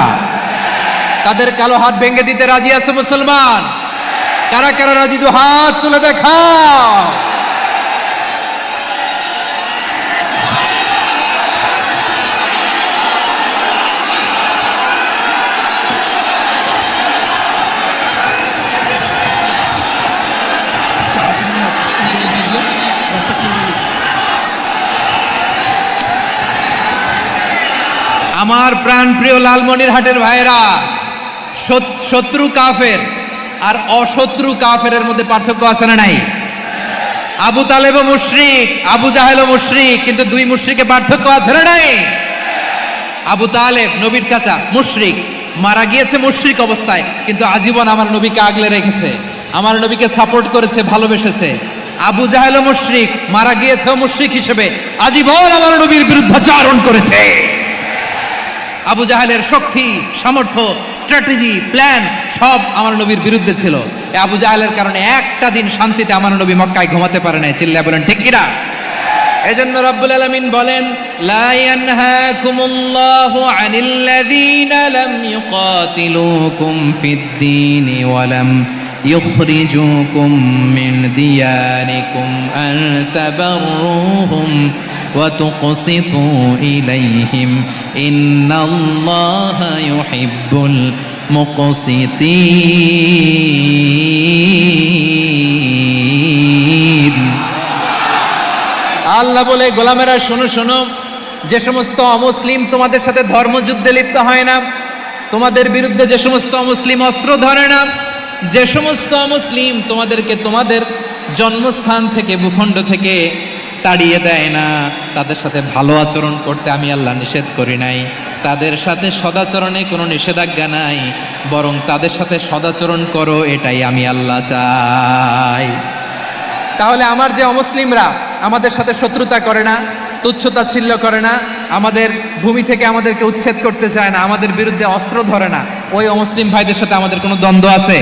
তাদের কালো হাত ভেঙে দিতে রাজি আছে মুসলমান? কারা কারা রাজি? দু হাত তুলে দেখাও। আমার প্রাণ প্রিয় লালমনিরহাটের ভাইরা, শত্রু কাফের আর অশত্রু কাফেরের মধ্যে পার্থক্য আছে না নাই? আবু তালেবও মুশরিক, আবু জাহেলও মুশরিক, কিন্তু দুই মুশরিকে পার্থক্য আছে না নাই? আবু তালেব নবীর চাচা, মুশরিক, মারা গিয়েছে মুশরিক অবস্থায়, কিন্তু আজীবন আমার নবীকে আগলে রেখেছে, আমার নবীকে সাপোর্ট করেছে, ভালোবেসেছে। আবু জাহেলও মুশরিক, মারা গিয়েছেও মুশরিক হিসেবে, আজীবন আমার নবীর বিরুদ্ধাচারণ করেছে। আবু জাহেলের শক্তি, সামর্থ্য, স্ট্র্যাটেজি, প্ল্যান সব আমার নবীর বিরুদ্ধে ছিল। এই আবু জাহেলের কারণে একটা দিন শান্তিতে আমার নবী মক্কায় ঘুমাতে পারে নাই, চিল্লায় বলেন ঠিক কিনা। এজন্য রব্বুল আলামিন বলেন লা ইয়ানহাকুমুল্লাহু আনিল্লাযীনা লাম ইউকাতিলুকুম ফিদ-দীন ওয়া লাম ইখরিজুকুম মিন দিয়ারিকুম আন তাবাররুহুম ওয়া তুকসিতু ইলাইহিম ইন্নাল্লাহা ইউহিব্বুল মুকসিতিন। আল্লাহ বলে গোলামেরা শোনো শোনো, যে সমস্ত অমুসলিম তোমাদের সাথে ধর্মযুদ্ধে লিপ্ত হয় না, তোমাদের বিরুদ্ধে যে সমস্ত অমুসলিম অস্ত্র ধরে না, যে সমস্ত অমুসলিম তোমাদেরকে তোমাদের জন্মস্থান থেকে, ভূখণ্ড থেকে তাড়িয়ে দেয় না, তাদের সাথে ভালো আচরণ করতে আমি আল্লাহ নিষেধ করি নাই। তাদের সাথে সদাচরণে কোনো নিষেধাজ্ঞা নাই, বরং তাদের সাথে সদাচরণ করো, এটাই আমি আল্লাহ চাই। তাহলে আমার যে অমুসলিমরা আমাদের সাথে শত্রুতা করে না, তুচ্ছতাচ্ছিল্য করে না, আমাদের ভূমি থেকে আমাদেরকে উচ্ছেদ করতে চায় না, আমাদের বিরুদ্ধে অস্ত্র ধরে না, ওই অমুসলিম ভাইদের সাথে আমাদের কোনো দ্বন্দ্ব আছে?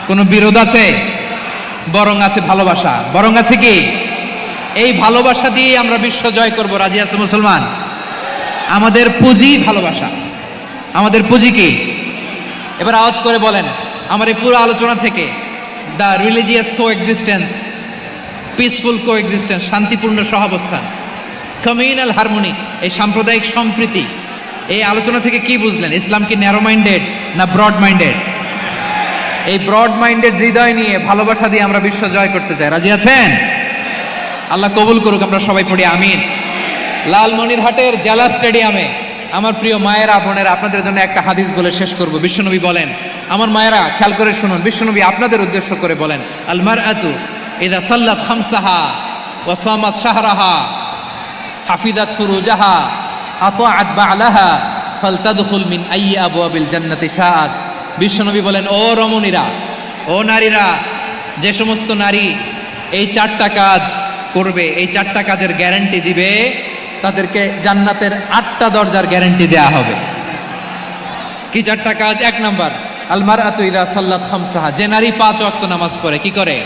কোনো বিরোধ আছে? বরং আছে ভালোবাসা। বরং আছে কি? এই ভালোবাসা দিয়ে আমরা বিশ্ব জয় করব। রাজি আছে মুসলমান? আমাদের পুঁজি ভালোবাসা। আমাদের পুঁজি কি? এবার আওয়াজ করে বলেন আমার এই পুরো আলোচনা থেকে the religious coexistence, peaceful coexistence, শান্তিপূর্ণ সহাবস্থান, কমিউনাল হারমোনি, এই সাম্প্রদায়িক সম্প্রীতি, এই আলোচনা থেকে কি বুঝলেন? ইসলাম কি ন্যারো মাইন্ডেড না ব্রড মাইন্ডেড? এই ব্রড মাইন্ডেড হৃদয় নিয়ে, ভালোবাসা দিয়ে আমরা বিশ্ব জয় করতে চাই। রাজি আছেন? আল্লাহ কবুল করুক। আমরা সবাই পড়ি আমিন। লালমনিরহাটের জেলা স্টেডিয়ামে আমার প্রিয় মায়েরা, বোনেরা, আপনাদের জন্য একটা হাদিস বলে শেষ করব। বিশ্বনবী বলেন, আমার মায়েরা খেয়াল করে শুনুন, বিশ্বনবী আপনাদের উদ্দেশ্য করে বলেন, আল মারআতু ইযা সাল্লাত খামসাহা ওয়া সামাত শাহরাহা হাফিজাত ফুরুজাহা আতাআত বা'লাহা ফালতাদখুল মিন আইয়ি আবওয়াবিল জান্নাতি শাআত। বিশ্বনবী বলেন, ও রমণীরা, ও নারীরা, যে সমস্ত নারী এই 4টা কাজ করবে, এই 4টা কাজের গ্যারান্টি দিবে, তাদেরকে জান্নাতের 8টা দরজার গ্যারান্টি দেয়া হবে। কি 4টা কাজ? 1 নাম্বার, আল মারআতু ইযা সাল্লাত খামসাহা, যে নারী 5 ওয়াক্ত নামাজ পড়ে। কি করে?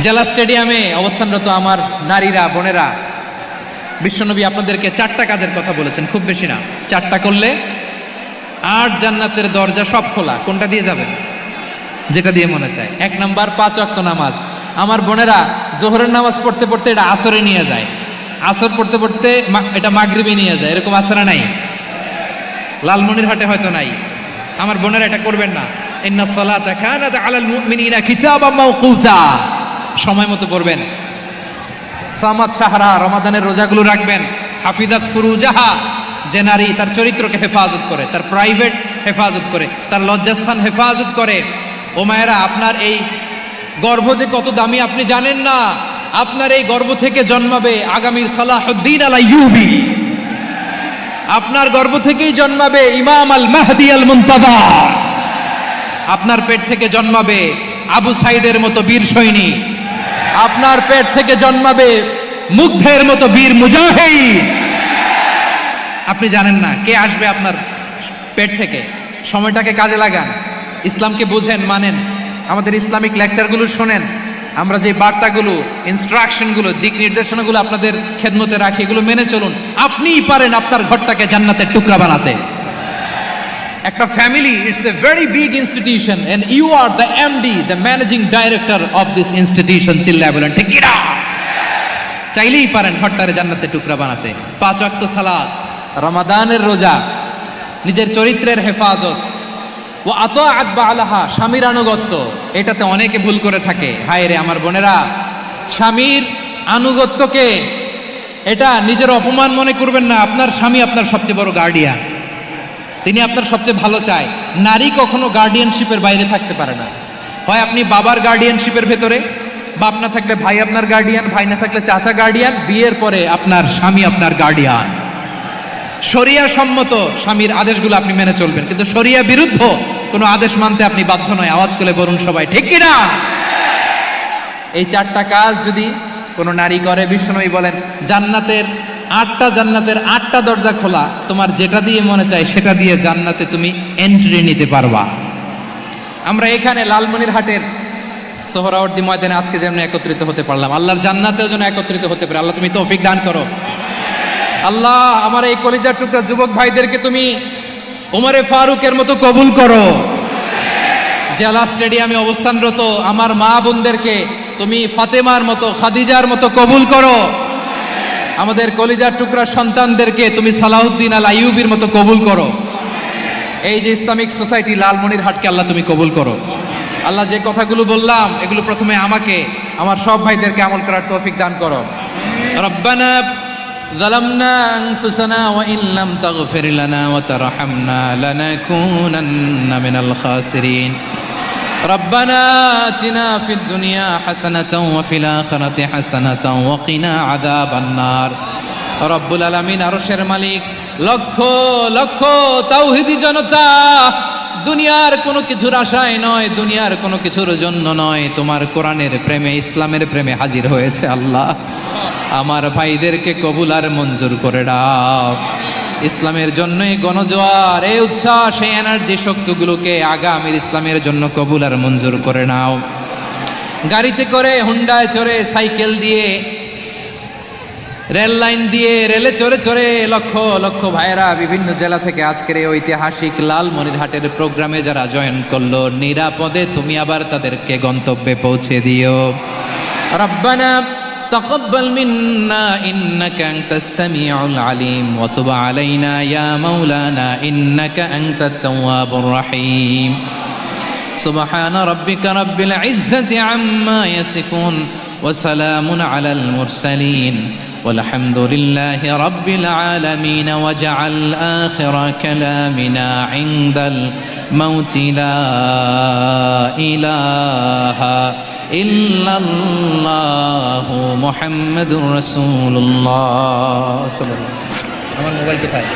জেলা স্টেডিয়ামে অবস্থানরত আমার নারীরা, বোনেরা, বিশ্বনবী আপনাদেরকে 4টা কাজের কথা বলেছেন, খুব বেশি না। 4টা করলে 8 জান্নাতের দরজা সব খোলা। কোনটা দিয়ে যাবেন? যেটা দিয়ে মনে চায়। 1 নাম্বার 5 ওয়াক্ত নামাজ। আমার বোনেরা জোহরের নামাজ পড়তে পড়তে এটা আসরে নিয়ে যায়, আসর পড়তে পড়তে এটা মাগরিবে নিয়ে যায়। এরকম আসরা নাই? লালমনিরহাটে হয়তো নাই। আমার বোনেরা এটা করবেন না। ইন্নাস সালাতা কানাত আলাল মুমিনিনা কিতাবাম মাওকুতা, সময় মতো পড়বেন। সামাত শাহরা, রমাদানের রোজাগুলো রাখবেন। হাফিজাত ফুরুজাহা, যে নারী তার চরিত্রকে হেফাজত করে, তার প্রাইভেট হেফাজত করে, তার লজ্জাস্থান হেফাজত করে। ও মায়েরা, আপনার এই গর্ভ যে কত দামি আপনি জানেন না। আপনার এই গর্ভ থেকে জন্মাবে আগামীর সালাহুদ্দিন আল আইয়ুবী। আপনার গর্ভ থেকেই জন্মাবে ইমাম আল মাহদি আল মুনতাদা। আপনার পেট থেকে জন্মাবে আবু সাইদের মতো বীর সৈনিক। আপনার পেট থেকে জন্মাবে মুগ্ধের মতো বীর মুজাহিদ। আপনি জানেন না কে আসবে আপনার পেট থেকে। সময়টাকে কাজে লাগান, ইসলামকে বুঝেন, মানেন, আমাদের ইসলামিক লেকচারগুলো শোনেন। আমরা যে বার্তাগুলো, ইনস্ট্রাকশনগুলো, দিক নির্দেশনাগুলো আপনাদের খেদমতে রাখি, এগুলো মেনে চলুন। আপনিই পারেন আপনার ঘরটাকে জান্নাতের টুকরা বানাতে। একটা family, it's a very big institution and you are the MD, the managing director of this institution. চিল্লায় বলেন ঠিক কিনা? চাইলেই পারেন ঘরটারে জান্নাতের টুকরা বানাতে। 5 ওয়াক্ত সালাত, রমাদানের রোজা, নিজের চরিত্রের হেফাজত, ও আতাআত বালাহা, স্বামীর আনুগত্য। এটাতে অনেকে ভুল করে থাকে। হায় রে আমার বোনেরা, স্বামীর আনুগত্যকে এটা নিজের অপমান মনে করবেন না। আপনার স্বামী আপনার সবচেয়ে বড় গার্ডিয়ান, তিনি আপনার সবচেয়ে ভালো চায়। নারী কখনো গার্ডিয়ানশিপের বাইরে থাকতে পারে না। হয় আপনি বাবার গার্ডিয়ানশিপের ভেতরে, বাপ না থাকলে ভাই আপনার গার্ডিয়ান, ভাই না থাকলে চাচা গার্ডিয়ান, বিয়ের পরে আপনার স্বামী আপনার গার্ডিয়ান। শরিয়া সম্মত স্বামীর আদেশগুলো আপনি মেনে চলবেন, কিন্তু শরিয়া বিরুদ্ধ কোনো আদেশ মানতে আপনি বাধ্য নয়। আওয়াজ করে বলুন সবাই ঠিক কিনা? এই 4টা কাজ যদি কোনো নারী করে, বিশ্বনবী বলেন জান্নাতের 8টা দরজা খোলা। তোমার যেটা দিয়ে মনে চায় সেটা দিয়ে জান্নাতে তুমি এন্ট্রি নিতে পারবা। আমরা এখানে লালমনিরহাটের সোহরাওয়ার্দী ময়দানে আজকে যেমন একত্রিত হতে পারলাম, আল্লাহর জান্নাতেও যেন একত্রিত হতে পারে। আল্লাহ তুমি তৌফিক দান করো। আল্লাহ আমার এই কলিজার টুকরা যুবক ভাইদেরকে তুমি ওমরে ফারুকের মতো কবুল করো। জেলা স্টেডিয়ামে অবস্থানরত আমার মা বোনদেরকে তুমি ফাতেমার মতো, খাদিজার মতো কবুল করো। আমাদের কলিজার টুকরা সন্তানদেরকে তুমি সালাহুদ্দিন আল আইয়ুবীর মতো কবুল করো। এই যে ইসলামিক সোসাইটি লালমনিরহাটকে আল্লাহ তুমি কবুল করো। আল্লাহ যে কথাগুলো বললাম এগুলো প্রথমে আমাকে, আমার সব ভাইদেরকে আমল করার তৌফিক দান করো। রব্বানা ظلمنا أنفسنا وإن لم تغفر لنا وترحمنا لنكونن من الخاسرين ربنا آتنا في الدنيا حسنة وفي الآخرة حسنة وقنا عذاب النار رب العالمين আরশের মালিক, লক্ষ লক্ষ তাওহীদি জনতা দুনিয়ার কোনো কিছুর আশায় নয়, দুনিয়ার কোনো কিছুর জন্য নয়, তোমার কোরআনের প্রেমে, ইসলামের প্রেমে হাজির হয়েছে। আল্লাহ আমার ভাইদেরকে কবুল আর মঞ্জুর করে দাও। ইসলামের জন্য এই গণজোয়ার, এই উচ্ছ্বাস, এই এনার্জি শক্তিগুলোকে আগামীর ইসলামের জন্য কবুল আর মঞ্জুর করে নাও। গাড়িতে করে, হুন্ডায় চড়ে, সাইকেল দিয়ে, রেল লাইন দিয়ে, রেলে চড়ে চড়ে লক্ষ লক্ষ ভাইয়েরা বিভিন্ন জেলা থেকে আজকের এই ঐতিহাসিক লালমনিরহাটের প্রোগ্রামে যারা জয়েন করলো, নিরাপদে তুমি আবার তাদেরকে গন্তব্যে পৌঁছে দিও। রব্বানা تقبل منا إنك أنت السميع العليم وتب علينا يا مولانا إنك أنت التواب الرحيم سبحان ربك رب العزة عما يصفون وسلام على المرسلين والحمد لله رب العالمين واجعل آخر كلامنا عند الموت لا إله ইল্লাল্লাহু মুহাম্মাদুর রাসূলুল্লাহ সাল্লাল্লাহু আলাইহি ওয়াসাল্লাম। আমার মোবাইল কোথায়?